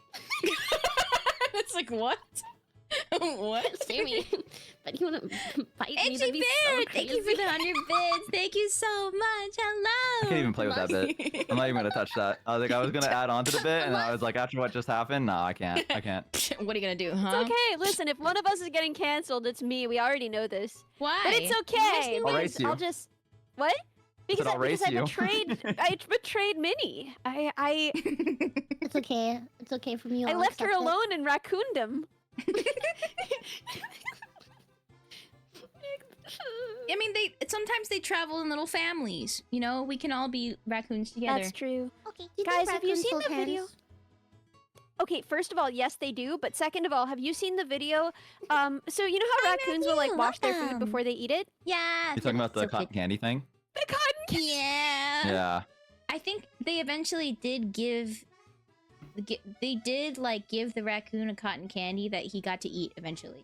It's like what? What? Sammy, but you wouldn't bite me. Itchy That'd be so Bear, thank you for crazy. the 100 bits. Thank you so much. Hello. I can't even play with that bit. I'm not even gonna touch that. I was like, I was gonna add on to the bit, and then I was like, after what just happened, no, I can't. I can't. What are you gonna do, It's huh? okay. Listen, if one of us is getting canceled, it's me. We already know this. Why? But it's okay. I'll because race you. I'll just what? Because I'll race you. I betrayed Minnie. I It's okay. It's okay from you. I I'll left her accept it. alone in Raccoondom. I mean, sometimes they travel in little families. You know, we can all be raccoons together. That's true. Okay, do you Guys, think have you raccoons seen hold the video? hands? Okay, first of all, yes, they do. But second of all, have you seen the video? So you know how Hi, raccoons will like Matthew, wash their food welcome. before they eat it? Yeah. You're talking about the so cotton candy thing? The cotton candy. Yeah. Yeah. I think they eventually did give. They did like give the raccoon a cotton candy that he got to eat eventually,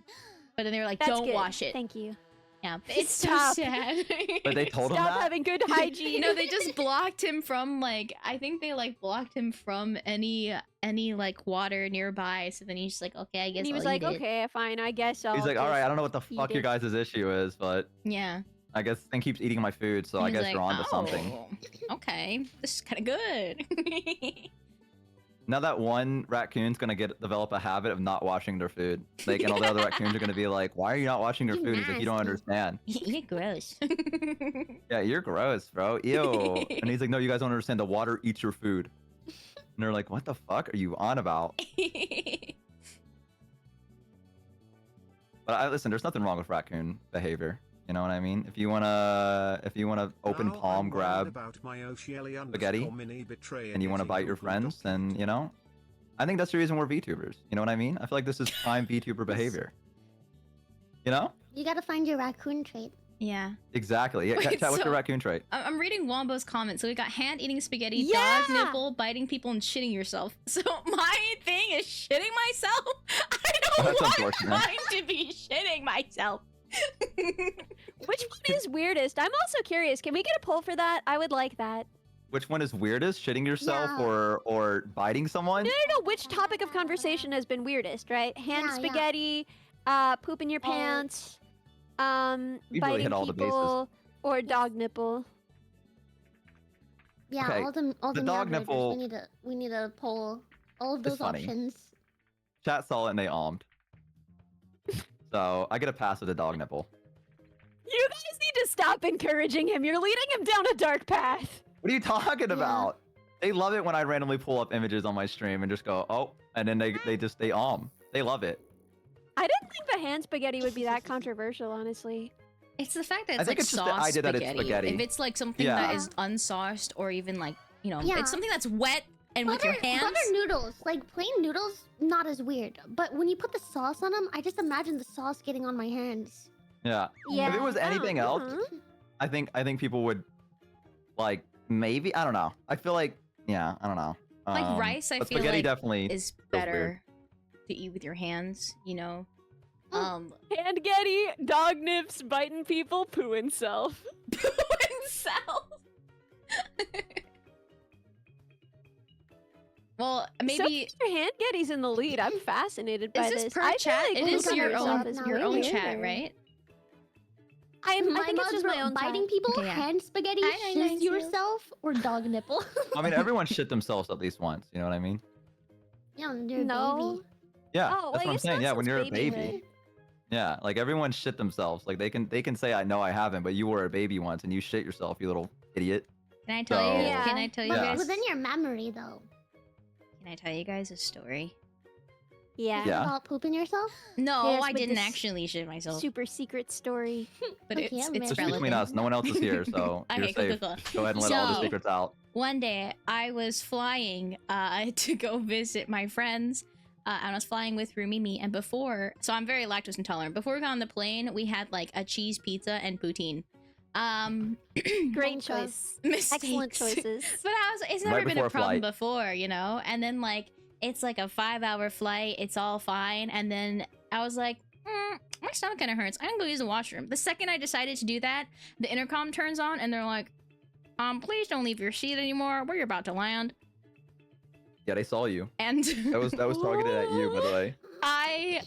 but then they were like, That's "Don't good. wash it." Thank you. Yeah, it's so Stop. sad. But they told him Stop that? having good hygiene. No, they just blocked him from like I think they like blocked him from any like water nearby. So then he's just like, okay, I guess And he was I'll like, eat it. okay, fine, I guess I'll He's like, all right, I don't know what the eat fuck your it." guys' issue is, but Yeah. I guess thing keeps eating my food, so I He's guess like, you're onto something. "Oh, okay, this is kind of good. Now that one raccoon's gonna develop a habit of not washing their food, like, and all the other raccoons are gonna be like, "Why are you not washing your You food?" He's like, "You don't nasty. understand." You're gross. Yeah, you're gross, bro. Ew. And he's like, "No, you guys don't understand. The water eats your food." And they're like, "What the fuck are you on about?" But listen, there's nothing wrong with raccoon behavior. You know what I mean? If you wanna open Now palm I'm worried grab about my Oceali spaghetti, _mini betraying and you want to getting bite your Google friends, then you know, I think that's the reason we're VTubers. You know what I mean? I feel like this is prime VTuber behavior. You know? You gotta find your raccoon trait. Yeah. Exactly. Yeah, Wait, chat, what's so- your raccoon trait? I'm reading Wombo's comments. So we got hand eating spaghetti, Yeah! dog nipple, biting people, and shitting yourself. So my thing is shitting myself. I don't That's want unfortunate. mine to be shitting myself. Which one is weirdest? I'm also curious. Can we get a poll for that? I would like that. Which one is weirdest? Shitting yourself Yeah. or biting someone? No. Which topic of conversation has been weirdest, right? Hand Yeah, yeah. spaghetti, poop in your Oh. pants, really biting hit all the bases. people, or dog nipple. Yeah, Okay, all the the dog meow nipple- burgers. We need a poll all of It's those funny. options. Chat saw it and they almed. So I get a pass with a dog nipple. You guys need to stop encouraging him. You're leading him down a dark path. What are you talking about? They love it when I randomly pull up images on my stream and just go, oh, and then they They love it. I didn't think the hand spaghetti would be that controversial, honestly. It's the fact that I it's think like it's just the sauce idea that it's spaghetti. spaghetti. If it's like something that is unsauced or even like, you know, Yeah. it's something that's wet and with your hands. Butter noodles, like plain noodles, not as weird. But when you put the sauce on them, I just imagine the sauce getting on my hands. Yeah. Yeah. If it was anything else, I think people would like maybe I don't know. I feel like I don't know. Like rice, I but feel spaghetti like definitely is feels better weird. to eat with your hands, you know. Hand getty, dog nips, biting people, pooing self. Pooing self. Well, maybe So your hand getty's in the lead. I'm fascinated by is this this. per I feel chat? like It is looking at your yourself own is your own weird. chat, right? I My think it's just my own biting time. people, Okay, yeah. hand spaghetti, Hi, shiz nice yourself, or dog nipple. I mean, everyone shit themselves at least once. You know what I mean? Yeah, when you're a No. baby. Yeah, Oh, that's what I'm it's saying. not Yeah, when since you're a baby. babyhood. Yeah, like everyone shit themselves. Like they can say I know I haven't, but you were a baby once and you shit yourself, you little idiot. Can I tell you? So- Can I tell you But guys? within your memory, though. Can I tell you guys a story? Yeah. Yeah. About pooping yourself? No, Yes, I with didn't this actually shit myself. Super secret story. But Okay, it's I'm it's ready. Just relevant. between us, no one else is here, so you're Okay, cool, safe. cool, cool. Go ahead and let all the So- secrets out. One day, I was flying to go visit my friends. And I was flying with Rumimi, and so I'm very lactose intolerant. Before we got on the plane, we had like a cheese pizza and poutine. Great Bonka. choice. Mistakes. Excellent choices. But it's never Right been a before problem flight. before, you know? And then like, it's like a 5-hour flight, it's all fine. And then I was like, my stomach kind of hurts. I'm gonna go use the washroom. The second I decided to do that, the intercom turns on and they're like, please don't leave your seat anymore. We're about to land. Yeah, they saw you. And That was targeted at you, by the way.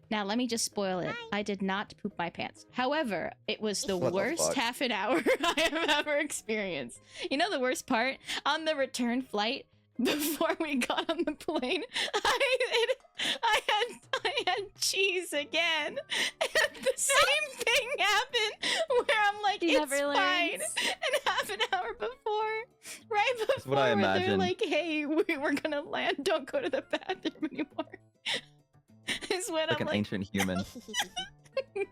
now let me just spoil it. I did not poop my pants. However, it was the What the worst fuck? half an hour I have ever experienced. You know the worst part? On the return flight, before we got on the plane, I had cheese again. And the same thing happened where I'm like, She it's never fine. learns. And half an hour before, right before, what I they're imagine. like, hey, we're gonna land. Don't go to the bathroom anymore. Is when Like I'm an like, ancient human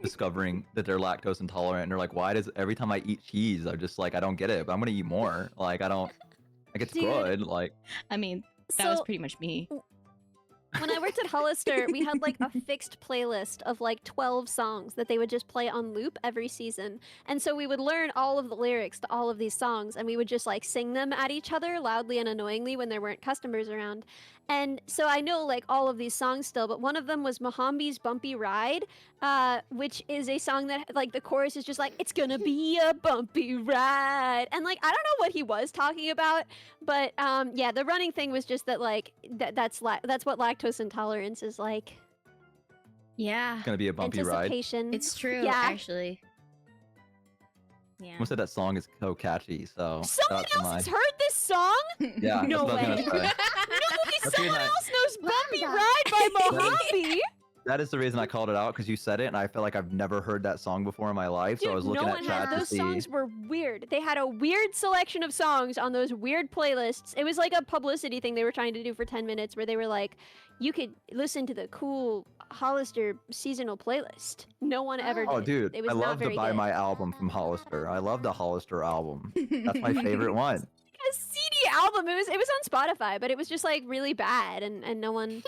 discovering that they're lactose intolerant, and they're like, why does every time I eat cheese, I'm just like, I don't get it, but I'm gonna eat more. Like, I don't. Like, it's Dude. good. Like, I mean, that was So pretty much me. when I worked at Hollister, we had like a fixed playlist of like 12 songs that they would just play on loop every season. And so we would learn all of the lyrics to all of these songs and we would just like sing them at each other loudly and annoyingly when there weren't customers around. And so I know like all of these songs still, but one of them was Mohambi's Bumpy Ride, which is a song that like the chorus is just like, it's gonna be a bumpy ride. And like, I don't know what he was talking about, but yeah, the running thing was just that like, that's what lactose intolerance is like. Yeah, it's gonna be a bumpy ride. Anticipation. it's true, Yeah. actually. Yeah. Someone said that song is so catchy, so. Someone shout out to else has heard this song? Yeah, No that's what I was gonna way. say. No, That's someone the else knows Bumpy Wanda. Ride by Mojave. That is the reason I called it out, because you said it, and I felt like I've never heard that song before in my life, so I was Dude, looking no at one chat had to those see. songs were weird. They had a weird selection of songs on those weird playlists. It was like a publicity thing they were trying to do for 10 minutes where they were like, you could listen to the cool Hollister seasonal playlist. No one ever Oh, did. dude, It was I not love the very Buy good. My album from Hollister. I love the Hollister album. That's my favorite one. A CD album. It was on Spotify, but it was just like really bad and no one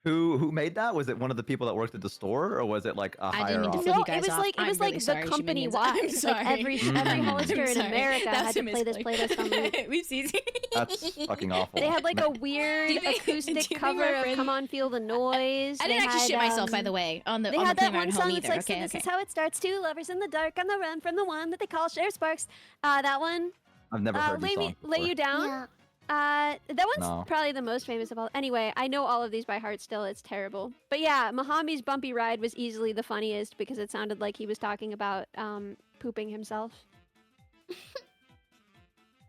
Who made that? Was it one of the people that worked at the store, or was it like a I higher didn't mean to up? fill No, you guys it was off. like I'm really the sorry, company Shiminians. wide. I'm Like sorry. every Mm. Hollister I'm in sorry. America That's had a to play this misclick. playlist on loop. We've seen That's fucking awful. They had like a weird Do you think- do you acoustic think cover my of friend- "Come On, Feel the Noise." I They didn't actually had, shit myself, by the way, on the They on had the plane that one ride song home that's either. like, so Okay, this okay. is how it starts. Two lovers in the dark on the run from the one that they call Sheriff Sparks. That one. I've never heard this song Lay before. You Down. Yeah. That one's No. probably the most famous of all. Anyway, I know all of these by heart still. It's terrible. But yeah, Mohambi's Bumpy Ride was easily the funniest because it sounded like he was talking about pooping himself.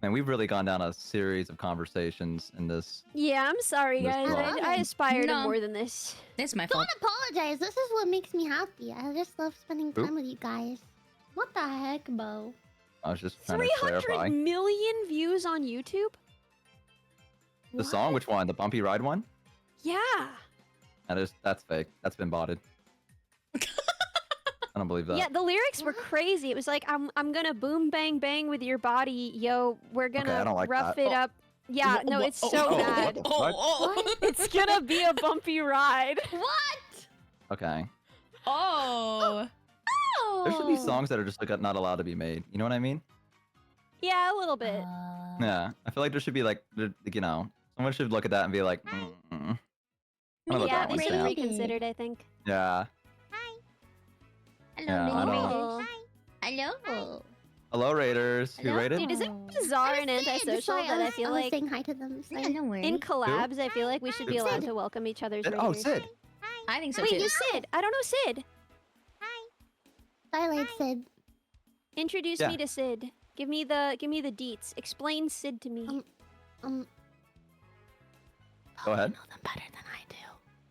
And we've really gone down a series of conversations in this. Yeah, I'm sorry, This guys. vlog. I aspire to No. more than this. It's my Don't fault. apologize. This is what makes me happy. I just love spending Oop. time with you guys. What the heck, Bo? I was just trying to 300 clarify. million views on YouTube? The song, which one? The Bumpy Ride one? Yeah. That's fake. That's been botted. I don't believe that. Yeah, the lyrics were crazy. It was like, I'm gonna boom bang bang with your body, yo. We're I gonna don't like rough that. it up. Yeah, no, it's so bad. What? It's gonna be a bumpy ride. What? Okay. Oh. There should be songs that are just like not allowed to be made. You know what I mean? Yeah, a little bit. Yeah. I feel like there should be like, you know, someone should look at that and be like, I don't know about Yeah, that they one, should have Sam. reconsidered, I think. Yeah. Hello, Yeah, I Lady don't- Raiders. Hello. Hello, Raiders. Who Hello? rated? Dude, is it bizarre and antisocial that I feel like saying hi to them. Yeah, Sorry. no worries. in collabs, I feel like we should be allowed to welcome each other's Oh, raiders. Sid. I think so Wait, too. who's Sid? I don't know Sid. Starlight said, Introduce Yeah. me to Sid. Give me the deets. Explain Sid to me. um, Go ahead. know them better than I do.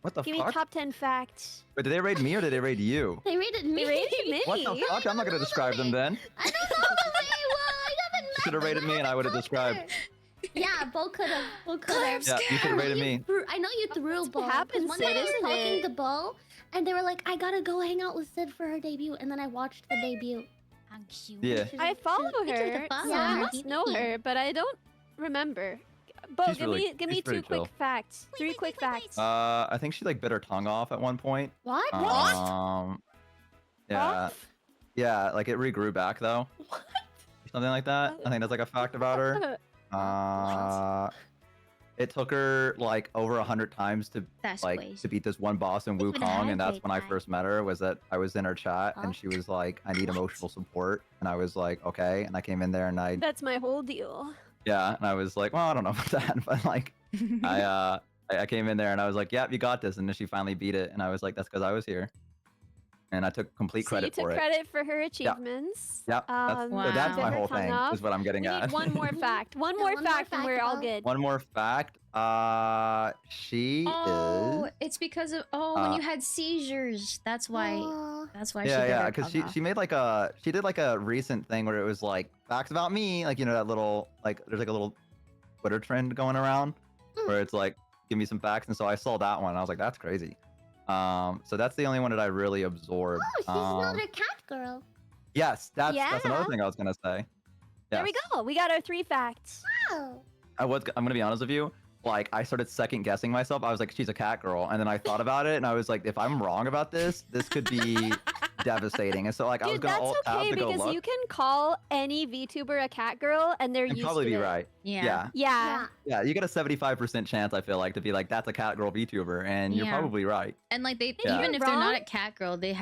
What the Give me fuck? top 10 facts. Wait, did they raid me or did they raid you? They rated me. They rated me. What the fuck? I'm not gonna describe them then. I don't know them very well. I haven't met Should have rated them. me and I would have haven't described. talked to her. Yeah, Bo could have. Bo could have. Yeah, you should have rated me. I know you threw Bo. 'cause happens, one Sid, day I was isn't talking it? to Bo, and they were like, "I gotta go hang out with Sid for her debut," and then I watched the debut. Yeah. I follow her, follow so I her. must know her, but I don't remember. Bo, She's give really- me she's pretty two quick chill. facts. Three quick facts. I think she like bit her tongue off at one point. What? Yeah. Yeah, like it regrew back though. What? Something like that. I think that's like a fact about her. It took her like over 100 times to That's like crazy. to beat this one boss in Wukong, and that's when I first met her. Was that I was in her chat and she was like, "I need emotional support," and I was like, "Okay," and I came in there and I That's my whole deal. yeah, and I was like, "Well, I don't know about that," but like I came in there and I was like, "Yep, you got this," and then she finally beat it, and I was like, "That's because I was here," and I took complete So credit you took for it. credit for her achievements. Yeah, that's, Wow. so that's bit my her whole tongue thing. off. Is what I'm getting We at. need one more fact. One Yeah, more one more fact, and fact we're all about- good. One more fact. She Oh, is. it's because of when you had seizures. That's why. Aw. That's why. she Yeah, bit yeah, her because tongue she off. she made like she did like a recent thing where it was like facts about me, like you know that little like there's like a little Twitter trend going around where it's like give me some facts, and so I saw that one and I was like that's crazy. So that's the only one that I really absorbed. Oh, she's another cat girl. Yes, that's another Yeah. thing I was gonna say. There we Yes. go. We got our 3 facts. Oh. I'm gonna be honest with you. Like I started second guessing myself. I was like, she's a cat girl, and then I thought about it, and I was like, if I'm wrong about this, this could be devastating. And so like I was Dude, gonna that's alt tab okay to go because look, you can call any VTuber a cat girl and they're and used probably to be it. right. Yeah. Yeah, Yeah. yeah. You get a 75% chance. I feel like to be like that's a cat girl VTuber, and you're Yeah. probably right. And like they, Yeah. even if Wrong? they're not a cat girl, they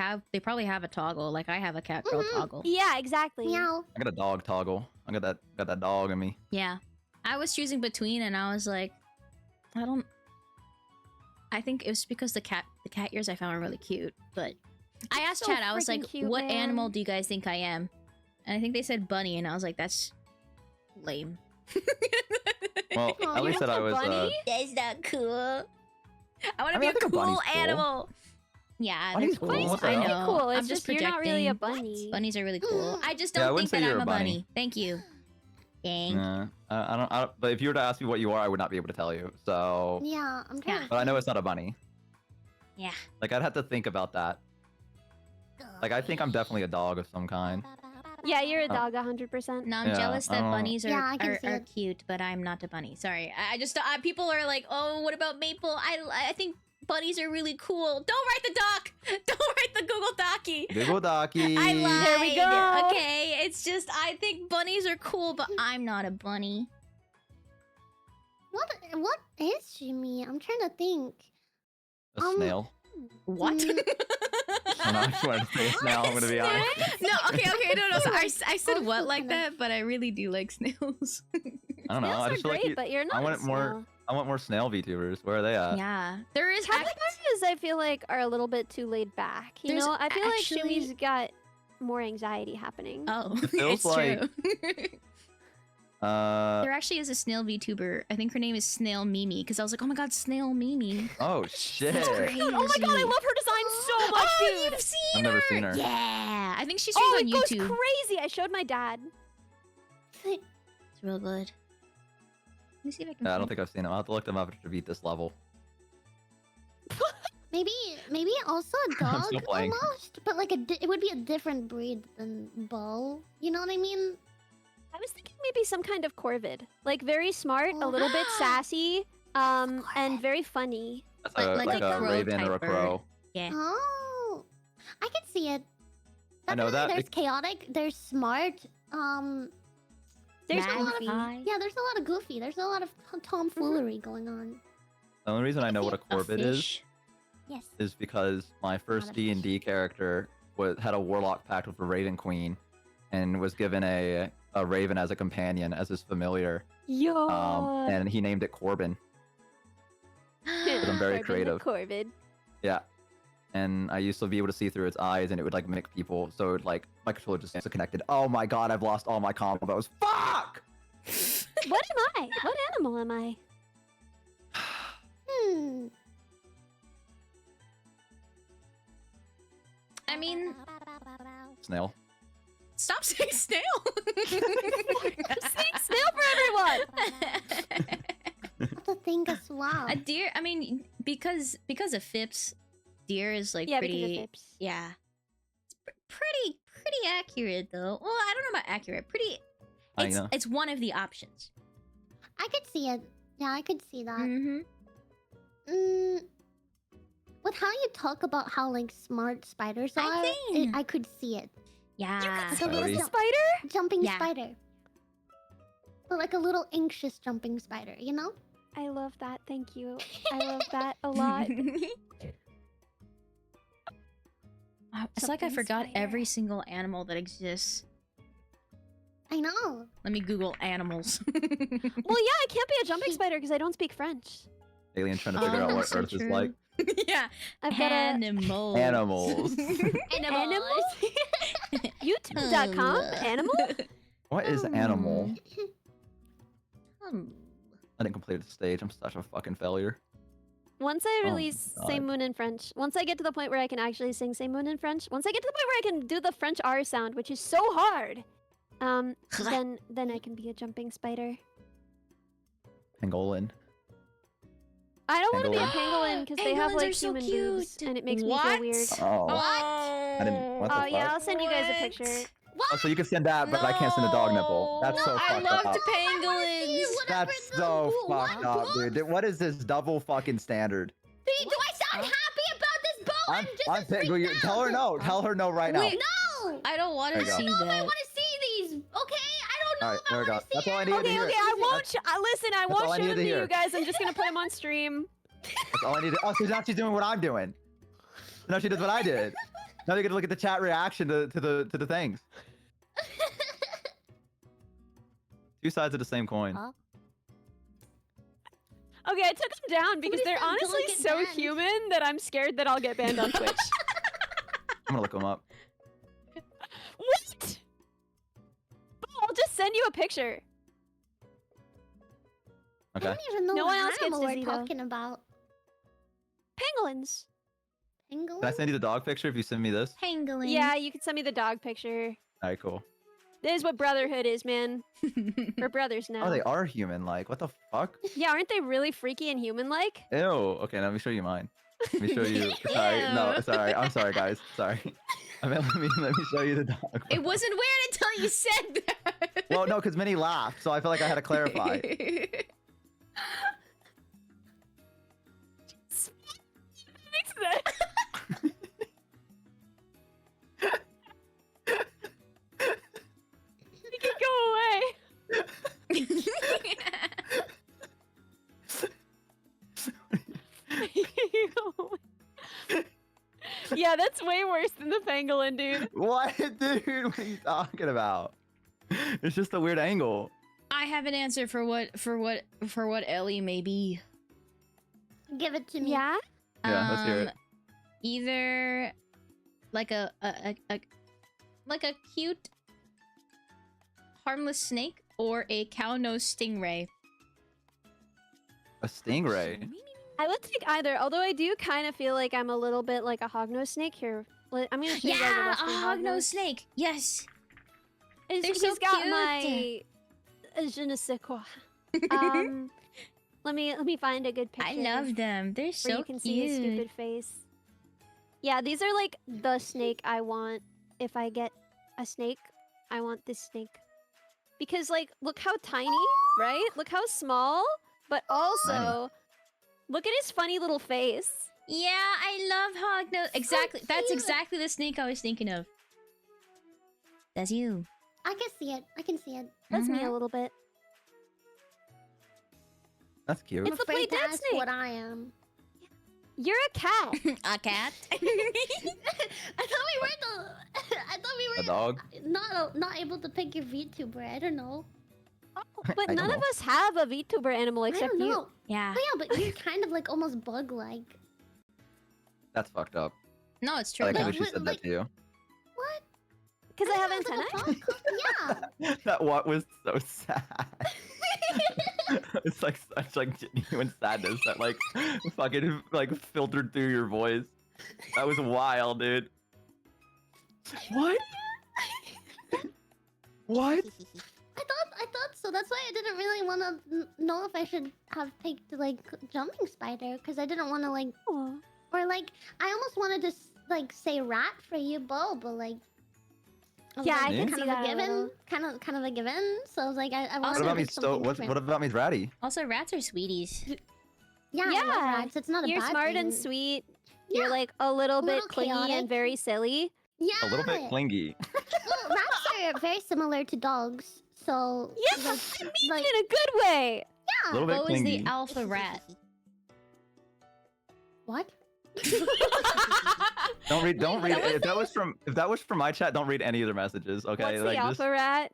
probably have a toggle. Like I have a cat girl toggle. Yeah, exactly. Meow. I got a dog toggle. I got that dog in me. Yeah. I was choosing between, and I was like, I think it was because the cat ears I found were really cute. But I asked so Chad, I was like, freaking cute, what man. animal do you guys think I am? And I think they said bunny, and I was like, that's lame. Well, Oh, at least you're that I not a was. bunny? That's not cool. I want to I mean, be I a think a cool bunny's cool. animal. Yeah, Bunny's they're cool. cool. What the I hell? know. Cool. It's I'm just just you're not really a projecting. bunny. Bunnies are really cool. I just Yeah, I don't wouldn't think say that you're I'm a a bunny. bunny. Thank you. Dang. Nah, I don't. But if you were to ask me what you are, I would not be able to tell you. So, Yeah, I'm trying to but I know it's not a bunny. Yeah. Like I'd have to think about that. Like I think I'm definitely a dog of some kind. Yeah, you're a Oh. dog 100%. No, I'm Yeah, jealous I that don't- bunnies Yeah, I can are see it. cute, but I'm not a bunny. Sorry. I just people are like, oh, what about Maple? I think bunnies are really cool. Don't write the doc. Don't write the Google Docie. Google Docky. I lied. There we go. Okay, it's just I think bunnies are cool, but I'm not a bunny. What is she me? I'm trying to think. A snail. What? Mm. I'm not trying to say a snail. I'm gonna be honest. No, okay, no. So I said Also what like kinda- that, but I really do like snails. I don't know. Snails I are just feel great, like but you're not. I a want it more. snail. I want more snail VTubers. Where are they at? Yeah, there is. Capricorns, I feel like, are a little bit too laid back. You There's know, I feel actually- like Shumi's got more anxiety happening. Oh, It feels it's like- true. There actually is a snail VTuber. I think her name is Snail Mimi, because I was like, oh my god, Snail Mimi. Oh shit! That's crazy. Oh my god, I love her design so much, dude. You've seen I've never seen her. Yeah, I think she streams on it YouTube. goes crazy. I showed my dad. It's real good. Let me see if I can. Yeah, I don't think I've seen them. I'll have to look them up to beat this level. Maybe also a I'm dog still playing. almost, but like it would be a different breed than Bo. You know what I mean? I was thinking maybe some kind of corvid. Like very smart, a little bit sassy, and very funny. That's Like a a crow raven or a type bird. crow. Yeah. Oh, I can see it. I know that. There's chaotic. There's smart. There's a lot of there's a lot of goofy. There's a lot of tomfoolery going on. The only reason I know what a corvid is Yes. is because my first a D&D character had a warlock pact with a raven queen, and was given a raven as a companion, as his familiar. Yo. And he named it Corbin. Because I'm very Corbin the creative. Corvid. Yeah. And I used to be able to see through its eyes, and it would like mimic people, so it would, like my controller just so connected. Oh my god, I've lost all my combos. Fuck! What am I? What animal am I? I mean, Snail. stop saying snail. Saying snail for everyone. That's a thing as well. A deer. I mean, because of Phipps, deer is like Yeah, pretty. because of Phipps. Yeah, it's pretty accurate though. Well, I don't know about accurate. Pretty. I know. It's one of the options. I could see it. Yeah, I could see that. Mm-hmm. With how you talk about how like smart spiders are, I could see it. Yeah. So Sorry. there's Spider? jumping Yeah. spider, but like a little anxious jumping spider, you know? I love that. Thank you. I love that a lot. It's like I Jumping forgot spider. every single animal that exists. I know. Let me Google animals. Well, yeah, I can't be a jumping spider because I don't speak French. Alien trying to figure out what so Earth is true. like. Yeah. I've got Animals. Animals. Animals? YouTube.com? Animal? What is animal? Hmm. I didn't complete the stage. I'm such a fucking failure. Once I Oh, release God. Same Moon in French, once I get to the point where I can actually sing Same Moon in French, once I get to the point where I can do the French R sound, which is so hard, then I can be a jumping spider. Pangolin. I don't want to be a Pangolin. pangolin because they have Pangolins like are so human boobs, cute. and it makes me What? feel weird. Oh. What? I didn't. What the Oh fuck? yeah, I'll send you guys a What? picture. Oh, so you can send that, but I can't send a dog nipple. That's so I fucked loved up. pangolins. That's so fucked up, dude. What is this double fucking standard? Do I sound happy about this bow? I'm just I'm freaked you, out. tell her no. Tell her no right now. Wait, No! I don't want There to you go. see I that. want to see these. Okay, I don't know All right, if I there we go. want to see That's all I it. needed to Okay, hear. okay, I won't. Listen, I That's all won't I show needed them to to hear. you guys. I'm just gonna put them on stream. That's all I needed. Oh, so now she's doing what I'm doing. Now she does what I did. Now you get to look at the chat reaction to the things. Two sides of the same coin. Huh? Okay, I took them down because Please they're don't honestly get so banned. human that I'm scared that I'll get banned on Twitch. I'm gonna look them up. What? I'll just send you a picture. I Okay. don't even know No what one else gets animal we're dizzy, though. talking about. Pangolins. Pangolin? Can I send you the dog picture if you send me this? Pangolin. Yeah, you can send me the dog picture. All right, cool. This is what brotherhood is, man. We're brothers now. Oh, they are human. Like, what the fuck? Yeah, aren't they really freaky and human-like? Ew. Okay, now let me show you mine. Let me show you. Sorry. No, Ew. sorry. I'm sorry, guys. Sorry. I mean, let me show you the dog. It wasn't weird until you said that. Well, no, because Minnie laughed, so I feel like I had to clarify. Fix that. Make it go away. Yeah, that's way worse than the pangolin, dude. What, dude? What are you talking about? It's just a weird angle. I have an answer for what Ellie may be. Give it to me. Yeah? Yeah, let's hear it. Either like a cute harmless snake, or a cow-nose stingray? A stingray. I would take either, although I do kind of feel like I'm a little bit like a hognose snake here. I'm gonna show you guys a Yeah, a Western hognose snake. Yes. They're He's so got cute. my je ne sais quoi. Let me find a good picture. I love them. They're so where you can see his cute. stupid face. Yeah, these are like the snake I want. If I get a snake, I want this snake. Because like, look how tiny, right? Look how small, but also look at his funny little face. Yeah, I love hognose. Exactly. That's cute. exactly the snake I was thinking of. That's you. I can see it. I can see it. That's me a little bit. That's cute. It's the Afraid play to dead ask snake. what I am. You're a cat. A cat. I thought we were the. I thought we A were dog. not able to pick your VTuber. I don't know. But I don't none of know. us have a VTuber animal I except don't you. know. Yeah. Oh yeah, but you're kind of like almost bug-like. That's fucked up. No, it's I true. like how though. she said that to you. What? Because I have Sounds like a antennae. bug? Yeah. That what was so sad. It's like such like genuine sadness that like fucking like filtered through your voice. That was wild, dude. What? What? I thought so. That's why I didn't really want to know if I should have picked like jumping spider because I didn't want to like Aw. or like I almost wanted to like say rat for you, Bo, but like was Yeah, like, I can kind see of that a a given, little. kind of a given. So I was like, I Also, wanted What to about me? pick So something what? different. What about me, Ratty? Also, rats are sweeties. Yeah, I love Yeah, rats. It's not a You're bad smart thing. and sweet. Yeah, You're like a little bit little clingy chaotic. and very silly. yeah. A little bit clingy. Well, rats are very similar to dogs. So Yeah, like, I mean like in a good way. A yeah. little bit Bo is clingy. the alpha rat. What? Don't read. Don't read. What was If that was from my chat, don't read any of their messages. Okay. What's like the alpha rat?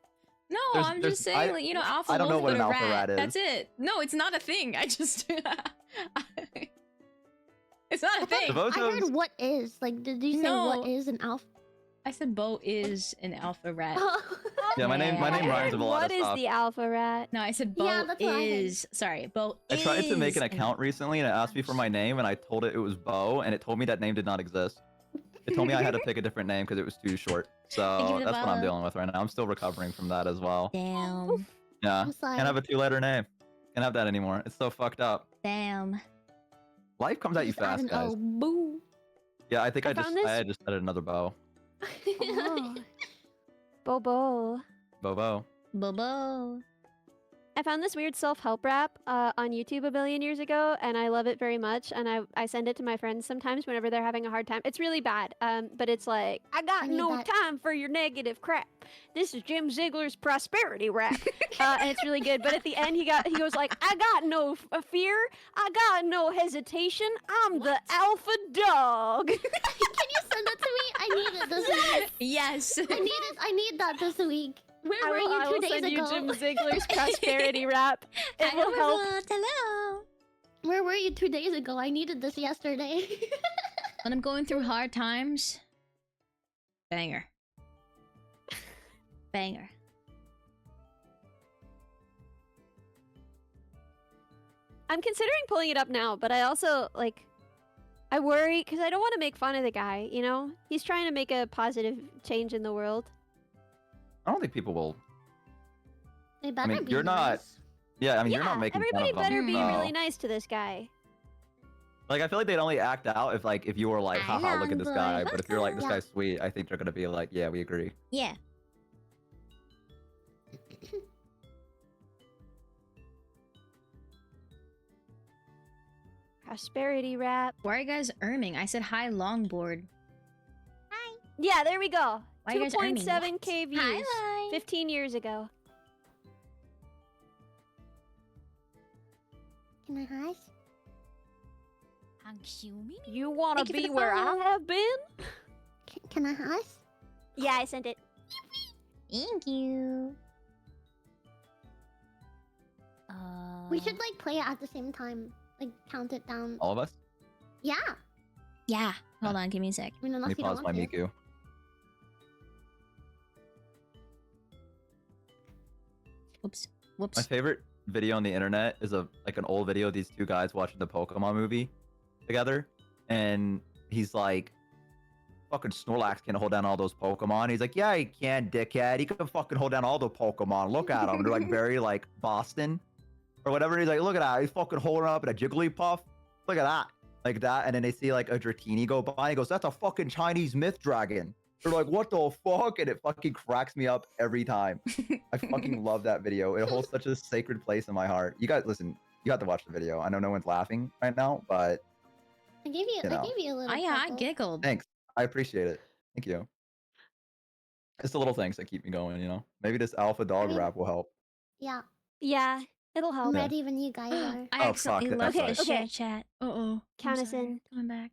No, There's- I'm there's- just saying, I- like, you know, alpha I don't know wolf what with an a alpha rat is. That's it. No, it's not a thing. I just. It's not a thing. Suppose I it was- heard what is. Like, did you say No. what is an alpha? I said Bo is an alpha rat. Yeah, my name I rhymes heard with a lot what of is stuff. the alpha rat? No, I said Bo Yeah, that's what I heard. is. Sorry, Bo I is. tried to make an account recently and it asked me for my name and I told it was Bo and it told me that name did not exist. It told me I had to pick a different name because it was too short. So you the that's what I'm Bo. dealing with right now. I'm still recovering from that as well. Damn. Yeah. I'm sorry. Can't have a 2-letter name. Can't have that anymore. It's so fucked up. Damn. Life comes at you Just add fast, an guys. O. Boo. Yeah, I think I I just found this- I just added another Bo. Oh. Bobo. Bobo. Bobo. I found this weird self-help rap on YouTube a billion years ago, and I love it very much. And I send it to my friends sometimes whenever they're having a hard time. It's really bad, but it's like, I got I need no that. time for your negative crap. This is Jim Ziegler's prosperity rap, and it's really good. But at the end, he goes like, I got no fear, I got no hesitation. I'm the alpha dog. Can you send it to me? I need it this week. Yes. I need that this week. Where were you I 2 will days send you ago? Jim Ziegler's prosperity rap. It Hi, will help. Robot. Hello. Where were you 2 days ago? I needed this yesterday. When I'm going through hard times, banger. Banger. I'm considering pulling it up now, but I also like I worry because I don't want to make fun of the guy, you know? He's trying to make a positive change in the world. I don't think people will. They better mean, be you're not- nice. Yeah, I mean you're not making everybody fun of them. better be No. really nice to this guy. Like I feel like they'd only act out if you were like, I haha, look at this love guy. boy. But if you're like, this Yeah. guy's sweet, I think they're gonna be like, yeah, we agree. Yeah. Prosperity rap. Why are you guys erming? I said hi, longboard. Yeah, there we go. Why are you guys erming? 2.7k views. Hi, 15 years ago. Can I hide? You want Thank to you for be the where follow. I have been? Can I hide? Yeah, I sent it. Thank you. We should like play it at the same time. Like count it down. All of us? Yeah. Yeah. Hold on, give me a sec. I mean, Let unless me you don't pause my want to. Miku. Whoops. My Whoops. favorite video on the internet is like an old video of these two guys watching the Pokemon movie together, and he's like, "Fucking Snorlax can hold down all those Pokemon." He's like, "Yeah, he can, dickhead. He can fucking hold down all the Pokemon. Look at him." They're like very like Boston or whatever. He's like, "Look at that. He's fucking holding up at a Jigglypuff. Look at that." Like that, and then they see like a Dratini go by. He goes, "That's a fucking Chinese myth dragon." They're like, "What the fuck?" And it fucking cracks me up every time. I fucking love that video. It holds such a sacred place in my heart. You guys, listen, you have to watch the video. I know no one's laughing right now, but I gave you a little. Yeah, I chuckle. giggled. thanks. I appreciate it. Thank you. It's the little things that keep me going, you know? Maybe this alpha dog mean- rap will help. Yeah, Yeah, it'll help. I'm Yeah. ready when you guys are. I Oh, accidentally fuck, left that's the right. share chat. Uh-oh. Count I'm us sorry. in. Coming back.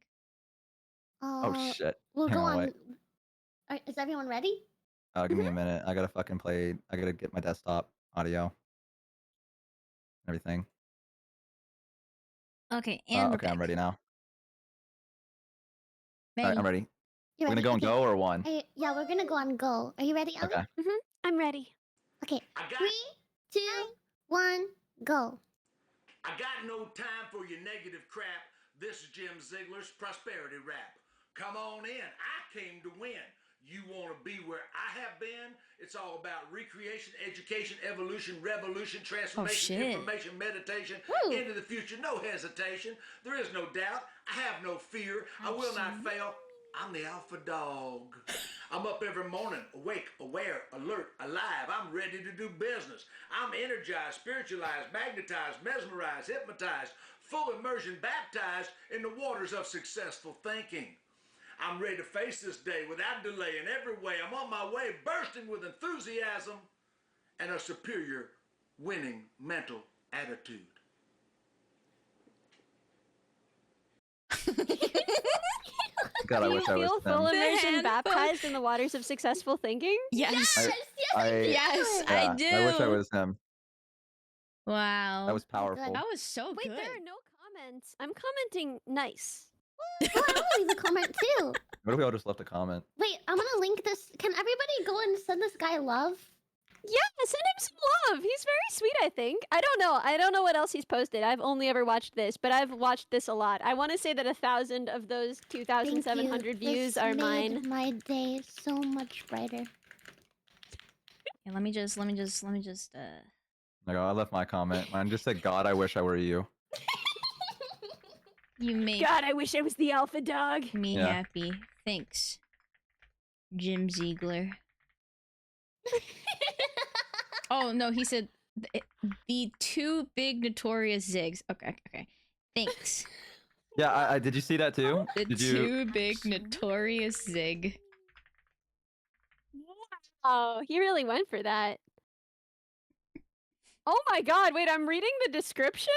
Oh shit. We'll Hang go on, on. wait. Is everyone ready? Give me a minute. I gotta fucking play. I gotta get my desktop audio. Everything. Okay, and we're Okay, I'm back. ready now. All Ready. right, I'm ready. You We're ready? gonna go and Okay. go or one? Yeah, we're gonna go on go. Are you ready, Ellie? Okay. I'm ready. Okay. I got, 3, 2, 1, go. I got no time for your negative crap. This is Jim Ziegler's prosperity rap. Come on in. I came to win. You want to be where I have been? It's all about recreation, education, evolution, revolution, transformation, shit. information, meditation, Woo. into the future. No hesitation. There is no doubt. I have no fear. I will not fail. I'm the alpha dog. I'm up every morning, awake, aware, alert, alive. I'm ready to do business. I'm energized, spiritualized, magnetized, mesmerized, hypnotized, full immersion, baptized in the waters of successful thinking. I'm ready to face this day without delay in every way. I'm on my way, bursting with enthusiasm and a superior winning mental attitude. God, I Do you wish I was feel full them. immersion handbook. baptized in the waters of successful thinking? Yes. Yes, Yeah, I do. I wish I was him. Wow. That was powerful. That was so Wait, good. there are no comments. I'm commenting nice. Oh, I will leave a comment too. What if we all just left a comment? Wait, I'm gonna link this. Can everybody go and send this guy love? Yeah, send him some love. He's very sweet, I think. I don't know. I don't know what else he's posted. I've only ever watched this, but I've watched this a lot. I want to say that 1,000 of those Thank 2,700 you. views This are made mine. my day so much brighter. Yeah, let me just Like, oh, I left my comment. Mine just said, "God, I wish I were you." you make God, I wish I was the alpha dog. me Yeah. happy. Thanks. Jim Ziegler. Oh no, he said the two big notorious zigs. Okay. Thanks. Yeah, I did you see that too? The Did you? two big notorious zig. Oh, he really went for that. Oh my god, wait, I'm reading the description?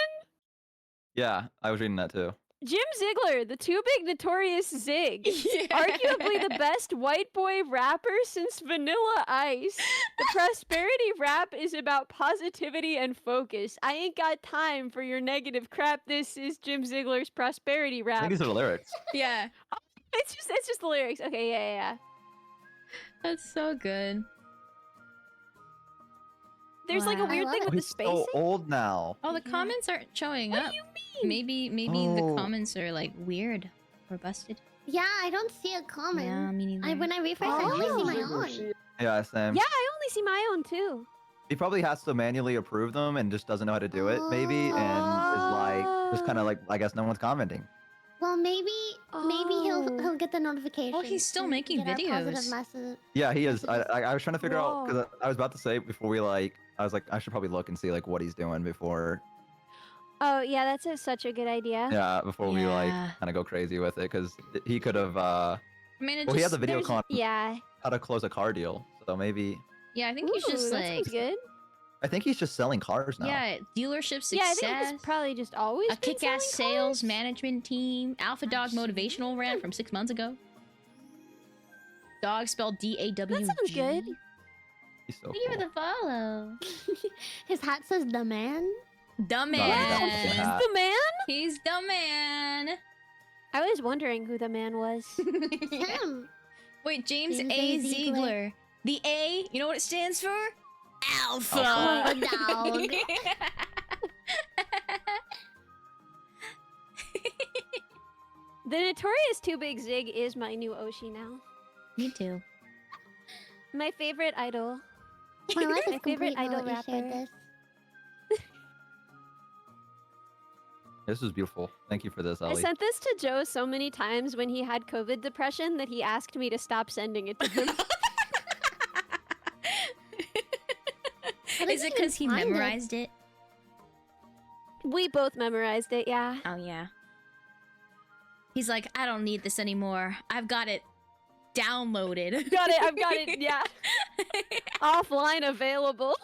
Yeah, I was reading that too. Jim Ziegler, the too big notorious zig. Arguably the best white boy rapper since Vanilla Ice. The prosperity rap is about positivity and focus. I ain't got time for your negative crap. This is Jim Ziegler's prosperity I rap. think these are the lyrics. Yeah. It's just the lyrics. Okay, yeah. That's so good. There's like a Wow. weird I thing love with He's the spacing. so old now. Oh, the comments aren't showing What up. do you mean? Maybe the Oh. comments are like weird or busted. Yeah, I don't see a comment. Yeah, me neither. When I refresh, I only see my own. Yeah, same. Yeah, I only see my own too. He probably has to manually approve them and just doesn't know how to do it, maybe, and is like just kind of like, I guess no one's commenting. Well, maybe Oh. he'll get the notification. he's still and making get our positive videos. message. Yeah, he is. Messages. I was trying to figure out because Whoa. I was about to say before we like, I was like, I should probably look and see like what he's doing before, Oh yeah, that's such a good idea. yeah, before we like Yeah. kind of go crazy with it because he could have. I mean, it Well, he has just, a video There's- con Yeah. how to close a car deal, so maybe yeah, I think he's just Ooh, that like, sounds good. I think he's just selling cars now. yeah, dealership success. Yeah, I think he's probably just always a been kick-ass selling sales cars. management team. Alpha Dog motivational rant from 6 months ago. Dog spelled D-A-W-G. That sounds good. He's so Thank you for cool. the follow. His hat says the man. The No, he got the man. hat. The man? He's the man. I was wondering who the man was. Him. Wait, James James A. A. Ziegler. Ziegler. The A, you know what it stands for? Alpha. Alpha dog. The notorious Too Big Zig is my new Oshi now. Me too. My favorite idol. My life is My favorite complete now idol that you shared rapper. this. This was beautiful. Thank you for this, I Ellie. sent this to Joe so many times when he had COVID depression that he asked me to stop sending it to him. Is it because he find it? memorized it? We both memorized it, yeah. Oh, yeah. He's like, I don't need this anymore. I've got it downloaded. I've got it, yeah. Offline available.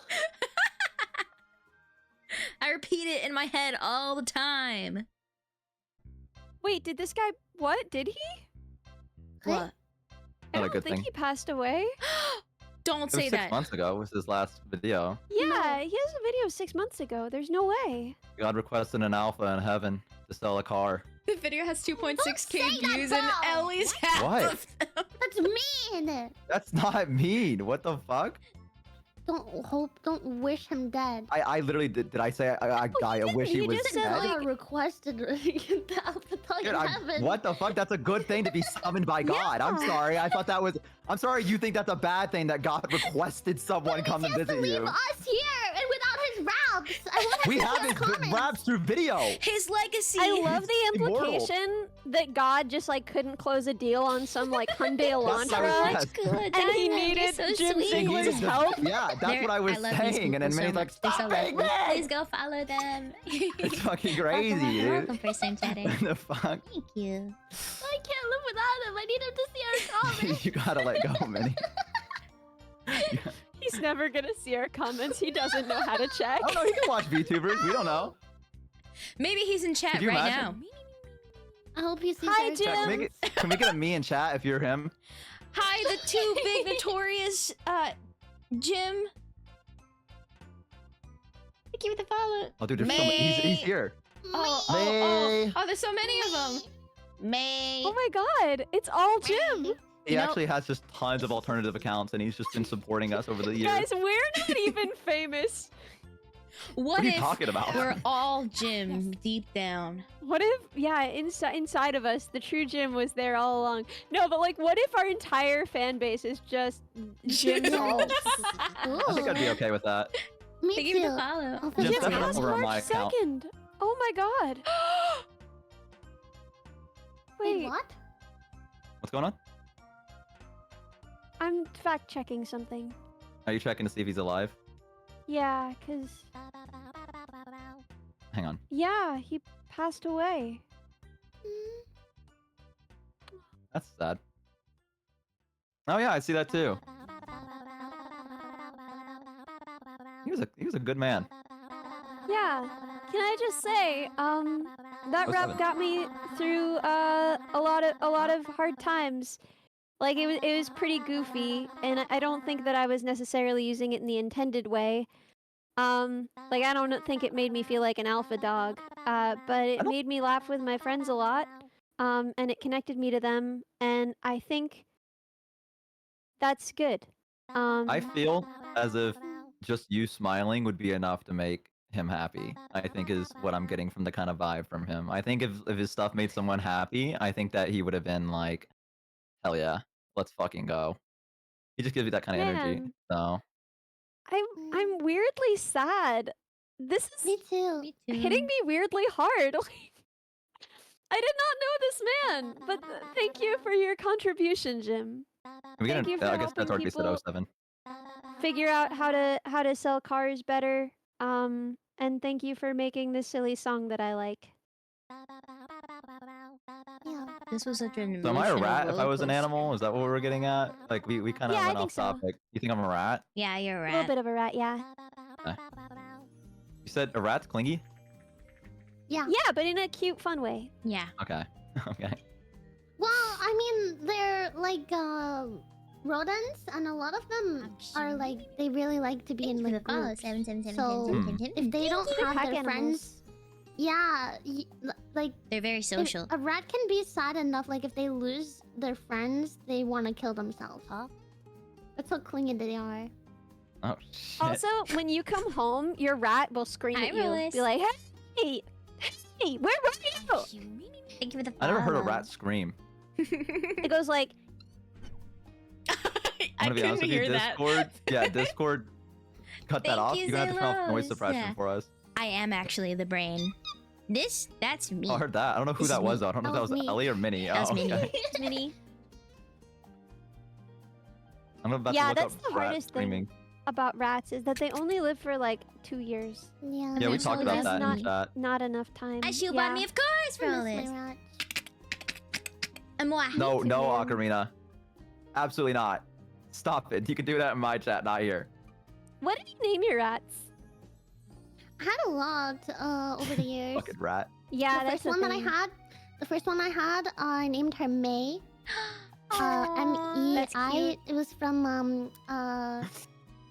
I repeat it in my head all the time. Wait, did this guy... What? Did he? What? I Not a don't good think thing. he passed away. Don't It was say 6 that. months ago was his last video. Yeah, he has a video 6 months ago. There's no way. God requested an alpha in heaven to sell a car. The video has 2.6k say that, views and Bob. Ellie's half What? of them. That's mean. That's not mean. What the fuck? Don't wish him dead. I literally did I say I wish he He was just Said said, dead? God requested the alpha dog Dude, in heaven. what the fuck? That's a good thing to be summoned by God. I'm Yeah. sorry. I thought that was. I'm sorry. You think that's a bad thing that God requested someone come and He has to visit leave you? us here and without his raps. I want to We see have his his comments. raps through video. His legacy. I love the immortal. implication that God just like couldn't close a deal on some like Hyundai That's Elantra, what Much cooler. and he Diamond, needed you're so Jim sweet. He Ziegler's needed the- help. Yeah, that's They're- what I was love these saying. And then people Manny's so like, much. They're so stop it, lovely. man! Please go follow them. It's fucking crazy, You're dude. welcome, first time chatter. What the fuck? Thank you. I can't live without him. I need him to see our comments. You gotta let go, Manny. He's never gonna see our comments. He doesn't know how to check. Oh no, he can watch VTubers. We don't know. Maybe he's in chat Could you right imagine? I hope he sees Hi, our Jim. comments. Can we get a me in chat if you're him? now. Hi, the two big notorious Jim. Thank you for the follow. Oh, dude, there's so many. He's May. here. Oh, there's so many of them. May. Oh my god, it's all Jim. He You know- actually has just tons of alternative accounts, and he's just been supporting us over the years. Guys, we're not even famous. What What are you if talking about? we're all Jim deep down? What if, yeah, inside of us, the true Jim was there all along? No, but like, what if our entire fan base is just Jim Yes. Salts? I think I'd be okay with that. Me Thank you for too. the follow. I'll Jim, figure Jim it send it out. passed over on my March account. 2nd. Oh my god. Wait, Wait, what? What's going on? I'm fact checking something. Are you checking to see if he's alive? Yeah, cause Hang on. yeah, he passed away. That's sad. Oh yeah, I see that too. He was a good man. Yeah. Can I just say, that What's rap that? got me through a lot of hard times. Like it was pretty goofy, and I don't think that I was necessarily using it in the intended way. Like I don't think it made me feel like an alpha dog. But it made me laugh with my friends a lot. And it connected me to them, and I think that's good. I feel as if just you smiling would be enough to make him happy. I think is what I'm getting from the kind of vibe from him. I think if his stuff made someone happy, I think that he would have been like, hell yeah, let's fucking go. He just gives me that kind of energy. Man. So I'm weirdly sad. This is Me too. hitting me weirdly hard. Like, I did not know this man, but thank you for your contribution, Jim. we Thank you for I guess that's helping already said people 07. Figure out how to sell cars better. And thank you for making this silly song that I like. Yeah. This was such an So am I a emotional rat if I was an rollercoaster. animal? Is that what we're getting at? Like we kind of Yeah, I went think off so. topic. You think I'm a rat? Yeah, you're A right. little bit of a rat, yeah. You said a rat's clingy? Yeah. Yeah, but in a cute, fun way. Yeah. Okay. Okay. Well, I mean, they're like rodents, and a lot of them are like they really like to be in like groups. So if they don't They're have pack their animals. friends, yeah, like They're very if social. a rat can be sad enough. Like if they lose their friends, they want to kill themselves. Huh? That's how clingy they are. Oh shit. Also, when you come home, your rat will scream Hi, at you. Rose. Be like, hey, hey, where were you? Thank you for the I never heard a follow. rat scream. It goes like, I I'm gonna be honest couldn't with you, hear that. Discord. Yeah, Discord. Cut that Thank off. you, You're gonna have to turn off noise Zelos. suppression Yeah. for us. I am actually the brain. That's me. Oh, I heard that. I don't know who This that is was me. though. I don't know if That that was was me. Ellie or Minnie. That was Oh, Minnie. okay. Minnie. I'm about Yeah, to look that's up the rat hardest thing. screaming. About rats is that they only live for like 2 years. Yeah. Yeah, we That's talked all about it that in is. the chat. Not enough time. I shoot yeah. by me, of course, I miss Rose. my rat. And moi. No, too, no, man. Ocarina. Absolutely not. Stop it. You can do that in my chat, not here. What did you name your rats? I had a lot over the years. Fucking rat. Yeah, the that's first the one that I thing. had, I named her May. M-E-I. That's cute. It was from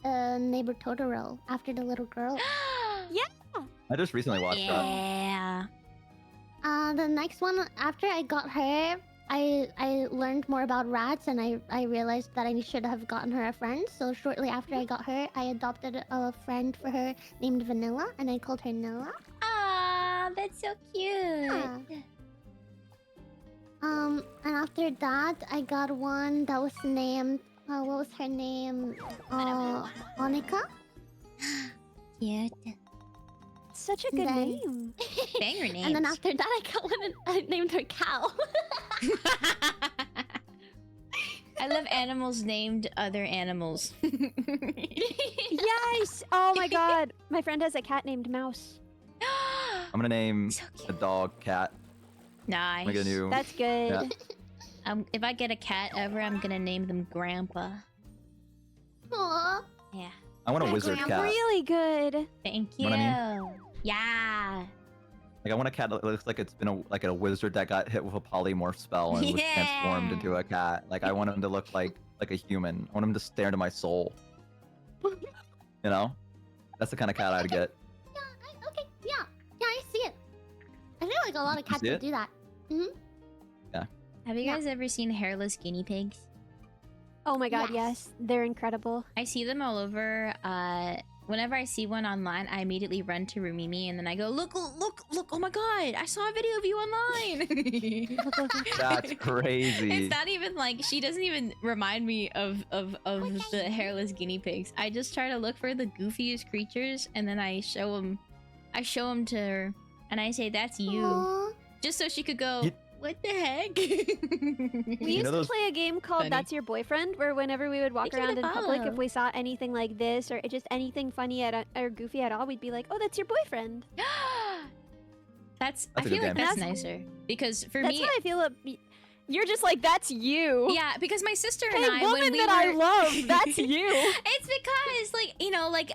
Neighbor Totoro, after the little girl. I just recently watched that. Yeah. The next one, after I got her, I learned more about rats, and I realized that I should have gotten her a friend. So shortly after I got her, I adopted a friend for her named Vanilla, and I called her Nilla. Aw, that's so cute. Yeah. And after that, I got one that was named, what was her name? Monica? Cute. Such a good Then- name. Banger names. And then after that, I got one and I named her Cow. I love animals named other animals. Yes! Oh my god. My friend has a cat named Mouse. I'm gonna name So a cute. dog cat. Nice. I'm gonna do. That's good. Yeah. If I get a cat ever, I'm gonna name them Grandpa. Aww. Yeah. I want a My wizard grandma cat. Really good. Thank you. You know what I Yeah. Like I want a cat that looks like it's been a wizard that got hit with a polymorph spell and was transformed Yeah. into a cat. Like I want him to look like a human. I want him to stare into my soul. You know? That's the kind of cat I'd get. Yeah, okay, yeah, I see it. I feel like a lot of You cats see would it? do that. Have you Yeah. guys ever seen hairless guinea pigs? Oh my god, Yes. yes. They're incredible. I see them all over. Whenever I see one online, I immediately run to Rumimi and then I go, look, oh my god, I saw a video of you online. That's crazy. It's not even like, she doesn't even remind me of the hairless guinea pigs. I just try to look for the goofiest creatures and then I show them to her and I say, that's you. Aw. Just so she could go, You- what the heck? We used know to those- play a game called Funny. That's Your Boyfriend, where whenever we would walk Thank you for around the in public, if follow. we saw anything like this or just anything funny or goofy at all, we'd be like, oh, that's your boyfriend. That's That's I a feel good like game. that's That's- nicer because for That's me, how I feel. You're just like, that's you. yeah, because my sister and Hey, I, woman when we that were, I love, that's you. it's because like you know, like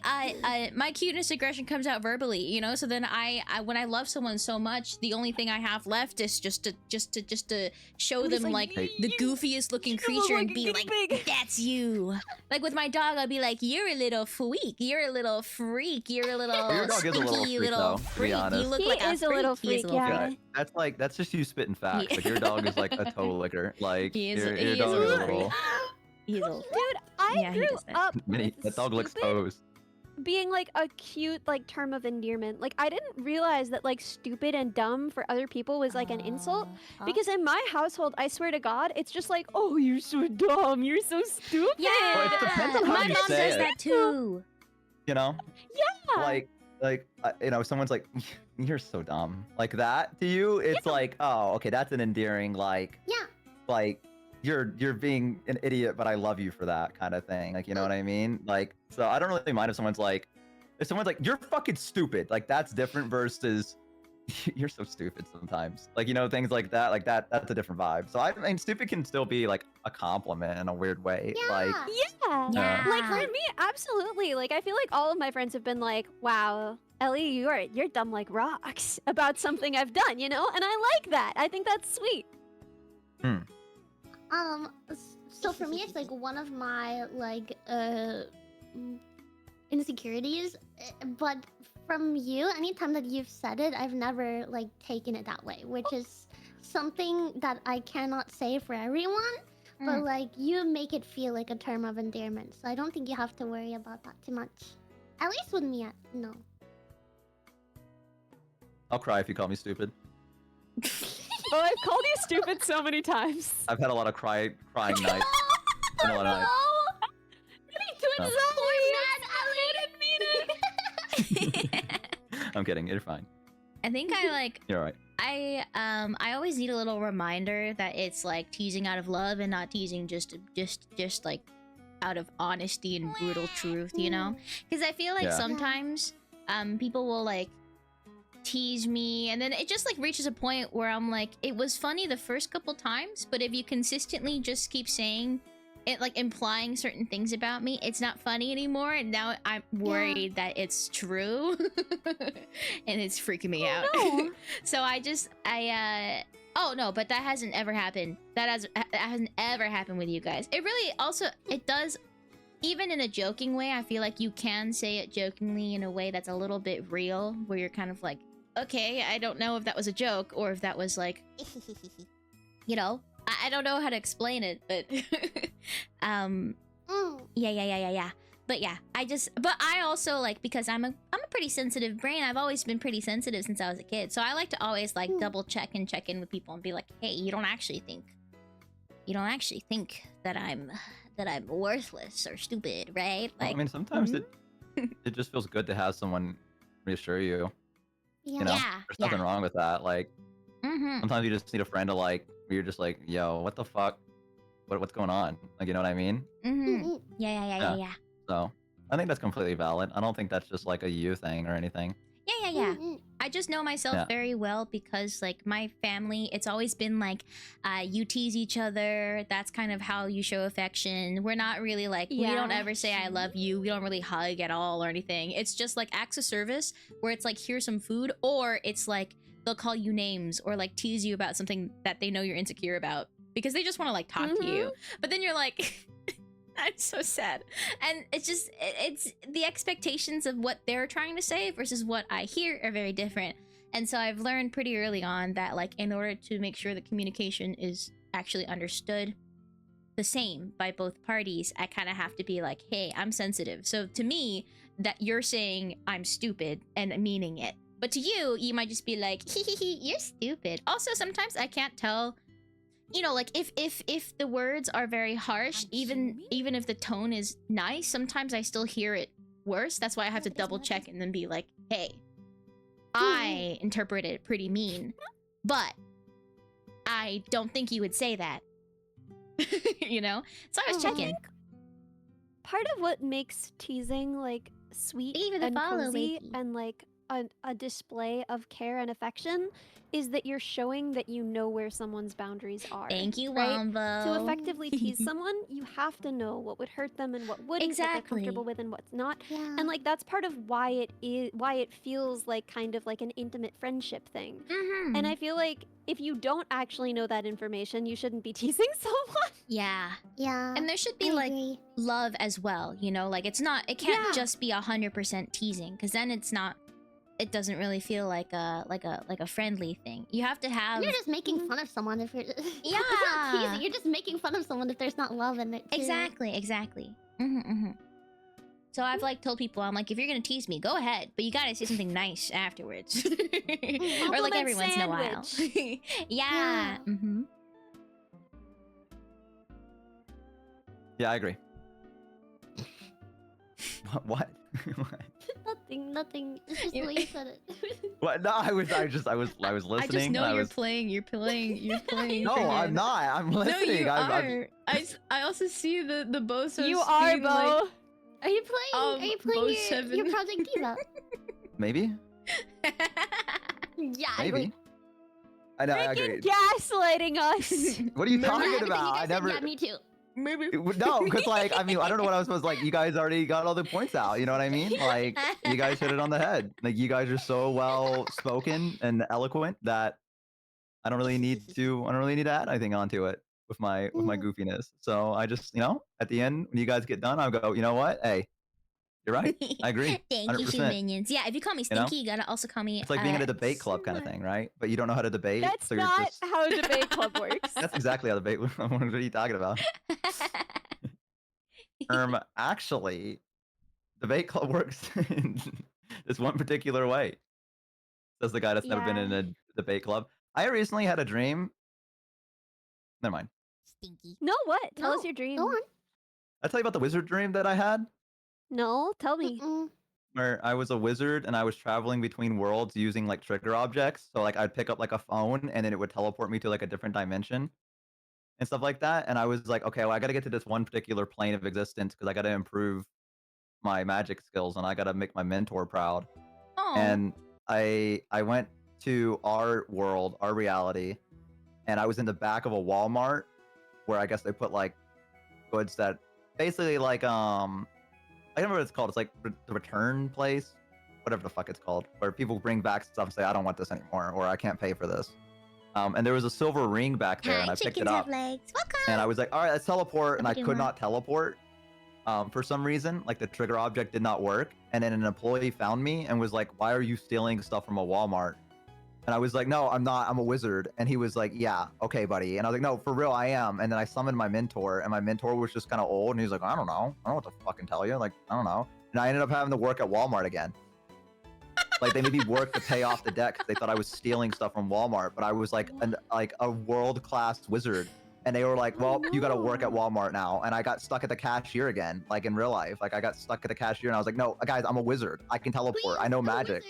my cuteness aggression comes out verbally, you know. So then I when I love someone so much, the only thing I have left is just to show I'm just them like, like the goofiest looking you look creature and like a be guinea like, pig. that's you. Like with my dog, I'll be like, you're a little freak, you're a little freak, you're a little Your dog is a little stinky freak, little though, to be freak. You honest. look He like is a little He is freak, a little yeah. freak. That's just you spitting facts. Like your dog is like a toe licker. Like He is- your he is dog a is a little little. He's a little. Dude, I Yeah, he grew does that. up Minnie, with that dog licks stupid toes. being like a cute like term of endearment. Like I didn't realize that like stupid and dumb for other people was like an insult. Because in my household, I swear to God, it's just like, oh, you're so dumb, you're so stupid. Yeah, Well, it depends on how my you mom say does it. that too. You know? Yeah. Like you know, someone's like, you're so dumb. Like that to you, it's like, oh, okay, that's an endearing, like, Yeah. like you're being an idiot, but I love you for that kind of thing. Like, you know what I mean? Like, so I don't really mind if someone's like, you're fucking stupid. Like that's different versus you're so stupid sometimes. Like, you know, things like that. Like that's a different vibe. So I mean, stupid can still be like a compliment in a weird way. Yeah. Like, Yeah. Yeah. Like for me, absolutely. Like I feel like all of my friends have been like, "Wow, Ellie, you're dumb like rocks" about something I've done, you know? And I like that. I think that's sweet. So for me, it's like one of my like insecurities, but from you, anytime that you've said it, I've never like taken it that way, which is something that I cannot say for everyone. but like you make it feel like a term of endearment. So I don't think you have to worry about that too much. At least with me, no. I'll cry if you call me stupid. Oh, I've called you stupid so many times. I've had a lot of crying nights. Been a lot of nights. No. I'm kidding. You're fine. I think I like. You're alright. I always need a little reminder that it's like teasing out of love and not teasing just like out of honesty and brutal truth, you know? Because I feel like sometimes people will like tease me and then it just like reaches a point where I'm like, it was funny the first couple times, but if you consistently just keep saying it, like implying certain things about me, it's not funny anymore, and now I'm worried that it's true and it's freaking me out. No. So oh no, but that hasn't ever happened. That hasn't ever happened with you guys. It really also, it does, even in a joking way. I feel like you can say it jokingly in a way that's a little bit real, where you're kind of like, okay, I don't know if that was a joke or if that was like, you know, I don't know how to explain it, but yeah. But yeah, but I also like, because I'm a pretty sensitive brain. I've always been pretty sensitive since I was a kid. So I like to always like double check and check in with people and be like, hey, you don't actually think that I'm worthless or stupid, right? Like, I mean, sometimes it just feels good to have someone reassure you. You know, there's nothing wrong with that. Like, sometimes you just need a friend to like, where you're just like, yo, what the fuck? What's going on? Like, you know what I mean? Yeah. So I think that's completely valid. I don't think that's just like a you thing or anything. Yeah. I just know myself very well because like my family, it's always been like, you tease each other. That's kind of how you show affection. We're not really like, we don't ever say I love you. We don't really hug at all or anything. It's just like acts of service where it's like, here's some food, or it's like they'll call you names or like tease you about something that they know you're insecure about because they just want to like talk to you. But then you're like, I'm so sad. And it's just, it's the expectations of what they're trying to say versus what I hear are very different. And so I've learned pretty early on that like, in order to make sure the communication is actually understood the same by both parties, I kind of have to be like, hey, I'm sensitive. So to me, that you're saying I'm stupid and meaning it. But to you, you might just be like, you're stupid. Also, sometimes I can't tell, you know, like if the words are very harsh, even if the tone is nice, sometimes I still hear it worse. That's why I have to double check and then be like, hey, I interpret it pretty mean, but I don't think you would say that. You know? So I was checking. Part of what makes teasing like sweet and cozy and like a display of care and affection is that you're showing that you know where someone's boundaries are. Thank you, right? Wombo. To effectively tease someone, you have to know what would hurt them and what wouldn't, what they're comfortable with and what's not. And like that's part of why it feels like kind of like an intimate friendship thing. And I feel like if you don't actually know that information, you shouldn't be teasing someone. Yeah. Yeah. And there should be like love as well, you know? Like it can't just be 100% teasing, because then it doesn't really feel like a friendly thing. You have to have. You're just making fun of someone if you're. Yeah. It's not teasing. You're just making fun of someone if there's not love in it. Too. Exactly. So I've like told people, I'm like, if you're gonna tease me, go ahead, but you gotta say something nice afterwards, or like every once in a while. Yeah. Yeah, I agree. What? Nothing. It's just the way you said it. What? No, I was listening. I just know you're playing. You're playing. No, I'm not. I'm listening. No, you are. I also see the Boso. You are, Bo. Like, are you playing your Project Diva? Maybe. Yeah. Maybe. I know. I agree. Gaslighting us. What are you talking about? I never. Yeah, me too. Maybe. No, because like, I mean, I don't know what I was supposed to, like, you guys already got all the points out, you know what I mean? Like, you guys hit it on the head. Like, you guys are so well spoken and eloquent that I don't really need to add anything onto it with my goofiness. So I just, you know, at the end, when you guys get done, I'll go, you know what? Hey, You're right. I agree. Thank you, 100%. Shoe Minions. Yeah, if you call me You know? Stinky, you gotta also call me. It's like being at a debate club kind of thing, right? But you don't know how to debate. That's so you're not just... how a debate club works. That's exactly how debate. What are you talking about? Actually, debate club works in this one particular way. Says the guy that's never been in a debate club. I recently had a dream. Never mind. Stinky. No, what? Tell us your dream. Go on. I tell you about the wizard dream that I had, No, tell me. where I was a wizard and I was traveling between worlds using like trigger objects. So like I'd pick up like a phone and then it would teleport me to like a different dimension and stuff like that. And I was like, okay, well I got to get to this one particular plane of existence because I got to improve my magic skills and I got to make my mentor proud. Oh. And I went to our world, our reality, and I was in the back of a Walmart where I guess they put like goods that basically like I don't know what it's called. It's like the return place, whatever the fuck it's called, where people bring back stuff and say I don't want this anymore or I can't pay for this. And there was a silver ring back there, and I picked it up. And I was like, all right, let's teleport, and I could not teleport. For some reason, like the trigger object did not work. And then an employee found me and was like, why are you stealing stuff from a Walmart? And I was like, no, I'm not, I'm a wizard. And he was like, yeah, okay, buddy. And I was like, no, for real, I am. And then I summoned my mentor, and my mentor was just kind of old. And he was like, I don't know. I don't know what to fucking tell you. Like, I don't know. And I ended up having to work at Walmart again. Like they made me work to pay off the debt because they thought I was stealing stuff from Walmart. But I was like a world-class wizard. And they were like, well, you got to work at Walmart now. And I got stuck at the cashier again, like in real life. Like I got stuck at the cashier and I was like, no, guys, I'm a wizard. I can teleport. I know magic.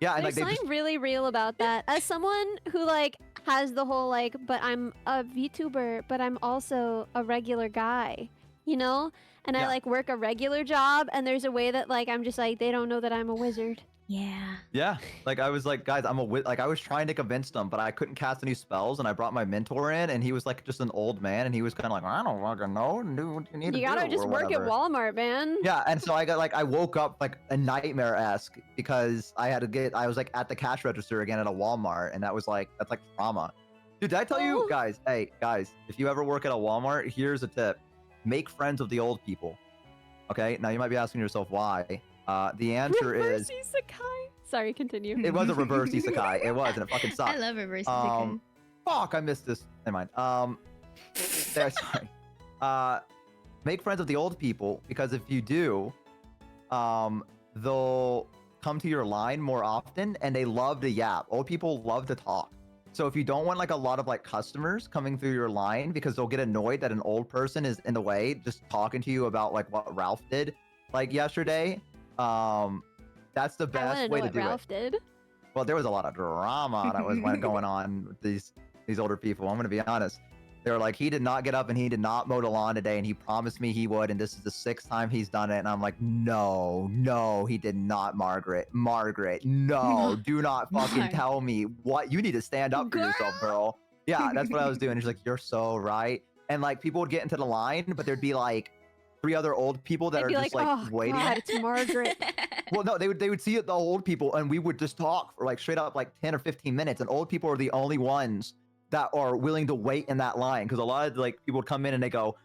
Yeah, and There's like something really real about that. As someone who like has the whole like, but I'm a VTuber, but I'm also a regular guy, you know? And I like work a regular job, and there's a way that like I'm just like they don't know that I'm a wizard. Yeah. Yeah, like I was like, guys, I'm a like I was trying to convince them, but I couldn't cast any spells, and I brought my mentor in, and he was like just an old man, and he was kind of like, I don't fucking know, do what you need to do. You gotta just work at Walmart, man. Yeah, and so I got like I woke up like a nightmare-esque because I was like at the cash register again at a Walmart, and that's like trauma. Dude, did I tell you guys? Hey guys, if you ever work at a Walmart, here's a tip: make friends with the old people. Okay, now you might be asking yourself why. The answer is isekai. Sorry, continue. It was a reverse isekai. It was, and it fucking sucked. I love reverse isekai. Fuck, I missed this. Never mind. There, sorry. Make friends with the old people, because if you do, they'll come to your line more often, and they love to yap. Old people love to talk. So if you don't want like a lot of like customers coming through your line because they'll get annoyed that an old person is in the way, just talking to you about like what Ralph did like yesterday, that's the best way to do Ralph did. Well, there was a lot of drama that was going on with these older people. I'm gonna be honest. They were like, he did not get up and he did not mow the lawn today, and he promised me he would, and this is the 6th time he's done it. And I'm like, no, he did not, Margaret, no, do not fucking tell me what. You need to stand up for yourself, girl. Yeah, that's what I was doing. She's like, you're so right. And like people would get into the line, but there'd be like 3 other old people that are just like oh, waiting. God, it's Margaret. Well, no, they would see it, the old people, and we would just talk for like straight up like 10 or 15 minutes, and old people are the only ones that are willing to wait in that line, because a lot of like people would come in and they go,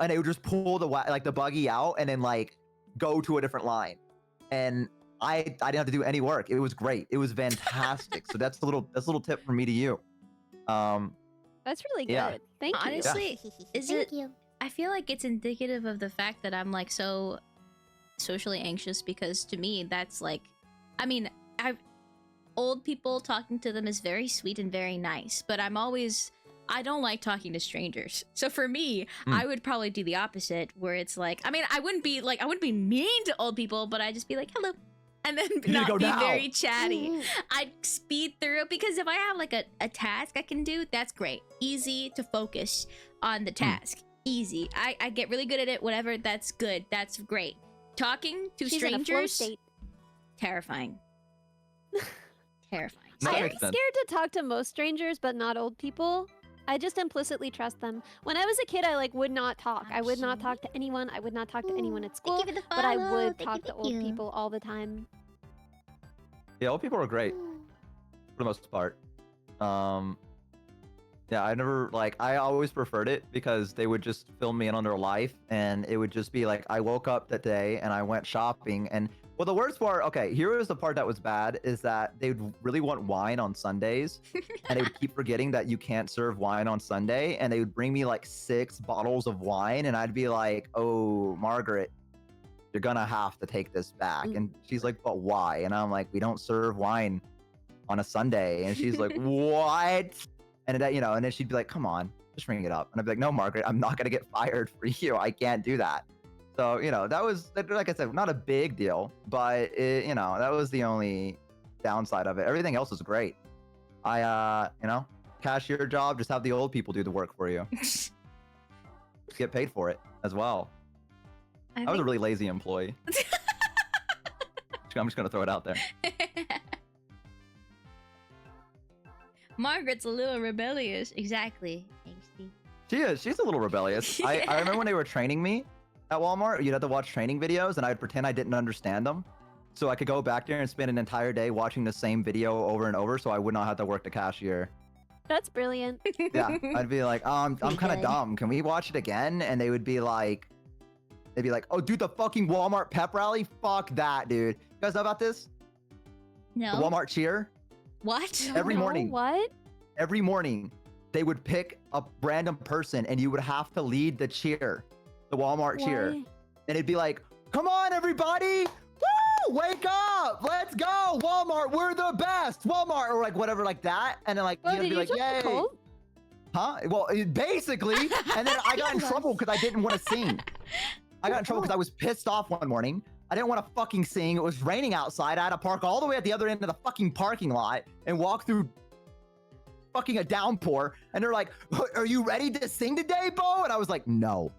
and they would just pull the buggy out and then like go to a different line, and I didn't have to do any work. It was great. It was fantastic. So that's a little tip from me to you. That's really good. Yeah. Thank you. Honestly, is Thank it? you. I feel like it's indicative of the fact that I'm like so socially anxious, because to me that's like, I mean, old people, talking to them is very sweet and very nice, but I don't like talking to strangers. So for me, I would probably do the opposite, where it's like, I mean, I wouldn't be mean to old people, but I'd just be like, hello, and then not be very chatty. I'd speed through it, because if I have like a task I can do, that's great. Easy to focus on the task. Easy. I get really good at it, whatever, that's good. That's great. Talking to She's in a flow strangers, state. terrifying. Terrifying. That I'm makes scared sense. to talk to most strangers, but not old people. I just implicitly trust them. When I was a kid, I like would not talk. I would not talk to anyone. I would not talk to anyone at school. for the But I follow. would Thank talk you, to old people all the time. Yeah, old people are great for the most part. Yeah, I never I always preferred it because they would just film me in on their life, and it would just be like I woke up that day and I went shopping, and well, the worst part, okay, here was the part that was bad, is that they would really want wine on Sundays, and they would keep forgetting that you can't serve wine on Sunday, and they would bring me like 6 bottles of wine, and I'd be like, oh, Margaret, you're gonna have to take this back. And she's like, but why? And I'm like, we don't serve wine on a Sunday. And she's like, what? And that, and then she'd be like, come on, just ring it up. And I'd be like, no, Margaret, I'm not gonna get fired for you. I can't do that. So, that was, like I said, not a big deal, but that was the only downside of it. Everything else was great. I, cashier job, just have the old people do the work for you. Get paid for it as well. I was a really lazy employee. I'm just gonna throw it out there. Margaret's a little rebellious. Exactly. Angsty. She is. She's a little rebellious. I remember when they were training me at Walmart, you'd have to watch training videos, and I'd pretend I didn't understand them. So I could go back there and spend an entire day watching the same video over and over so I would not have to work the cashier. That's brilliant. Yeah. I'd be like, I'm kind of dumb. Can we watch it again? And they would be like, oh, dude, the fucking Walmart pep rally? Fuck that, dude. You guys know about this? No. The Walmart cheer? What? Every morning. What? Every morning, they would pick a random person, and you would have to lead the cheer, the Walmart cheer. And it'd be like, come on, everybody. Woo! Wake up. Let's go. Walmart, we're the best. Walmart, or like whatever like that. And then like, you'd be like, yay. Huh? Well, basically. And then I got in trouble because I didn't want to sing. I got in trouble because I was pissed off one morning. I didn't want to fucking sing. It was raining outside. I had to park all the way at the other end of the fucking parking lot and walk through fucking a downpour. And they're like, are you ready to sing today, Bo? And I was like, no.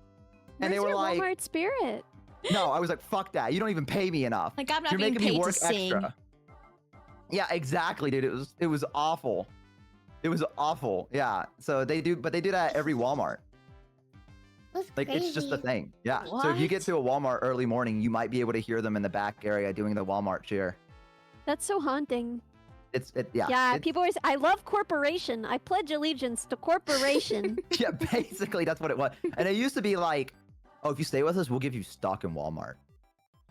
And they were like, Walmart spirit? No, I was like, fuck that. You don't even pay me enough. Like, I'm not You're being making me paid work to sing. extra. Yeah, exactly, dude. It was awful. It was awful. Yeah. So they do that at every Walmart. That's Like, crazy. it's just a thing. Yeah. What? So if you get to a Walmart early morning, you might be able to hear them in the back area doing the Walmart cheer. That's so haunting. Yeah. People always, I love corporation. I pledge allegiance to corporation. Yeah, basically that's what it was. And it used to be like, oh, if you stay with us, we'll give you stock in Walmart.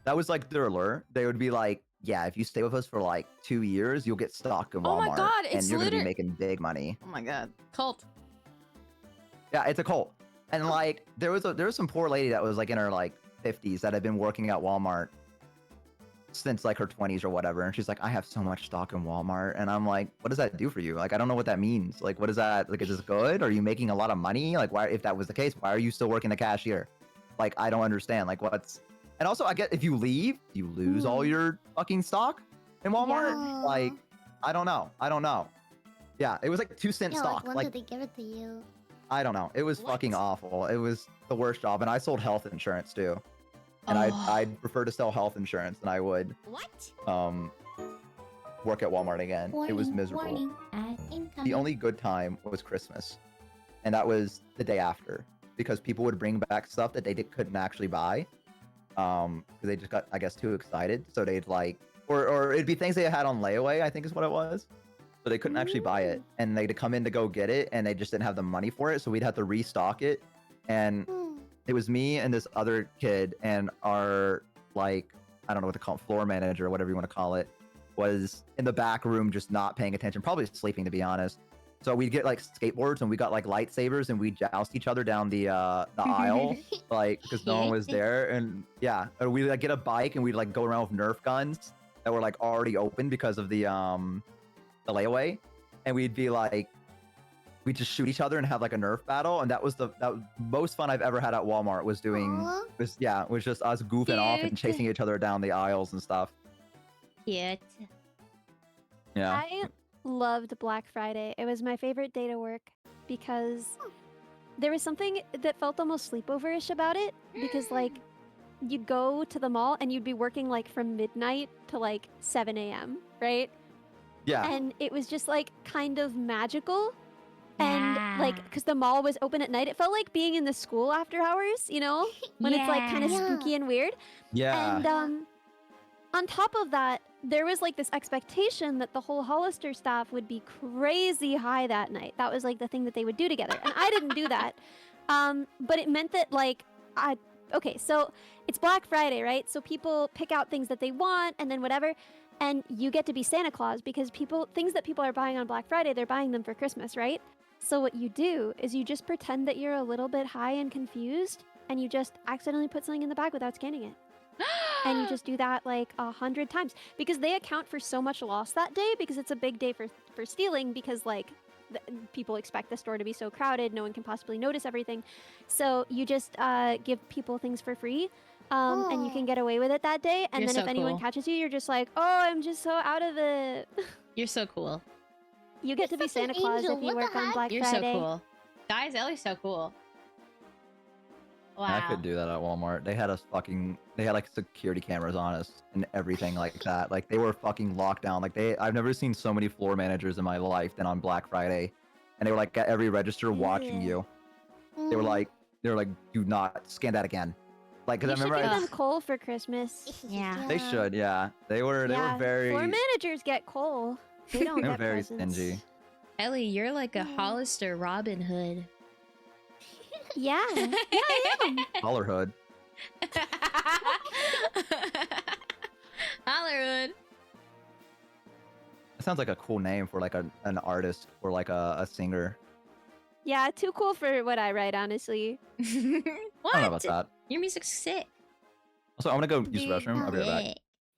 That was like their allure. They would be like, yeah, if you stay with us for like 2 years, you'll get stock in Walmart. Oh my God, and it's you're gonna be making big money. Oh my God. Cult. Yeah, it's a cult. And like there was some poor lady that was like in her like 50s that had been working at Walmart since like her 20s or whatever, and she's like, I have so much stock in Walmart. And I'm like, what does that do for you? Like, I don't know what that means. Like, what is that? Like, is this good? Are you making a lot of money? Like, why, if that was the case, why are you still working the cashier? Like, I don't understand. Like, what's... And also, I get if you leave, you lose all your fucking stock in Walmart. Yeah. Like, I don't know. Yeah, it was like 2-cent stock. Like, when did they give it to you? I don't know. It was fucking awful. It was the worst job. And I sold health insurance too. And I'd prefer to sell health insurance than I would work at Walmart again. It was miserable. The only good time was Christmas. And that was the day after. Because people would bring back stuff that they couldn't actually buy. Because they just got, I guess, too excited. So they'd like... Or it'd be things they had on layaway, I think is what it was. So they couldn't actually buy it. And they'd come in to go get it. And they just didn't have the money for it. So we'd have to restock it. And... It was me and this other kid, and our, like, I don't know what to call it, floor manager or whatever you want to call it, was in the back room just not paying attention, probably sleeping, to be honest. So we'd get like skateboards and we got like lightsabers and we'd joust each other down the aisle, like, because no one was there. And yeah, or we'd like get a bike and we'd like go around with Nerf guns that were like already open because of the layaway, and we'd be like, we just shoot each other and have like a Nerf battle, and that was the most fun I've ever had at Walmart. Was just us goofing off and chasing each other down the aisles and stuff. Cute. Yeah. I loved Black Friday. It was my favorite day to work because there was something that felt almost sleepoverish about it. Because like you'd go to the mall and you'd be working like from midnight to like 7 a.m. right? Yeah. And it was just like kind of magical. And like, because the mall was open at night, it felt like being in the school after hours, you know, when it's like kind of spooky and weird. Yeah. And on top of that, there was like this expectation that the whole Hollister staff would be crazy high that night. That was like the thing that they would do together, and I didn't do that. But it meant that like okay, so it's Black Friday, right? So people pick out things that they want and then whatever, and you get to be Santa Claus because things that people are buying on Black Friday, they're buying them for Christmas, right? So what you do is you just pretend that you're a little bit high and confused, and you just accidentally put something in the bag without scanning it. And you just do that like 100 times because they account for so much loss that day because it's a big day for stealing because like people expect the store to be so crowded, no one can possibly notice everything. So you just give people things for free and you can get away with it that day. And You're then so if anyone cool. catches you, you're just like, oh, I'm just so out of it. You're so cool. You get to be such an Santa Claus angel. if you What the work on heck? Black You're Friday. so cool. Guys, Ellie's so cool. Wow. I could do that at Walmart. They had like security cameras on us and everything like that. Like they were fucking locked down. Like I've never seen so many floor managers in my life than on Black Friday. And they were like at every register watching Yeah. you. They were like, do not scan that again. Like, cause You I should remember give them coal for Christmas. Yeah. they should, yeah. They were very, Floor managers get coal. They don't they were get very presents. stingy. Ellie, you're like a Hollister Robin Hood. Yeah. Yeah, I am. Hollerhood. Hollywood. That sounds like a cool name for like an artist or like a singer. Yeah, too cool for what I write, honestly. What? I don't know about that. Your music's sick. Also, I'm gonna go use the restroom. I'll be right back. Yeah.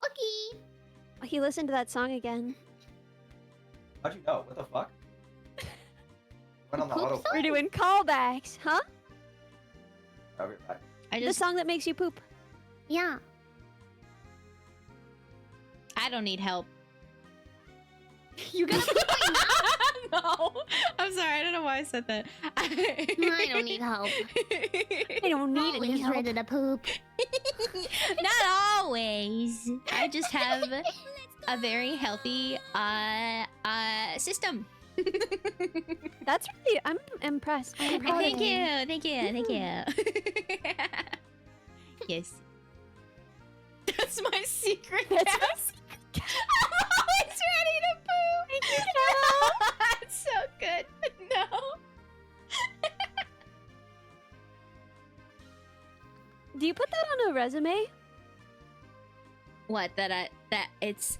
Okay. He listened to that song again. How'd you know? What the fuck? Went on the Poop auto. song? We're doing callbacks, huh? I'll be right back. I The just, song that makes you poop. Yeah. I don't need help. You gotta poop right now? No, I'm sorry. I don't know why I said that. I don't need help. I don't need any Always help. ready to poop. Not always. I just have a very healthy system. That's really, I'm impressed. I'm proud of Thank you, thank you, thank you. Yes. That's my secret. That's my task. I'm always ready to poo. That's so good. No. Do you put that on a resume? What? That it's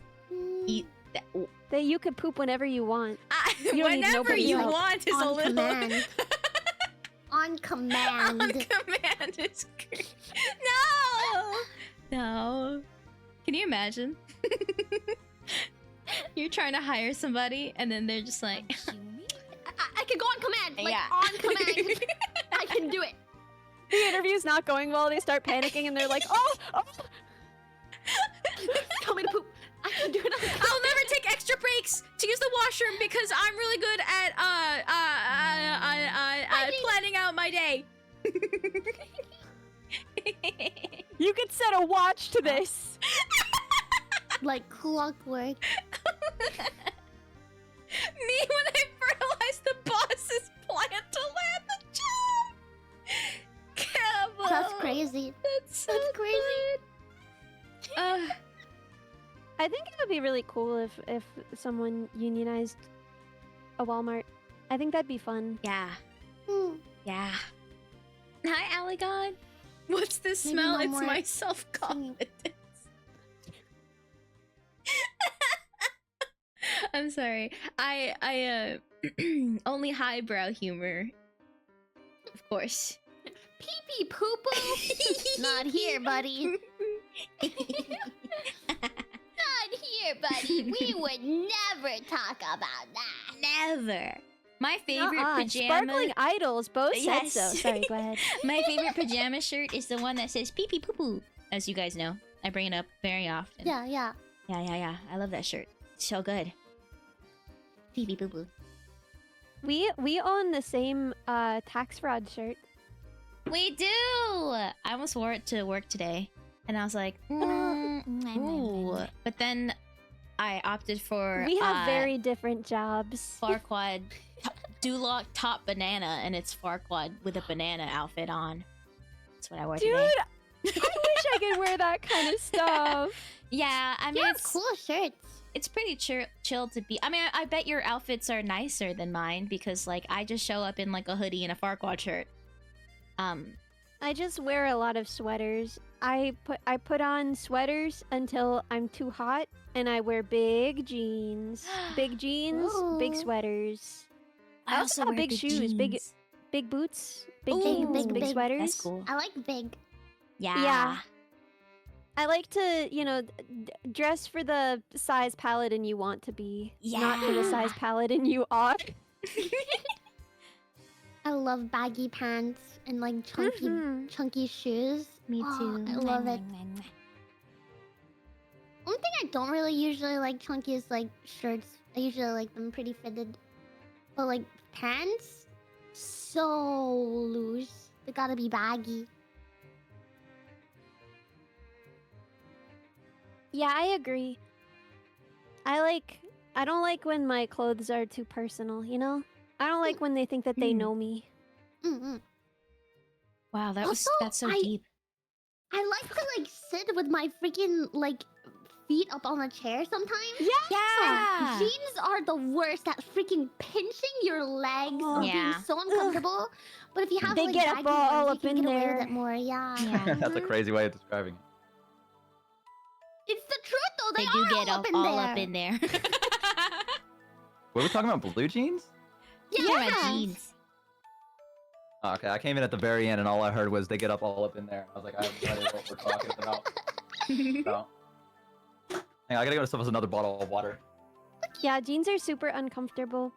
you. That you could poop whenever you want. You don't need Whenever nobody you help. want is a On little. command. On command. On command is great. No. No. Can you imagine? You're trying to hire somebody, and then they're just like, I can go on command. Like, Yeah. on command. I can do it. The interview's not going well. They start panicking and they're like, oh. Tell me to poop. I can do it on command. I'll never take extra breaks to use the washroom because I'm really good at planning out my day. You could set a watch to this. Like clockwork. Me when I fertilize the boss's plant to land the job. Campbell. That's crazy. That's so That's crazy. good. I think it would be really cool if someone unionized a Walmart. I think that'd be fun. Yeah. Hmm. Yeah. Hi, Allegon. What's this Maybe smell? no It's more my self-confidence. I'm sorry. I only highbrow humor. Of course. Pee pee poo poo. Not here, buddy. Not here, buddy. We would never talk about that. Never. My favorite Nuh-uh. pajama. Sparkling Idols both Yes. said so. Sorry, go ahead. My favorite pajama shirt is the one that says pee pee poo poo. As you guys know, I bring it up very often. Yeah, yeah. Yeah. I love that shirt. It's so good. Pee pee poo poo. We own the same tax fraud shirt. We do. I almost wore it to work today, and I was like, ooh. But then I opted for We have very different jobs. Farquad Duloc top banana, and it's Farquad with a banana outfit on. That's what I wore Dude, today. I wish I could wear that kind of stuff. Yeah, I mean, You have cool shirts. it's pretty chill to be. I mean, I bet your outfits are nicer than mine because, like, I just show up in like a hoodie and a Farquaad shirt. I just wear a lot of sweaters. I put on sweaters until I'm too hot, and I wear big jeans. Big jeans, big Ooh. sweaters. I also have wear big shoes, jeans. big boots, big Ooh, jeans, big big. sweaters. That's cool. I like big. Yeah. I like to, dress for the size paladin you want to be, not for the Yeah. size paladin you are. I love baggy pants and like chunky shoes. Me Oh, too. I love it. One thing I don't really usually like chunky is like shirts. I usually like them pretty fitted. But like pants, so loose. They gotta be baggy. Yeah, I agree. I don't like when my clothes are too personal, you know? I don't like when they think that they know me. Mm-mm. Wow, that's so I- deep. I like to like sit with my freaking like feet up on a chair sometimes. Yeah. Jeans are the worst at freaking pinching your legs and being Yeah. so uncomfortable. But if you have They like get baggy all ones, up you can in get away there. with it more. Yeah. Yeah. That's a crazy way of describing it. It's the truth though. They, They do are get all up in all there. up in there. Were we talking about blue jeans? Yeah, jeans. Oh, okay, I came in at the very end and all I heard was they get up all up in there. I was like, I have no idea what we're talking about. So. Hang on, I gotta go to stuff with another bottle of water. Yeah, jeans are super uncomfortable.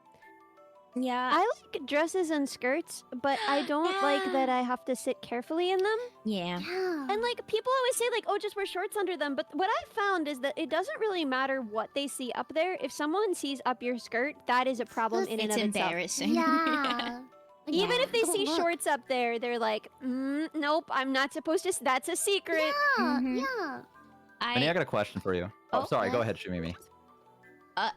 Yeah. I like dresses and skirts, but I don't like that I have to sit carefully in them. Yeah. Yeah. And like people always say like, oh, just wear shorts under them. But what I found is that it doesn't really matter what they see up there. If someone sees up your skirt, that is a problem in and It's of itself. embarrassing. Yeah. Like, Even if they don't see look. shorts up there, they're like, nope, I'm not supposed to. That's a secret. Yeah, Mhm. yeah. Annie, I got a question for you. Oh, Oh, sorry, go what? ahead, Shumimi.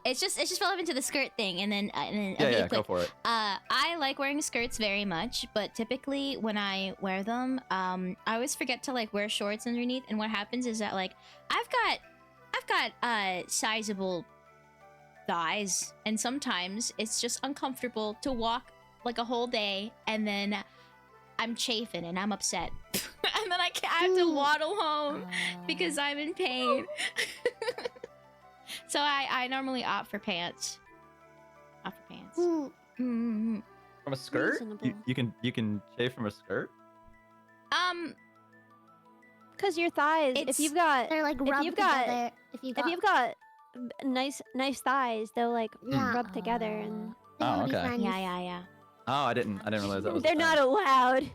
It's just relevant to the skirt thing, and then Yeah, go for it. I like wearing skirts very much, but typically when I wear them, I always forget to like wear shorts underneath. And what happens is that like I've got sizable thighs, and sometimes it's just uncomfortable to walk like a whole day, and then I'm chafing and I'm upset, and then I have to waddle home because I'm in pain. So I normally opt for pants. Opt for pants. Mm. Mm-hmm. From a skirt? Reasonable. You can shave from a skirt? Because your thighs, It's- if you've got They're like If rubbed you've got- together. If you've got nice thighs, they'll like Yeah. rub together and they Oh, wanna be okay. friends. Yeah. Oh, I didn't realize that was. they're not allowed.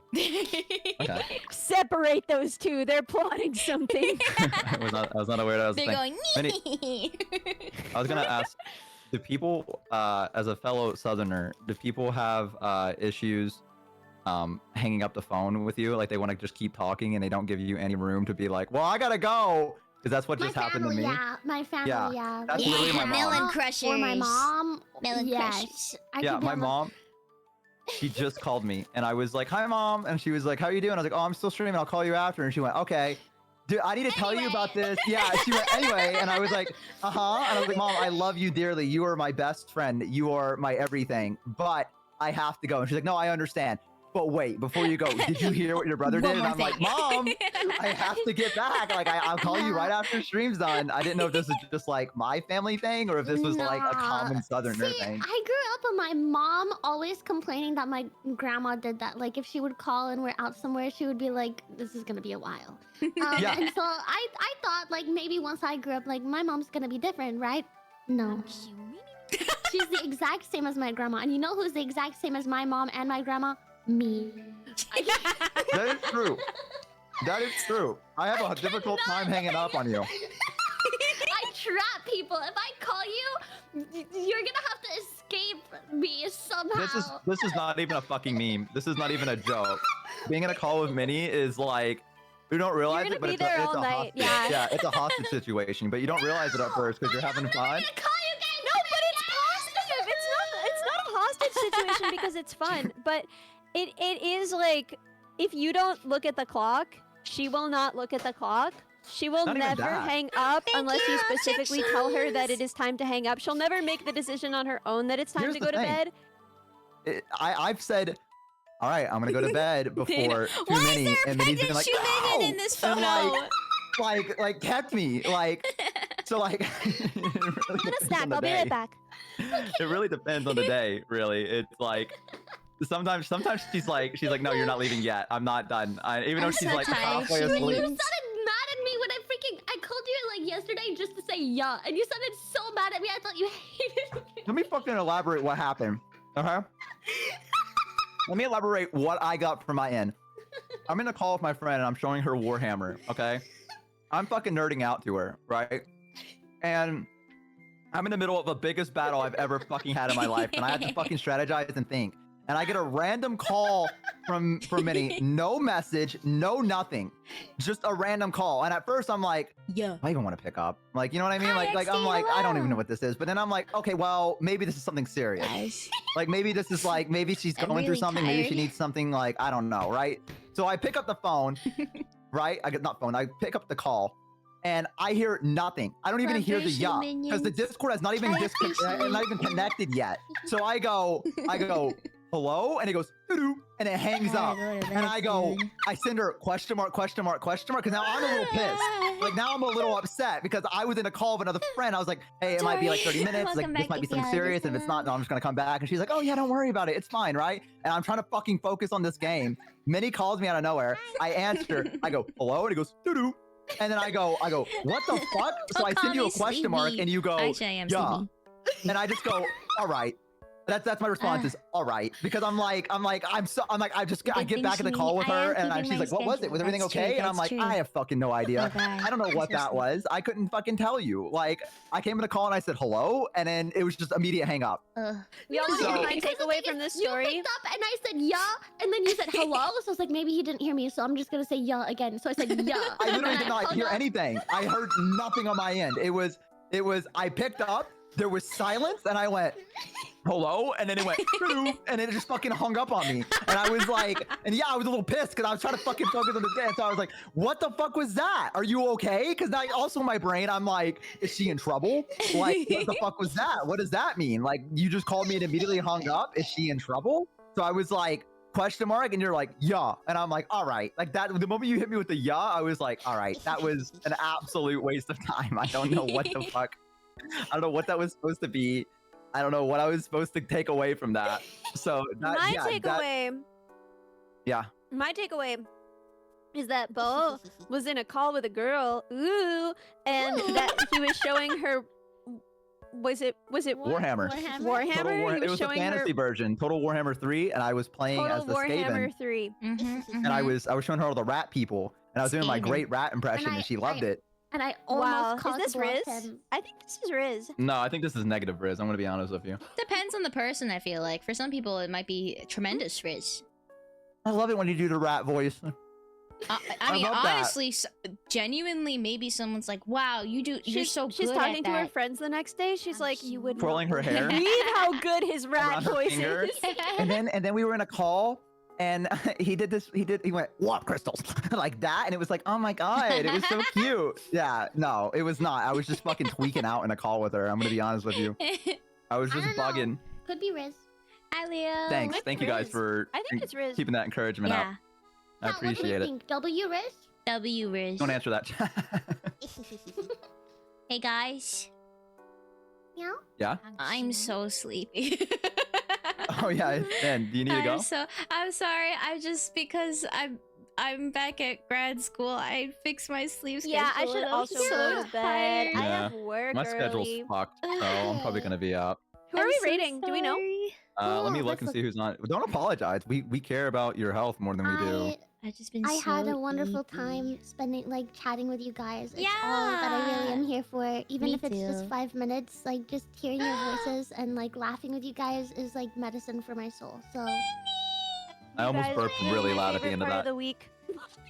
Okay. Separate those two. They're plotting something. I was not aware that was a They're thing. going. Minnie, I was gonna ask, do people, as a fellow Southerner, do people have issues hanging up the phone with you? Like they want to just keep talking and they don't give you any room to be like, well, I gotta go, because that's what My just happened to family, me. yeah. My family, Yeah, yeah. that's Like, literally my mom. Melon Or my crushers. mom. Melon yes. crushers. I Yeah, could be my on the- mom, she just called me and I was like, hi mom, and she was like, how are you doing? I was like, oh, I'm still streaming, I'll call you after. And she went, okay. Dude, I need to tell you about this. Yeah, she went, anyway. And I was like, uh-huh. And I was like, mom, I love you dearly. You are my best friend. You are my everything. But I have to go. And she's like, no, I understand. But wait, before you go, did you hear what your brother One did? And more I'm like, thing. mom, I have to get back. Like, I'll call you right after stream's done. I didn't know if this was just like my family thing or if this was like a common Nah. Southerner See, thing. I grew up with my mom always complaining that my grandma did that. Like, if she would call and we're out somewhere, she would be like, this is gonna be a while. Yeah. And so I thought, like, maybe once I grew up, like, my mom's gonna be different, right? No. She's the exact same as my grandma. And you know who's the exact same as my mom and my grandma? Me. That is true. That is true. I have a difficult time hanging up on you. I trap people. If I call you, you're gonna have to escape me somehow. This is not even a fucking meme. This is not even a joke. Being in a call with Minnie is like, you don't realize You're it, gonna but be it's there a all night, hostage. yeah. Yeah, it's a hostage situation, but you don't realize it at first because you're having I'm fun. gonna call you guys. No, but it's positive. It's not a hostage situation because it's fun. But it is like if you don't look at the clock she will not look at the clock. She will Not even never that. hang up Thank unless you, you specifically tell her that it objections. is time to hang up. She'll never make the decision on her own that it's time Here's to the go to thing. bed. I've said, all right, I'm gonna go to bed before too Why many, is there a and then he's been pregnant like, shoe minion no! in this And, photo? like kept me so like. It really I'm gonna depends snack. on the I'll be day. right back. It really depends on the day. Really, it's like. Sometimes she's like, no, you're not leaving yet. I'm not done. Even though I'm she's so like tired. halfway She You asleep. sounded mad at me when I called you like yesterday just to say yeah, and you sounded so mad at me. I thought you hated me. Let me fucking elaborate what happened. Okay. Let me elaborate what I got from my end. I'm in a call with my friend and I'm showing her Warhammer. Okay. I'm fucking nerding out to her, right? And I'm in the middle of the biggest battle I've ever fucking had in my life, and I had to fucking strategize and think. And I get a random call from Minnie, no message, no nothing, just a random call. And at first I'm like, Yeah. I even want to pick up. Like, you know what I mean? Hi, Like I'm XD, like, I don't even hello. know what this is. But then I'm like, okay, well, maybe this is something serious. Guys. Like maybe this is like, maybe she's I'm going through really something. Maybe she tired. needs something, like, I don't know, right? So I pick up the phone, right? I pick up the call. And I hear nothing. I don't even hear the Vibration yeah, because the minions. Discord has not even I appreciate not even connected yet. So I go, hello, and it goes, doo-doo, and it hangs up. And I go, I send her question mark, because now I'm a little pissed. Like now I'm a little upset because I was in a call with another friend. I was like, hey, it might be like 30 minutes. Welcome Like this back, might be something Ikiara. serious. If it's not, no, I'm just gonna come back. And she's like, oh yeah, don't worry about it. It's fine, right? And I'm trying to fucking focus on this game. Minnie calls me out of nowhere. I answer. I go, hello, and it goes, doo-doo. And then I go, what the fuck? So I send you a question mark, and you go, Actually, I am yeah. sleepy. And I just go, all right. That's my response is all right, because I get back in the call with her and she's like, what was it? Was everything okay? And I'm like, I have fucking no idea. I don't know what that was. I couldn't fucking tell you. Like I came in the call and I said hello, and then it was just immediate hang up. Y'all want to So- hear my takeaway from this You story? picked up and I said yeah, and then you said hello. So I was like, maybe he didn't hear me, so I'm just gonna say yeah again. So I said yeah. I and literally then did not hung hear up. anything. I heard nothing on my end. It was I picked up, there was silence, and I went, hello, and then it went, "Doo-doo," and then it just fucking hung up on me. And I was like, and yeah, I was a little pissed because I was trying to fucking focus on this game. So I was like, what the fuck was that? Are you okay? Because now also in my brain, I'm like, is she in trouble? Like, what the fuck was that? What does that mean? Like, you just called me and immediately hung up. Is she in trouble? So I was like, question mark, and you're like, yeah. And I'm like, all right. Like that, the moment you hit me with the yeah, I was like, all right, that was an absolute waste of time. I don't know what the fuck. I don't know what that was supposed to be. I don't know what I was supposed to take away from that. So that, My yeah, takeaway. yeah. My takeaway is that Bo was in a call with a girl, ooh, and that he was showing her. Was it Warhammer. Warhammer? Total War- He it was was the showing fantasy her version, Total Warhammer 3, and I was playing Total as the Warhammer Skaven, 3. and I was showing her all the rat people, and I was doing my Skaven. great rat impression, and she loved it. And I Wow, almost is this Riz? cockblocked him. I think this is Riz. No, I think this is negative, Riz. I'm gonna be honest with you. Depends on the person, I feel like. For some people, it might be tremendous Riz. I love it when you do the rat voice. I mean, love that. honestly, genuinely, maybe someone's like, wow, you're so good She's talking at to her that. friends the next day. She's like, you would Twirling her hair. believe how good his rat Around her voice finger. is. And then we were in a call, and he went, what crystals? Like that, and it was like, oh my god, it was so cute. Yeah, no, it was not. I was just fucking tweaking out in a call with her. I'm gonna be honest with you. I was just I don't know. bugging. Could be Riz. Hi, Leo. Thanks. Might be Thank you guys Riz. for I think it's Riz. keeping that encouragement Yeah. up. I What do you appreciate it. think? W Riz? W Riz. Don't answer that. Hey, guys. Meow? Yeah? I'm so sleepy. Oh yeah, Ben, do you need to go? I'm sorry. I'm just because I'm back at grad school. I fixed my sleep schedule. Yeah, I should and I'm also so go to bed. tired. I Yeah. have work My schedule's early. fucked, so I'm probably gonna be up. Who are I'm we so rating? Do we know? sorry. Let me Oh, look and let's see who's on. Don't apologize. We care about your health more than we do. I've just been I had so a wonderful sleepy. time spending, like, chatting with you guys. It's all that I really Yeah. am here for. Even Me if it's just too. 5 minutes, like, just hearing your voices and, like, laughing with you guys is, like, medicine for my soul. So, I almost guys, burped really really my loud at the favorite end of part that. the week.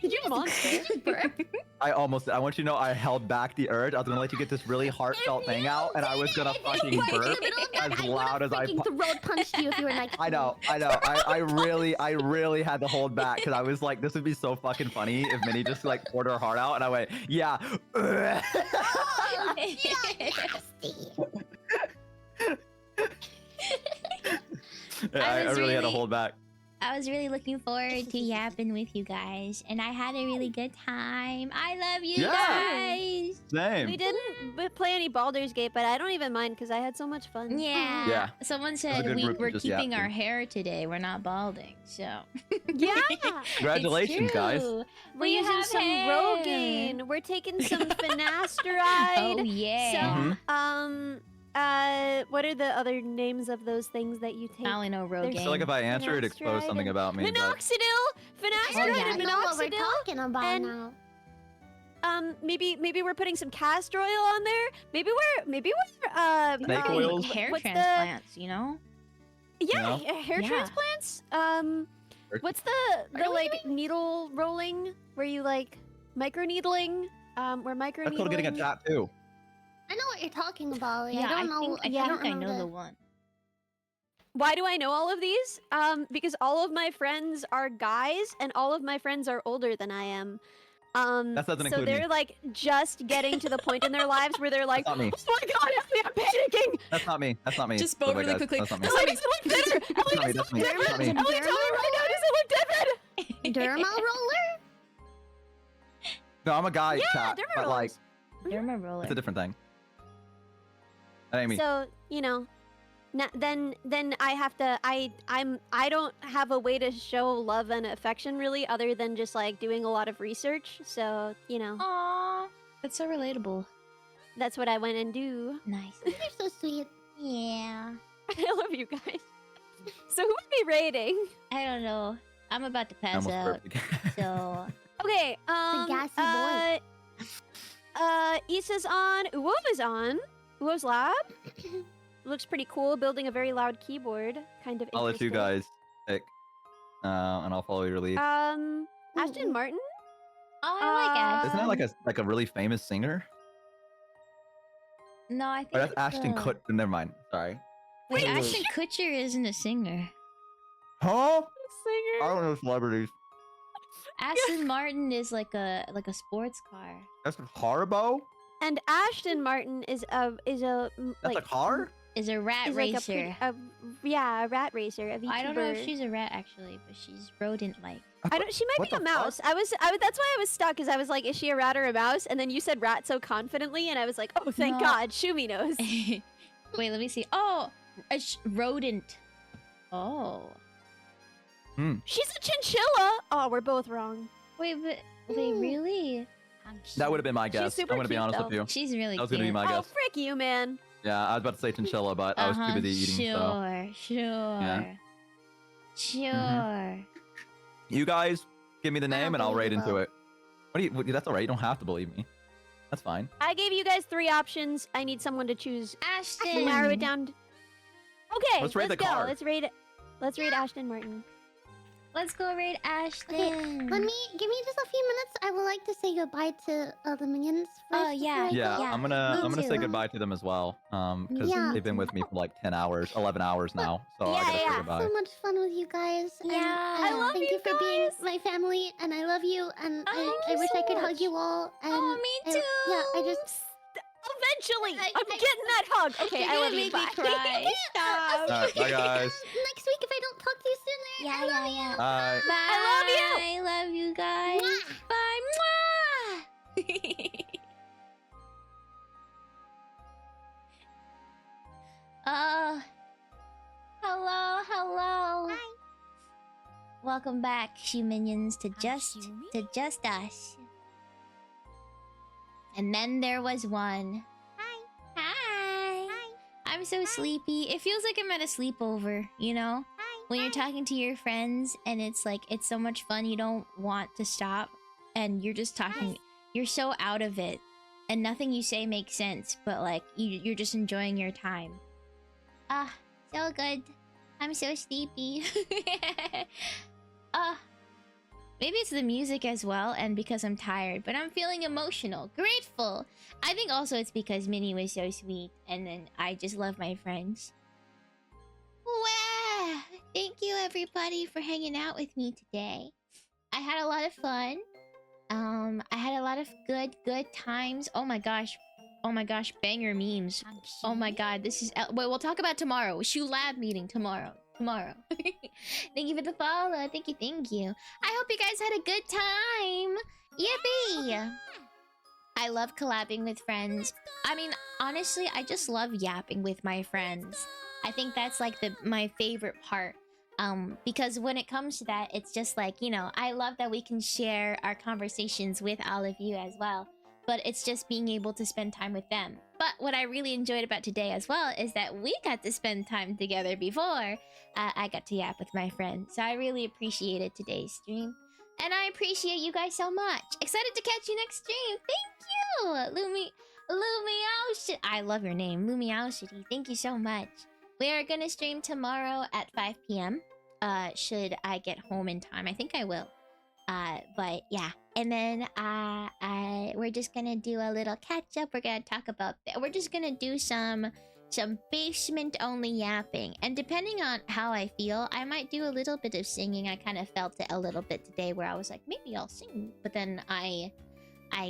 You monster. I want you to know I held back the urge. I was gonna let you get this really heartfelt thing out, and I was gonna fucking burp as loud as I. Throat punched you if you were next to I know. I really had to hold back because I was like, this would be so fucking funny if Minnie just like poured her heart out, and I went, yeah. Oh, yeah, nasty. I really had to hold back. I was really looking forward to yapping with you guys, and I had a really good time. I love you guys. Same. We didn't play any Baldur's Gate, but I don't even mind because I had so much fun. Yeah. Yeah. Someone a said good group to we're just keeping yap our to. hair today. We're not balding, so. Yeah. Congratulations, It's guys. true. We're We using have some hair. Rogaine. We're taking some finasteride. Oh yeah. Some what are the other names of those things that you take? I only know I feel Rogaine. like if I answer it, expose Finasteride something and- about me. but- Minoxidil, finasteride, yeah. I and know what we're minoxidil. talking about and- now. Maybe we're putting some castor oil on there. Maybe we're Snake oils? Hair what's transplants, you know? Yeah, You hair Yeah. transplants. What's the What are we like needle rolling where you like microneedling? We're That's microneedling. called getting a tattoo. I know what you're talking about. Yeah, I don't know. I don't think I remember know the- the one. Why do I know all of these? Because all of my friends are guys, and all of my friends are older than I am. That doesn't so include me. they're like just getting to the point in their lives where they're like, That's not me. "Oh my god, Ellie, I'm panicking! That's not me. That's not me. Just By the vote way, really guys, quickly. That's not me. Ellie, does it look better? Ellie, That's not me. does it That's look me. different? That's me. Ellie, tell me right now, does it look different? Derma roller? No, I'm a guy, Yeah, chat. derma But like, They're my roller. it's a different thing. That ain't me. So you know, then I have to. I don't have a way to show love and affection really, other than just like doing a lot of research. So you know, Aww, that's so relatable. that's what I went and do. Nice. You're so sweet. Yeah. I love you guys. So who are we rating? I don't know. I'm about to I pass almost out. burped again. So Okay, gassy boy. Issa's on. Uwov is on. Uwov's lab. Looks pretty cool. Building a very loud keyboard. Kind of I'll let you interesting. guys pick, and I'll follow your lead. Ashton Martin. oh, I like Ash. Isn't that like a really famous singer? No, I think Or that's it's, Ashton Kutcher. Never mind. Sorry. Wait, Ashton Kutcher isn't a singer. Huh? Singer. I don't know celebrities. Aston Martin is like a sports car. That's Haribo? And Ashton Martin is a That's a car? Is a rat is like racer. a rat racer. A VTuber. I don't know if she's a rat actually, but she's rodent-like. She might What be a the fuck? mouse. That's why I was stuck, because I was like, is she a rat or a mouse? And then you said rat so confidently, and I was like, oh, thank No. God, Shumi knows. Wait, let me see. Oh, a rodent. Oh. She's a chinchilla. Oh, we're both wrong. Wait, really? That would have been my guess. super I'm gonna be cute, honest though. with you. She's really That was cute. gonna be my Oh, guess. frick you, man. Yeah, I was about to say chinchilla, but I was too busy eating. So Sure. Sure. you guys give me the I name don't and I'll believe rate you into will. it. What do you? That's all right. You don't have to believe me. That's fine. I gave you guys 3 options. I need someone to choose. Ashton. Narrow it down. Okay, Let's rate the go. car. Let's rate Ashton Martin. Let's go rate Ashton. Okay, give me just a few minutes. I would like to say goodbye to the minions. Oh, first yeah. before I Yeah, go. I'm Me gonna say too. goodbye to them as well. Because Yeah. they've been with me for like 10 hours, 11 hours now. So I gotta say Yeah. goodbye. So much fun with you guys. and, Yeah. I love thank you you for being guys. my family, and I love you. And Oh, I thank you wish I so could hug much. you all. And Oh, me too. Yeah, I just. Eventually, I- I'm getting that hug. Okay, You're I gonna love you. make me Bye. cry. Stop. Alright, bye guys. Next week if I don't talk to you sooner. Yeah, I love yeah, you. Bye. Bye. I love you guys. Mwah. Bye. Mwah. Hello. Hi. Welcome back, you minions, to just us. And then there was one. Hi. I'm so sleepy. It feels like I'm at a sleepover, you know? When you're talking to your friends and it's like, it's so much fun, you don't want to stop. And you're just talking, you're so out of it. And nothing you say makes sense, but like, you're just enjoying your time. Ah, so good. I'm so sleepy. Maybe it's the music as well, and because I'm tired, but I'm feeling emotional, grateful. I think also it's because Minnie was so sweet, and then I just love my friends. Wow! Thank you everybody for hanging out with me today. I had a lot of fun. I had a lot of good times. Oh my gosh, banger memes. Oh my god, this is... Wait, we'll talk about tomorrow. Shoe lab meeting tomorrow. Thank you for the follow. Thank you. I hope you guys had a good time. Yippee! I love collabing with friends. I mean, honestly, I just love yapping with my friends. I think that's like my favorite part. Because when it comes to that, it's just like, you know, I love that we can share our conversations with all of you as well. But it's just being able to spend time with them. But what I really enjoyed about today as well is that we got to spend time together before I got to yap with my friends. So I really appreciated today's stream. And I appreciate you guys so much. Excited to catch you next stream. Thank you! Lumiaoshity. I love your name. Lumiaoshity. Thank you so much. We are gonna stream tomorrow at 5 p.m. Should I get home in time. I think I will. But yeah. And then we're just gonna do a little catch up. We're gonna talk about we're just gonna do some basement only yapping, and depending on how I feel, I might do a little bit of singing. I kind of felt it a little bit today where I was like, maybe I'll sing, but then I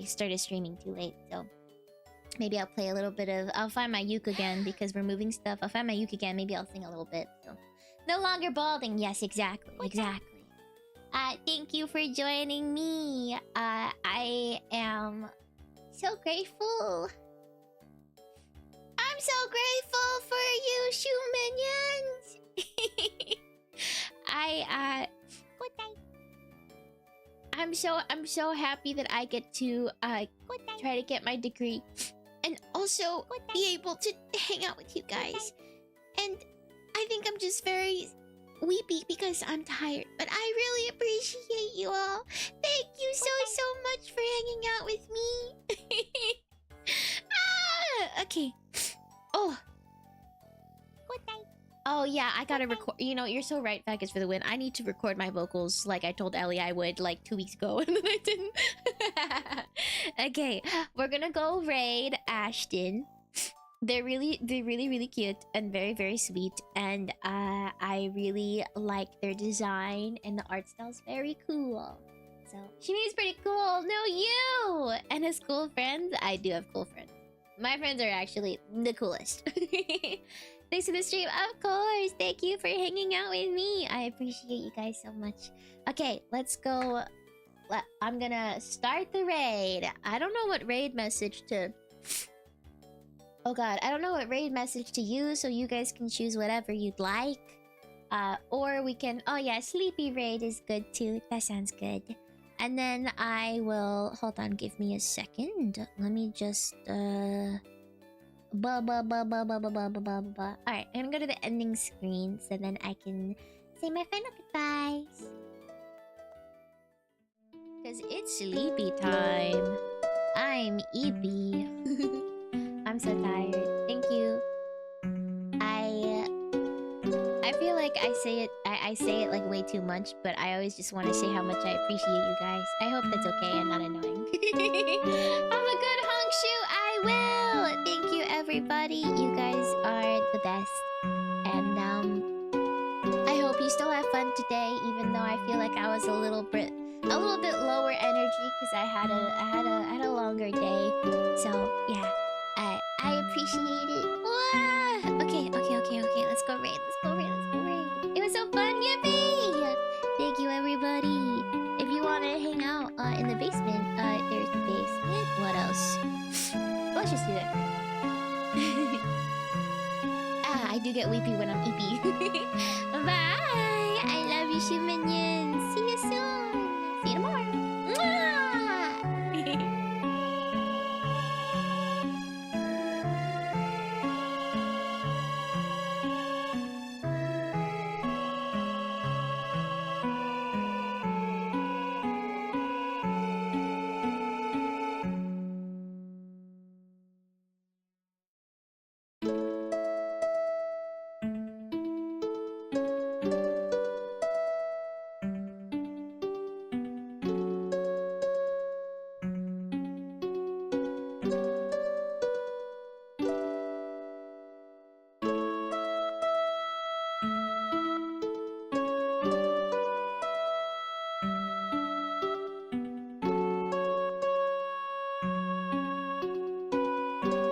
started streaming too late, so maybe I'll play a little bit of... I'll find my uke again because we're moving stuff. I'll find my uke again. Maybe I'll sing a little bit. So no longer balding. Yes, exactly. Thank you for joining me. I am so grateful. I'm so grateful for you, shoe minions. I'm so happy that I get to try to get my degree and also be able to hang out with you guys. And I think I'm just very weepy because I'm tired, but I really appreciate you all. Thank you so much for hanging out with me. Okay. Oh yeah, I gotta record. You know, you're so right, Faggots for the win. I need to record my vocals like I told Ellie I would like 2 weeks ago, and then I didn't. Okay, we're gonna go raid Ashton. They're really cute and very sweet, and I really like their design, and the art style's very cool. So Shimi's pretty cool. No, you and his cool friends. I do have cool friends. My friends are actually the coolest. Thanks for the stream, of course. Thank you for hanging out with me. I appreciate you guys so much. Okay, let's go. I'm gonna start the raid. I don't know what raid message to... Oh god, I don't know what raid message to use, so you guys can choose whatever you'd like. Or we can... Oh yeah, sleepy raid is good too. That sounds good. And then I will... Hold on, give me a second. Let me just... Alright, I'm gonna go to the ending screen so then I can say my final goodbyes. Cause it's sleepy time. I'm Yippee. I'm so tired. Thank you. I feel like I say it like way too much, but I always just want to say how much I appreciate you guys. I hope that's okay and not annoying. I'm a good Hongshu. I will. Thank you, everybody. You guys are the best, and I hope you still have fun today, even though I feel like I was a little bit lower energy because I had a longer day. So yeah, I appreciate it. Okay. Let's go raid. It was so fun, yippee! Thank you, everybody. If you want to hang out in the basement, there's the basement. What else? Let's just do that. I do get weepy when I'm eepy. Bye! I love you, shoe minions. See you soon!